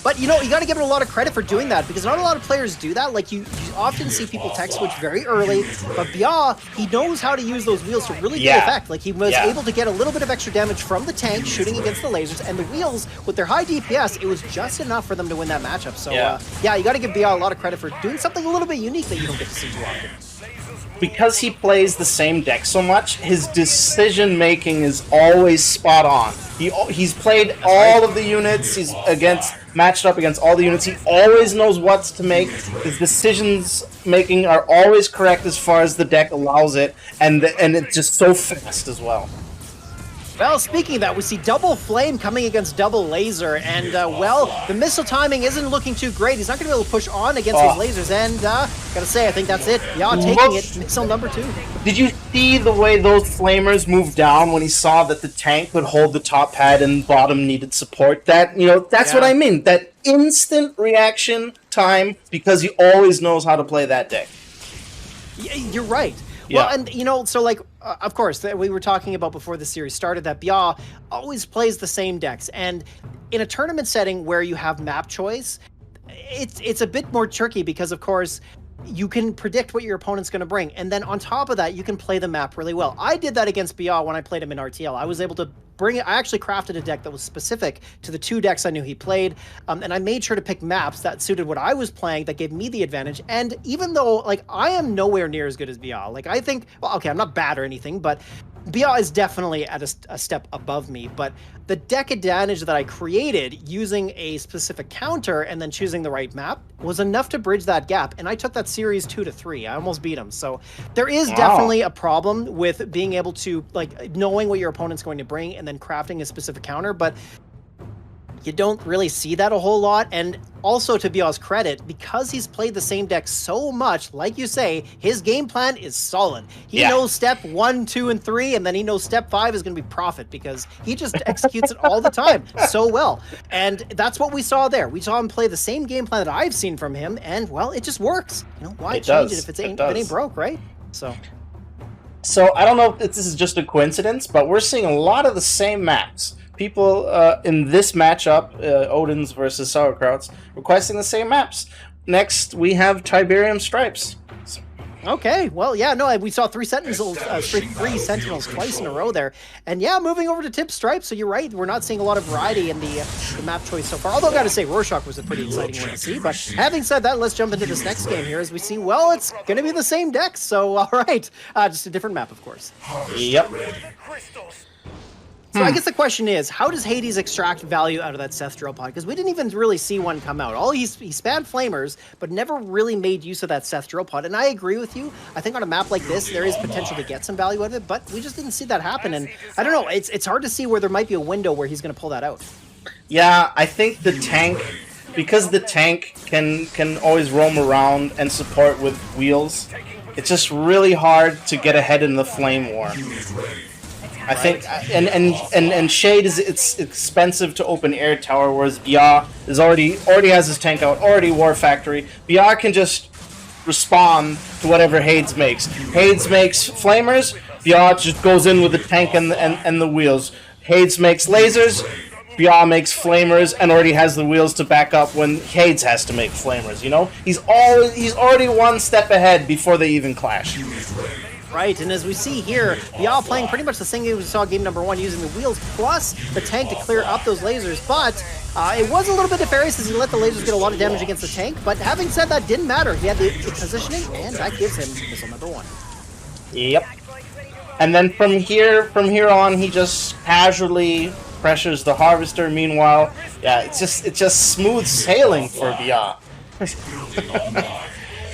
But you know, you got to give it a lot of credit for doing that because not a lot of players do that. Like you often see people tech switch very early, but Bia, he knows how to use those wheels to really good effect. Like he was able to get a little bit of extra damage from the tank shooting against the lasers, and the wheels with their high DPS, it was just enough for them to win that matchup. So yeah, you got to give Bia a lot of credit for doing something a little bit unique that you don't get to see too often. Because he plays the same deck so much, his decision making is always spot on. He's played all of the units. He's matched up against all the units. He always knows what to make. His decisions making are always correct as far as the deck allows it, and it's just so fast as well. Well, speaking of that, we see double flame coming against double laser, and well, the missile timing isn't looking too great. He's not going to be able to push on against these lasers, and gotta say, I think that's it. Yeah, taking it. Missile number 2. Did you see the way those flamers moved down when he saw that the tank could hold the top pad and bottom needed support? That, you know, that's what I mean. That instant reaction time, because he always knows how to play that deck. Yeah, you're right. Well, and you know, so like, of course, we were talking about before the series started that Bia always plays the same decks, and in a tournament setting where you have map choice, it's a bit more tricky because, of course, you can predict what your opponent's going to bring, and then on top of that, you can play the map really well. I did that against Bia when I played him in RTL. I was able to bring it. I actually crafted a deck that was specific to the 2 decks I knew he played, and I made sure to pick maps that suited what I was playing that gave me the advantage. And even though, like, I am nowhere near as good as Bia, like, I think, well, okay, I'm not bad or anything, but Bia is definitely at a step above me, but the deck advantage that I created using a specific counter and then choosing the right map was enough to bridge that gap, and I took that series 2-3. I almost beat him. So there is definitely a problem with being able to, like, knowing what your opponent's going to bring and then crafting a specific counter, but you don't really see that a whole lot. And also, to Bia's credit, because he's played the same deck so much, like you say, his game plan is solid. He knows step 1, 2, and 3, and then he knows step 5 is going to be profit because he just executes it all the time so well. And that's what we saw there. We saw him play the same game plan that I've seen from him, and, well, it just works. You know, why change it if it ain't broke, right? So I don't know if this is just a coincidence, but we're seeing a lot of the same maps. People in this matchup, Odin's versus Sauerkrauts, requesting the same maps. Next, we have Tiberium Stripes. Okay, well, yeah, no, we saw 3 Sentinels, 3 Sentinels twice in a row there. And yeah, moving over to Tip Stripes, so you're right, we're not seeing a lot of variety in the map choice so far. Although I gotta say, Rorschach was a pretty exciting one to see. But having said that, let's jump into this next game here as we see, well, it's gonna be the same deck, so all right. Just a different map, of course. Yep. So I guess the question is, how does Hades extract value out of that Seth drill pod? Because we didn't even really see one come out. He spammed flamers, but never really made use of that Seth drill pod. And I agree with you. I think on a map like this, there is potential to get some value out of it, but we just didn't see that happen. And I don't know, it's hard to see where there might be a window where he's going to pull that out. Yeah, I think the tank, because the tank can always roam around and support with wheels, it's just really hard to get ahead in the flame war. I think, and Shade it's expensive to open Air Tower, whereas Bia is already has his tank out, already War Factory. Bia can just respond to whatever Hades makes. Hades makes flamers, Bia just goes in with the tank and the wheels. Hades makes lasers, Bia makes flamers and already has the wheels to back up when Hades has to make flamers. You know, he's already one step ahead before they even clash. Right, and as we see here, Bia playing pretty much the same game we saw game number 1, using the wheels plus the tank to clear up those lasers, but it was a little bit nefarious as he let the lasers get a lot of damage against the tank, but having said that, didn't matter. He had the positioning, and that gives him missile number 1. Yep. And then from here on, he just casually pressures the Harvester. Meanwhile, yeah, it's just smooth sailing for Bia.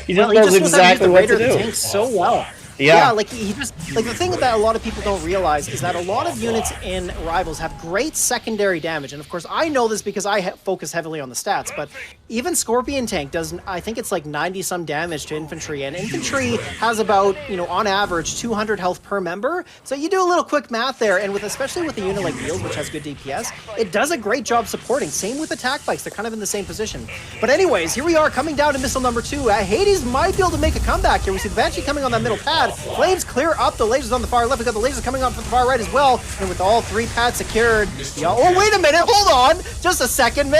He just knows exactly what to do. The tank so well. Yeah, like he just, like, the thing that a lot of people don't realize is that a lot of units in Rivals have great secondary damage, and of course I know this because I focus heavily on the stats, but even Scorpion Tank does, I think it's like 90 some damage to infantry, and infantry has about, on average 200 health per member. So you do a little quick math there, and especially with a unit like Wheels, which has good DPS, it does a great job supporting. Same with attack bikes, they're kind of in the same position. But anyways, here we are coming down to missile number 2. Hades might be able to make a comeback here. We see the Banshee coming on that middle pad. Flames clear up the lasers on the far left. We got the lasers coming on from the far right as well. And with all 3 pads secured, oh wait a minute, hold on, just a second,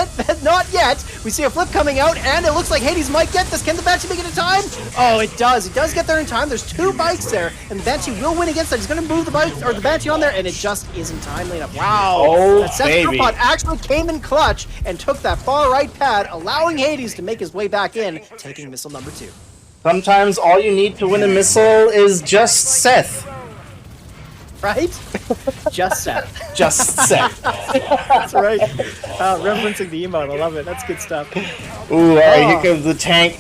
not yet. We see a flip coming out, and it looks like Hades might get this. Can the Banshee make it in time? Oh, it does. He does get there in time. There's 2 bikes there, and the Banshee will win against that. He's going to move the bike or the Banshee on there, and it just isn't timely enough. Wow. Oh, that baby. Seth actually came in clutch and took that far right pad, allowing Hades to make his way back in, taking missile number 2. Sometimes all you need to win a missile is just Seth. Right? Just Seth. Just Seth. That's right. Referencing the emote. I love it. That's good stuff. Ooh, alright, here comes the tank.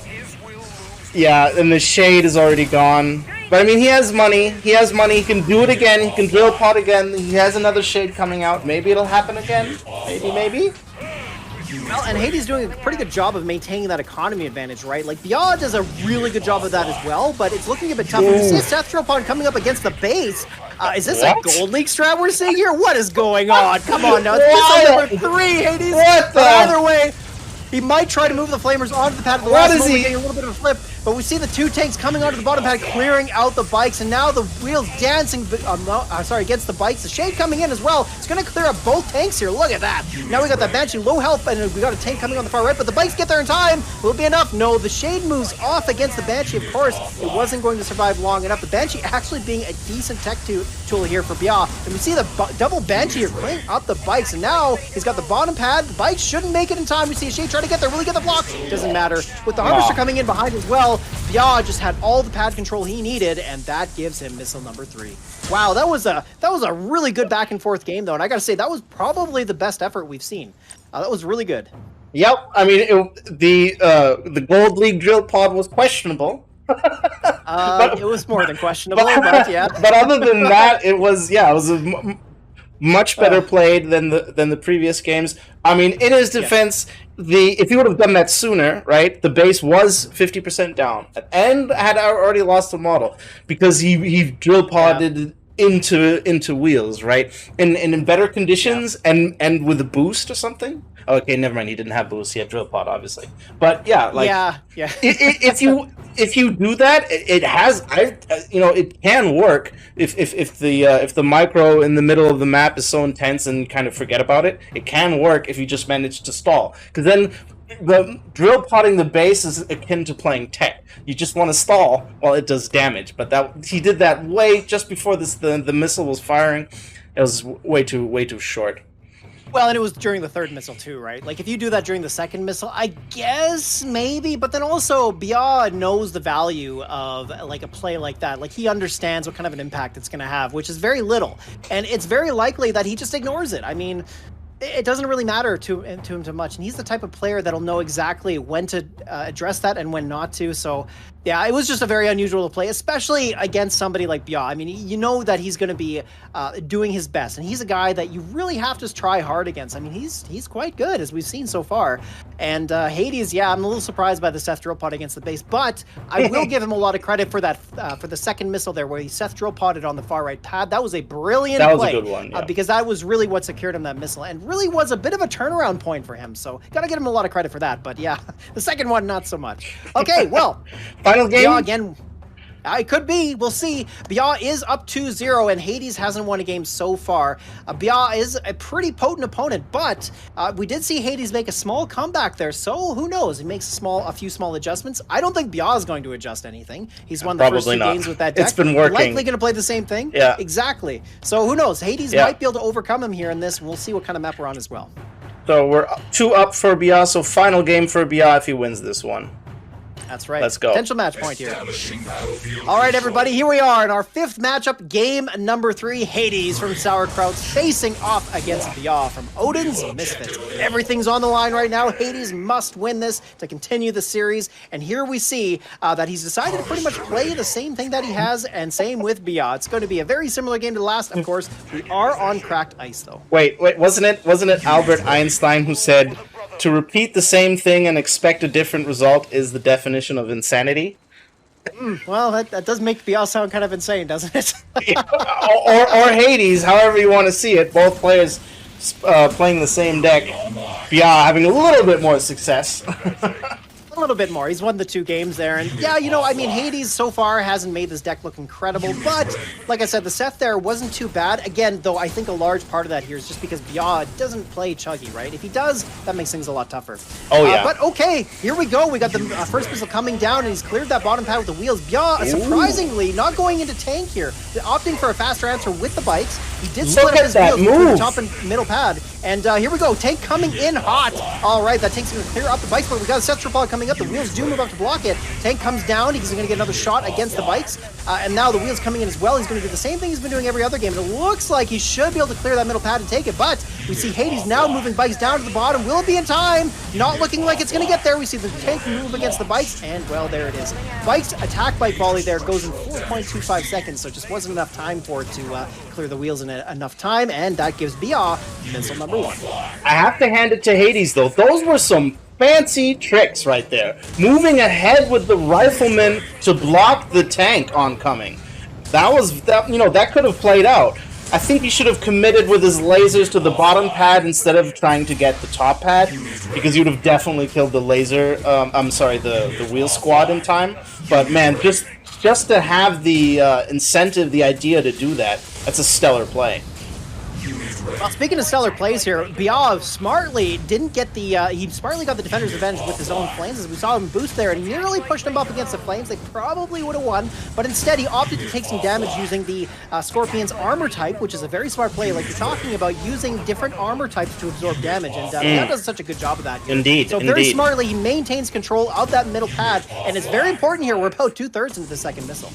Yeah, and the shade is already gone. But I mean, he has money. He has money. He can do it again. He can drill pod again. He has another shade coming out. Maybe it'll happen again. Maybe. Well, and Hades doing a pretty good job of maintaining that economy advantage, right? Like, Beyond does a really good job of that as well, but it's looking a bit tough. We see a Seth Drill Pod coming up against the base. Is this a Gold League strat we're seeing here? What is going on? Come on now. It's missile number 3, Hades. What the? Either way, he might try to move the Flamers onto the pad at the last moment, getting a little bit of a flip. But we see the 2 tanks coming onto the bottom pad, clearing out the bikes, and now the Wheels dancing, against the bikes. The shade coming in as well. It's going to clear up both tanks here. Look at that. Now we got that Banshee low health, and we got a tank coming on the far right, but the bikes get there in time. Will it be enough? No, the shade moves off against the Banshee. Of course, it wasn't going to survive long enough. The Banshee actually being a decent tech tool here for Bia. And we see the double Banshee here clearing up the bikes, and now he's got the bottom pad. The bikes shouldn't make it in time. We see a shade try to get there. Will he get the block? Doesn't matter. With the Harvester coming in behind as well, Bia just had all the pad control he needed, and that gives him missile number 3. Wow, that was a really good back and forth game though, and I gotta say that was probably the best effort we've seen. That was really good. Yep, I mean the Gold League drill pod was questionable. It was more than questionable, but yeah. But other than that, it was a much better played than the previous games. I mean, in his defense, if he would have done that sooner, right? The base was 50% down and had already lost the model because he drill podded into Wheels, right? And in better conditions and with a boost or something. Okay, never mind. He didn't have boost. He had drill pod, obviously. But yeah, like if you do that, it can work. If the micro in the middle of the map is so intense and kind of forget about it, it can work if you just manage to stall. Because then the drill podding the base is akin to playing tech. You just want to stall while it does damage. But he did that way just before the missile was firing. It was way too short. Well, and it was during the 3rd missile too, right? Like, if you do that during the 2nd missile, I guess maybe, but then also Bia knows the value of like a play like that. Like, he understands what kind of an impact it's going to have, which is very little, and it's very likely that he just ignores it. I mean, it doesn't really matter to him too much, and he's the type of player that'll know exactly when to address that and when not to. So yeah, it was just a very unusual play, especially against somebody like Bia. I mean, you know that he's going to be doing his best, and he's a guy that you really have to try hard against. I mean, he's quite good, as we've seen so far. And Hades, yeah, I'm a little surprised by the Seth drill pod against the base, but I will give him a lot of credit for that for the 2nd missile there, where he Seth drill podded on the far right pad. That was a brilliant play. That was a good one, yeah. Because that was really what secured him that missile, and really was a bit of a turnaround point for him. So gotta give him a lot of credit for that. But yeah, the 2nd one, not so much. Okay, well. Final game? Bia again. It could be. We'll see. Bia is up 2-0, and Hades hasn't won a game so far. Bia is a pretty potent opponent, but we did see Hades make a small comeback there, so who knows? He makes a few small adjustments. I don't think Bia is going to adjust anything. He's won the first 2 games with that deck. It's been working. Likely going to play the same thing. Yeah. Exactly. So who knows? Hades might be able to overcome him here in this, and we'll see what kind of map we're on as well. So we're 2 up for Bia, so final game for Bia if he wins this one. That's right. Let's go. Potential match point here. All right, everybody, here we are in our 5th matchup, game number 3. Hades from Krauts facing off against Bia from Odin's Misfits. Everything's on the line right now. Hades must win this to continue the series. And here we see that he's decided to pretty much play the same thing that he has, and same with Bia. It's going to be a very similar game to the last. Of course, we are on cracked ice, though. Wait, wasn't it Albert Einstein who said to repeat the same thing and expect a different result is the definition of insanity. Well, that does make BL sound kind of insane, doesn't it? or Hades, however you want to see it. Both players playing the same deck. BL having a little bit more success. A little bit more. He's won the 2 games there. And yeah, you know, I mean, Hades so far hasn't made this deck look incredible. But, like I said, the Seth there wasn't too bad. Again, though, I think a large part of that here is just because Bia doesn't play Chuggy, right? If he does, that makes things a lot tougher. Oh, yeah. But, okay, here we go. We got the first missile coming down, and he's cleared that bottom pad with the wheels. Bia, surprisingly, not going into tank here. Opting for a faster answer with the bikes. He did split up his wheels between the top and middle pad. And here we go. Tank coming in hot. All right, that tank's going to clear up the bikes, but we got a Seth Tripod coming up. The wheels do move up to block it. Tank comes down. He's going to get another shot against the bikes. And now the wheels coming in as well. He's going to do the same thing he's been doing every other game. And it looks like he should be able to clear that middle pad and take it. But we see Hades now moving bikes down to the bottom. Will it be in time? Not looking like it's going to get there. We see the tank move against the bikes. And, well, there it is. Bikes attack bike volley there goes in 4.25 seconds. So it just wasn't enough time for it to clear the wheels in enough time. And that gives Bia missile number 1. I have to hand it to Hades, though. Those were some fancy tricks right there. Moving ahead with the rifleman to block the tank oncoming. That could have played out. I think he should have committed with his lasers to the bottom pad instead of trying to get the top pad, because he would have definitely killed the the wheel squad in time. But man, just to have the incentive, the idea to do that, that's a stellar play. Well, speaking of stellar plays here, Biav smartly didn't get the, he smartly got the defender's advantage with his own flames, as we saw him boost there, and he nearly pushed him up against the flames. They probably would have won, but instead he opted to take some damage using the Scorpion's armor type, which is a very smart play, like you're talking about, using different armor types to absorb damage, and Biav does such a good job of that here. Indeed, So very smartly, he maintains control of that middle pad, and it's very important here. We're about 2/3 into the second missile.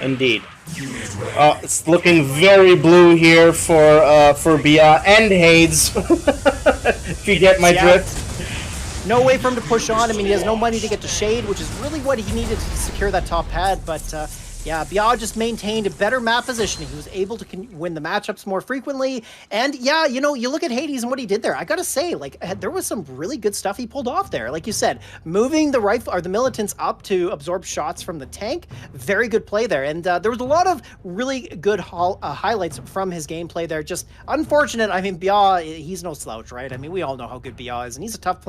Indeed. It's looking very blue here for Bia and Hades, if you get my drift. No way for him to push on. I mean, he has no money to get to Shade, which is really what he needed to secure that top pad, but yeah, Bia just maintained a better map positioning. He was able to win the matchups more frequently. And yeah, you know, you look at Hades and what he did there. I gotta say, like, there was some really good stuff he pulled off there. Like you said, moving the rifle or the militants up to absorb shots from the tank. Very good play there. And there was a lot of really good highlights from his gameplay there. Just unfortunate. I mean, Bia, he's no slouch, right? I mean, we all know how good Bia is, and he's a tough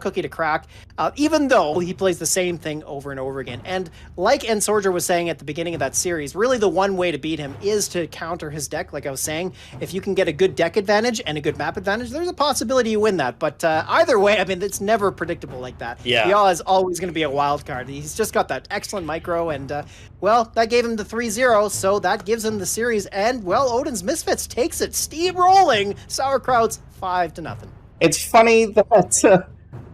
cookie to crack. Even though he plays the same thing over and over again. And like Entsorger was saying at the beginning of that series, really the one way to beat him is to counter his deck. Like I was saying, if you can get a good deck advantage and a good map advantage, there's a possibility you win that. But either way, I mean, it's never predictable like that. Yeah. Bia is always going to be a wild card. He's just got that excellent micro, and well, that gave him the 3-0, so that gives him the series. And well, Odin's Misfits takes it, steamrolling Sauerkraut's 5-0. It's funny that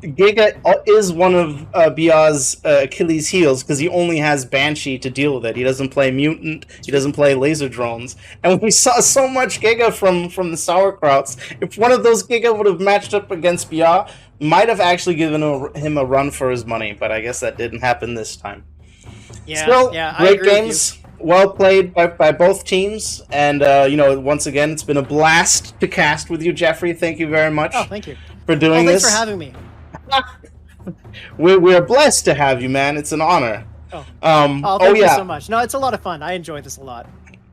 Giga is one of Bia's Achilles' heels, because he only has Banshee to deal with it. He doesn't play Mutant, he doesn't play Laser Drones. And we saw so much Giga from the Sauerkrauts. If one of those Giga would have matched up against Bia, might have actually given him a run for his money, but I guess that didn't happen this time. Yeah, Still, I great agree games. Well played by both teams. And, you know, once again, it's been a blast to cast with you, Jeffrey. Thank you very much. Oh, thank you. For doing Thanks this. for having me. We're blessed to have you, man. It's an honor. Thank you so much. No, it's a lot of fun. I enjoy this a lot.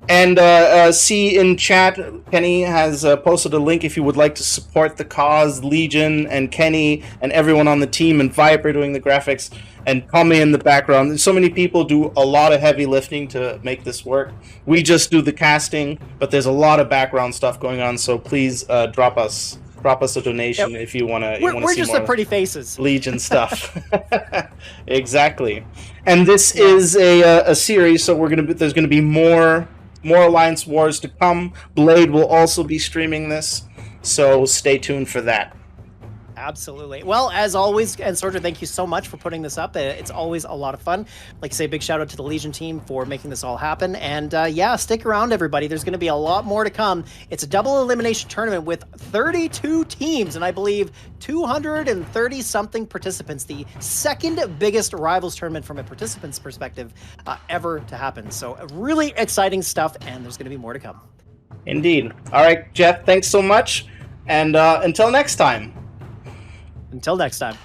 And see in chat, Kenny has posted a link if you would like to support the cause, Legion and Kenny and everyone on the team, and Viper doing the graphics, and Tommy in the background. So many people do a lot of heavy lifting to make this work. We just do the casting, but there's a lot of background stuff going on, so please drop us a donation if you want to. We're just the pretty faces. Legion stuff. Exactly. And this is a series, so there's gonna be more Alliance Wars to come. Blade will also be streaming this, so stay tuned for that. Absolutely. Well, as always, Entsorger, thank you so much for putting this up. It's always a lot of fun. Like I say, big shout out to the Legion team for making this all happen. And yeah, stick around, everybody. There's going to be a lot more to come. It's a double elimination tournament with 32 teams, and I believe 230-something participants. The second biggest Rivals tournament from a participant's perspective ever to happen. So really exciting stuff, and there's going to be more to come. Indeed. All right, Jeff, thanks so much. And until next time. Until next time.